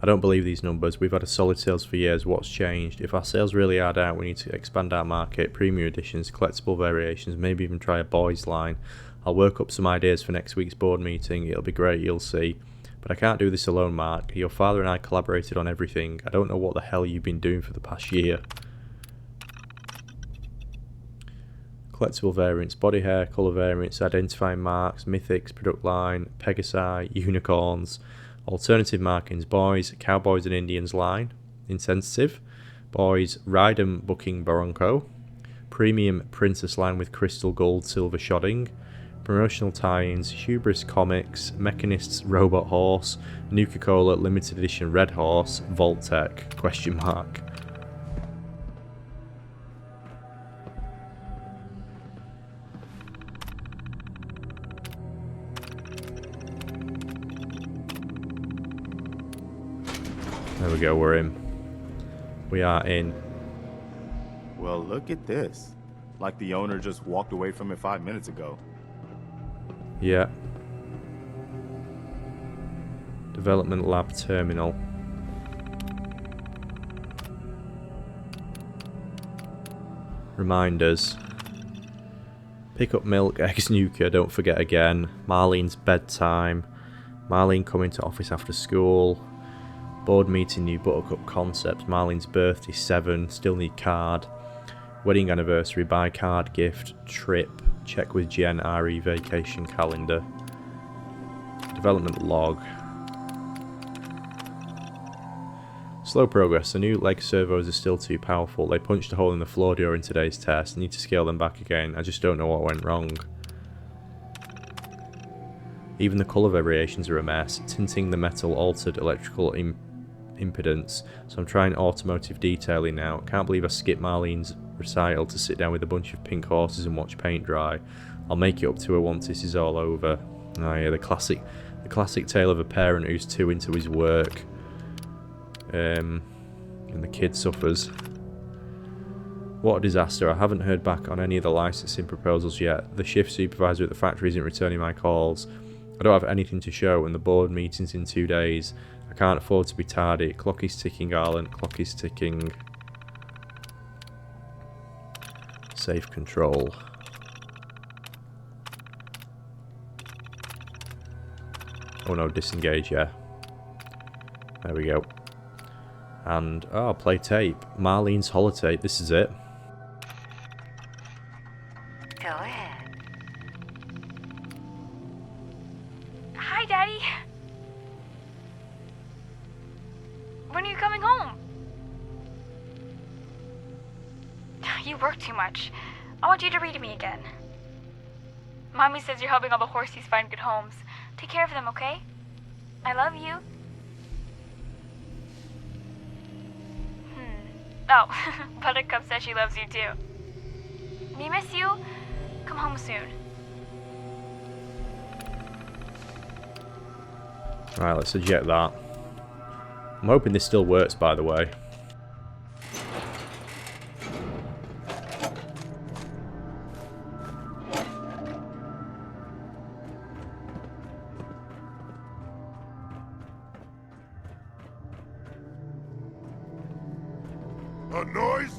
I don't believe these numbers. We've had a solid sales for years. What's changed? If our sales really are down, we need to expand our market, premium editions, collectible variations, maybe even try a boys line. I'll work up some ideas for next week's board meeting. It'll be great, you'll see. But I can't do this alone, Mark. Your father and I collaborated on everything. I don't know what the hell you've been doing for the past year. Collectible variants, body hair, colour variants, identifying marks, mythics, product line, Pegasi, unicorns. Alternative markings, boys, cowboys and Indians line, insensitive, boys, ride 'em booking Bronco, premium princess line with crystal gold silver shodding, promotional tie-ins, hubris comics, mechanists robot horse, Nuka-Cola limited edition red horse, Vault-Tec, question mark. There we go, we're in. We are in. Well, look at this. Like the owner just walked away from it 5 minutes ago. Yeah. Development lab terminal. Reminders. Pick up milk, eggs, Nuka, don't forget again. Marlene's bedtime. Marlene coming to office after school. Board meeting, new Buttercup concepts. Marlene's birthday, 7. Still need card. Wedding anniversary, buy card, gift, trip. Check with Jen, RE vacation calendar. Development log. Slow progress. The new leg servos are still too powerful. They punched a hole in the floor during today's test. Need to scale them back again. I just don't know what went wrong. Even the colour variations are a mess. Tinting the metal altered electrical impedance, so I'm trying automotive detailing now. Can't believe I skipped Marlene's recital to sit down with a bunch of pink horses and watch paint dry. I'll make it up to her once this is all over. Oh yeah, the classic tale of a parent who's too into his work, and the kid suffers. What a disaster. I haven't heard back on any of the licensing proposals yet. The shift supervisor at the factory isn't returning my calls. I don't have anything to show, and the board meeting's in 2 days. I can't afford to be tardy. Clock is ticking, Garland. Clock is ticking. Safe control. Oh no, disengage, yeah. There we go. And, oh, play tape. Marlene's holotape, this is it. Go ahead. Hi, Daddy. When are you coming home? You work too much. I want you to read to me again. Mommy says you're helping all the horsies find good homes. Take care of them, okay? I love you. Oh, Buttercup says she loves you too. We miss you. Come home soon. Right, let's eject that. I'm hoping this still works, by the way. A noise?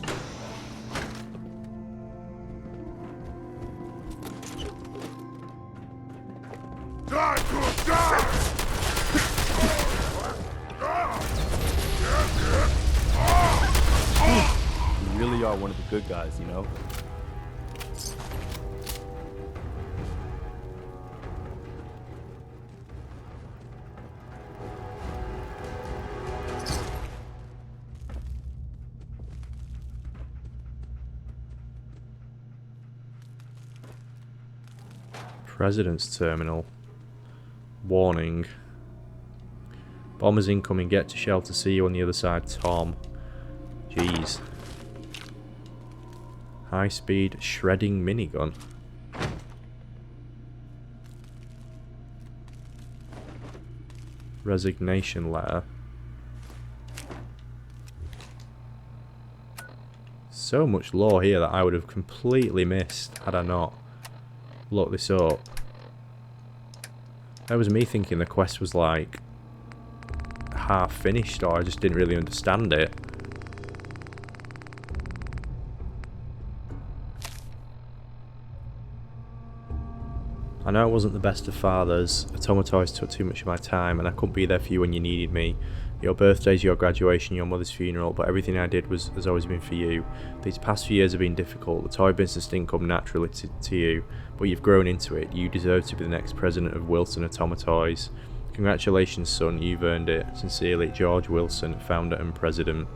Die to die! You really are one of the good guys, you know? President's Terminal. Warning. Bombers incoming, get to shelter, see you on the other side, Tom. Jeez. High-speed shredding minigun. Resignation letter. So much lore here that I would have completely missed had I not looked this up. That was me thinking the quest was like half finished, or I just didn't really understand it. I know I wasn't the best of fathers. Atomatoys took too much of my time, and I couldn't be there for you when you needed me. Your birthdays, your graduation, your mother's funeral, but everything I did has always been for you. These past few years have been difficult. The toy business didn't come naturally to you, but you've grown into it. You deserve to be the next president of Wilson Atomatoys. Congratulations, son, you've earned it. Sincerely, George Wilson, founder and president.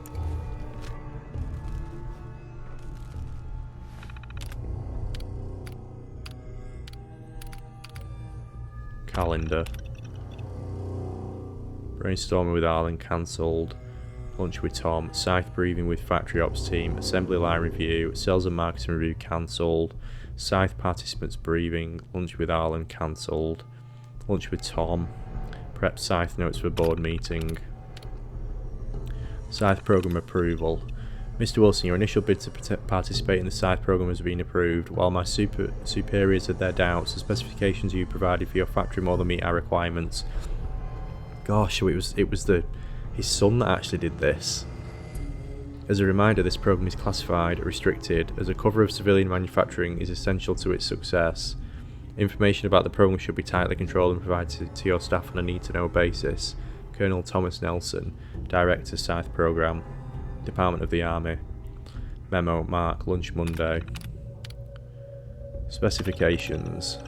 Calendar. Brainstorming with Arlen cancelled. Lunch with Tom. Scythe briefing with factory ops team. Assembly line review. Sales and marketing review cancelled. Scythe participants briefing. Lunch with Arlen cancelled. Lunch with Tom. Prep Scythe notes for board meeting. Scythe program approval. Mr. Wilson, your initial bid to participate in the Scythe program has been approved. While my superiors had their doubts, the specifications you provided for your factory more than meet our requirements. Gosh, so it was his son that actually did this. As a reminder, this program is classified, restricted, as a cover of civilian manufacturing is essential to its success. Information about the program should be tightly controlled and provided to your staff on a need-to-know basis. Colonel Thomas Nelson, Director, Scythe Program, Department of the Army. Memo, Mark, lunch Monday. Specifications.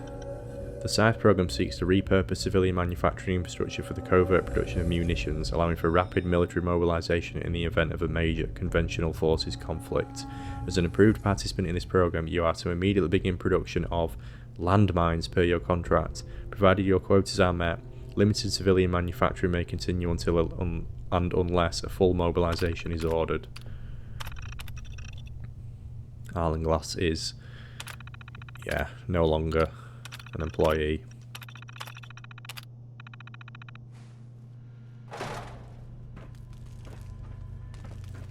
The Scythe program seeks to repurpose civilian manufacturing infrastructure for the covert production of munitions, allowing for rapid military mobilization in the event of a major conventional forces conflict. As an approved participant in this program, you are to immediately begin production of landmines per your contract. Provided your quotas are met, limited civilian manufacturing may continue until and unless a full mobilization is ordered. Arlen Glass is, no longer an employee.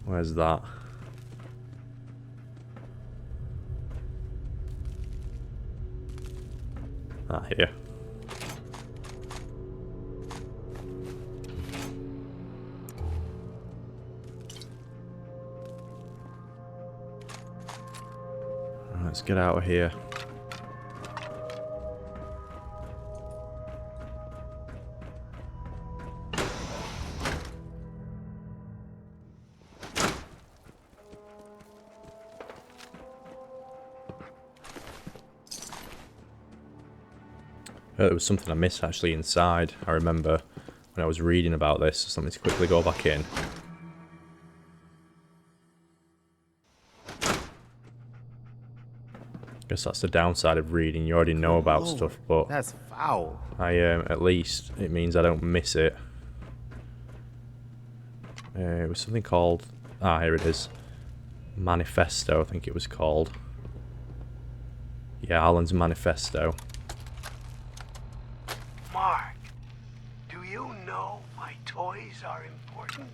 Where's that? Here. Let's get out of here. There was something I missed actually inside, I remember, when I was reading about this, so let me quickly go back in. Guess that's the downside of reading, you already know about stuff, but that's foul. At least it means I don't miss it. It was something called, here it is, Manifesto, I think it was called. Yeah, Alan's Manifesto. Mark, do you know why toys are important?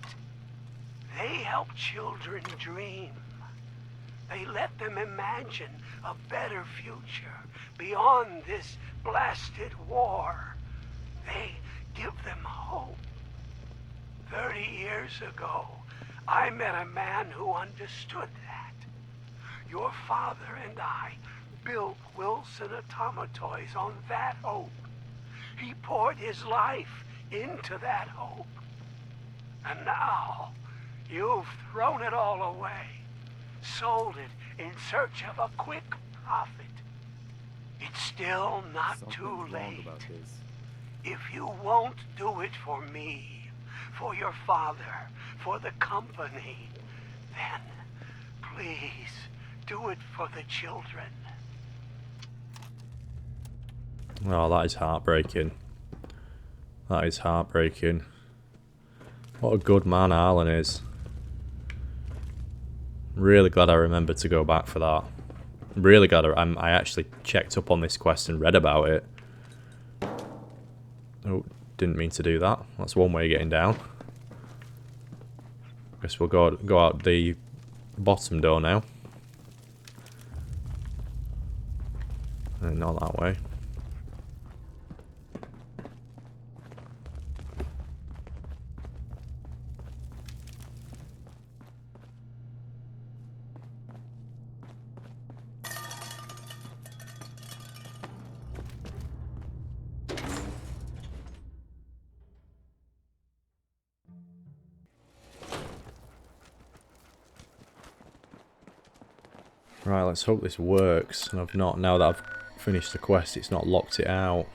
They help children dream. They let them imagine a better future beyond this blasted war. They give them hope. 30 years ago, I met a man who understood that. Your father and I built Wilson Atomatoys on that hope. He poured his life into that hope. And now, you've thrown it all away. Sold it in search of a quick profit. It's still not too late. If you won't do it for me, for your father, for the company, then please do it for the children. Oh, that is heartbreaking. That is heartbreaking. What a good man Arlen is. Really glad I remembered to go back for that. Really glad I actually checked up on this quest and read about it. Oh, didn't mean to do that. That's one way of getting down. Guess we'll go out the bottom door now. And not that way. Right, let's hope this works. And I've not, now that I've finished the quest, it's not locked it out.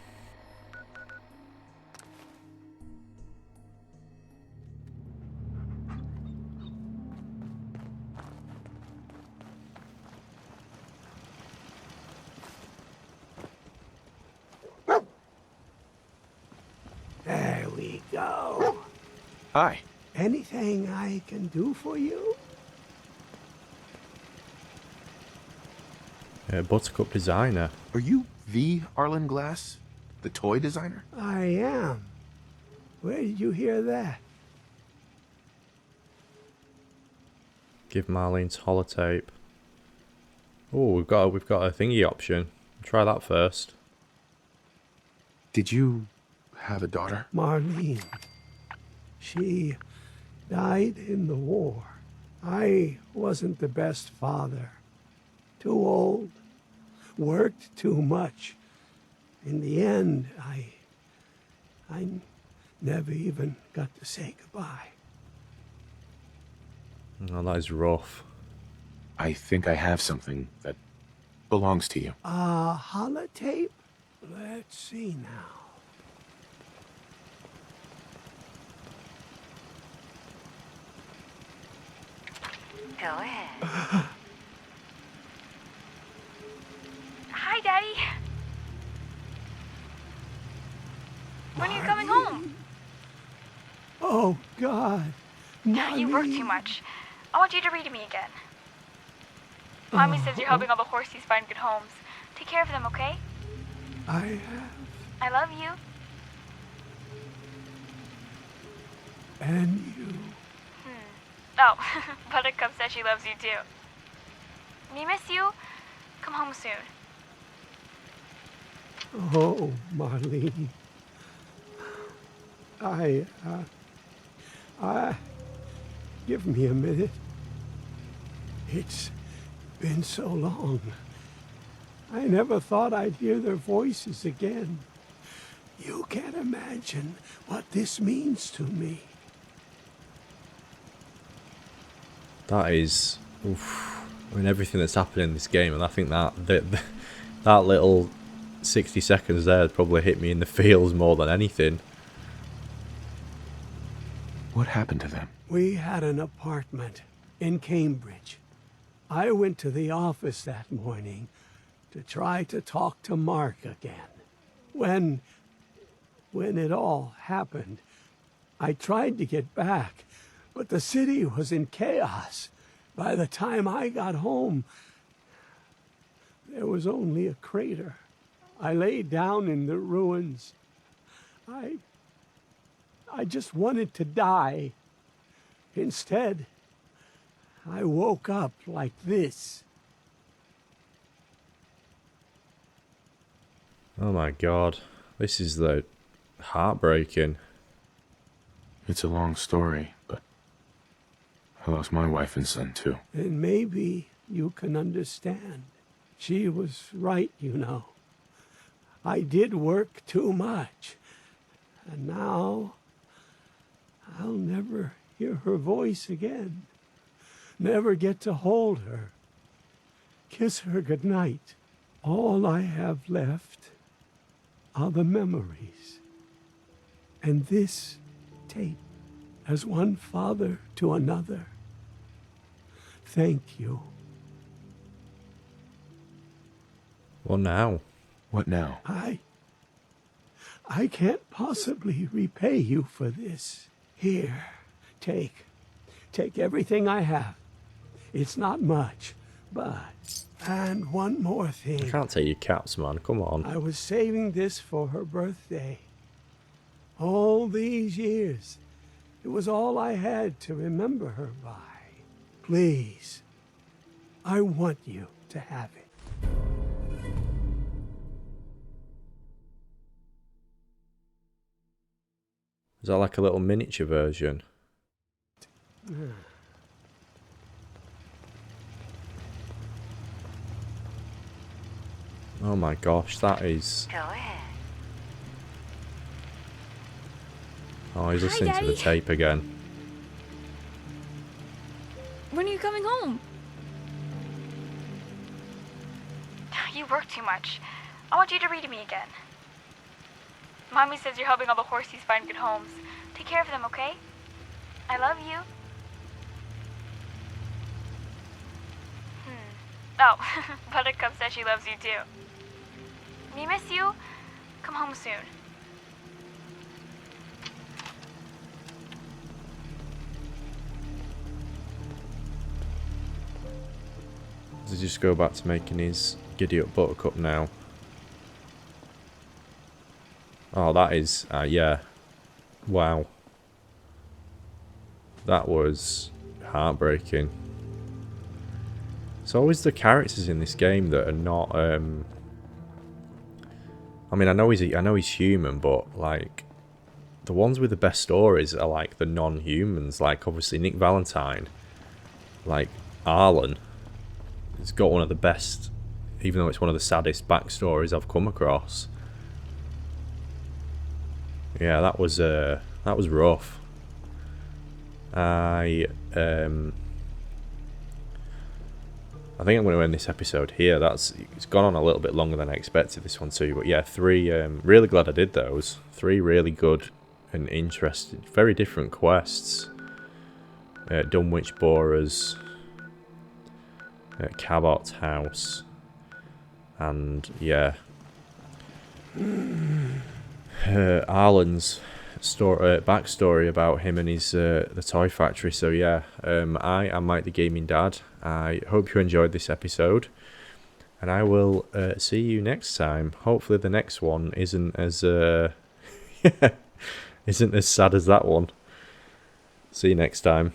There we go. Hi. Anything I can do for you? Buttercup designer. Are you the Arlen Glass? The toy designer? I am. Where did you hear that? Give Marlene's holotape. Oh, we've got a thingy option. Try that first. Did you have a daughter? Marlene. She died in the war. I wasn't the best father. Too old. Worked too much. In the end, I never even got to say goodbye. Oh, that is rough. I think I have something that belongs to you. Holotape? Let's see now. Go ahead. Hi, Daddy. When are you coming home? Oh, God. You work too much. I want you to read to me again. Mommy says you're helping all the horsies find good homes. Take care of them, okay? I have. I love you. And you. Oh, Buttercup says she loves you too. We miss you. Come home soon. Oh, Marlene. Give me a minute. It's been so long. I never thought I'd hear their voices again. You can't imagine what this means to me. That is, oof. I mean, everything that's happened in this game, and I think that that little 60 seconds there probably hit me in the feels more than anything. What happened to them? We had an apartment in Cambridge. I went to the office that morning to try to talk to Mark again. When it all happened, I tried to get back, but the city was in chaos. By the time I got home, there was only a crater. I lay down in the ruins. I just wanted to die. Instead, I woke up like this. Oh my god. This is the heartbreaking. It's a long story, but I lost my wife and son, too. And maybe you can understand. She was right, you know. I did work too much. And now, I'll never hear her voice again. Never get to hold her. Kiss her goodnight. All I have left are the memories. And this tape, as one father to another. Thank you. Well, now? What now? I can't possibly repay you for this. Here, take everything I have. It's not much, but... And one more thing. I can't take your caps, man. Come on. I was saving this for her birthday. All these years. It was all I had to remember her by. Please. I want you to have it. Is that like a little miniature version? Oh my gosh, that is... Go ahead. Oh, he's listening to the tape again. When are you coming home? You work too much. I want you to read to me again. Mommy says you're helping all the horsies find good homes. Take care of them, okay? I love you. Oh, Buttercup says she loves you too. We miss you. Come home soon. Does he just go back to making his Giddyup Buttercup now? Oh, that is... yeah. Wow. That was heartbreaking. It's always the characters in this game that are not... I mean, I know he's human, but, like... The ones with the best stories are, like, the non-humans. Like, obviously, Nick Valentine. Like, Arlen. It's got one of the best... Even though it's one of the saddest backstories I've come across. Yeah, that was rough. I think I'm going to end this episode here. It's gone on a little bit longer than I expected, this one too. But yeah, really glad I did those. 3 really good and interesting, very different quests. Dunwich Borers, Cabot's house, and yeah, Arlen's backstory about him and his the toy factory. So yeah, I am Mike the Gaming Dad. I hope you enjoyed this episode, and I will see you next time. Hopefully the next one isn't as isn't as sad as that one. See you next time.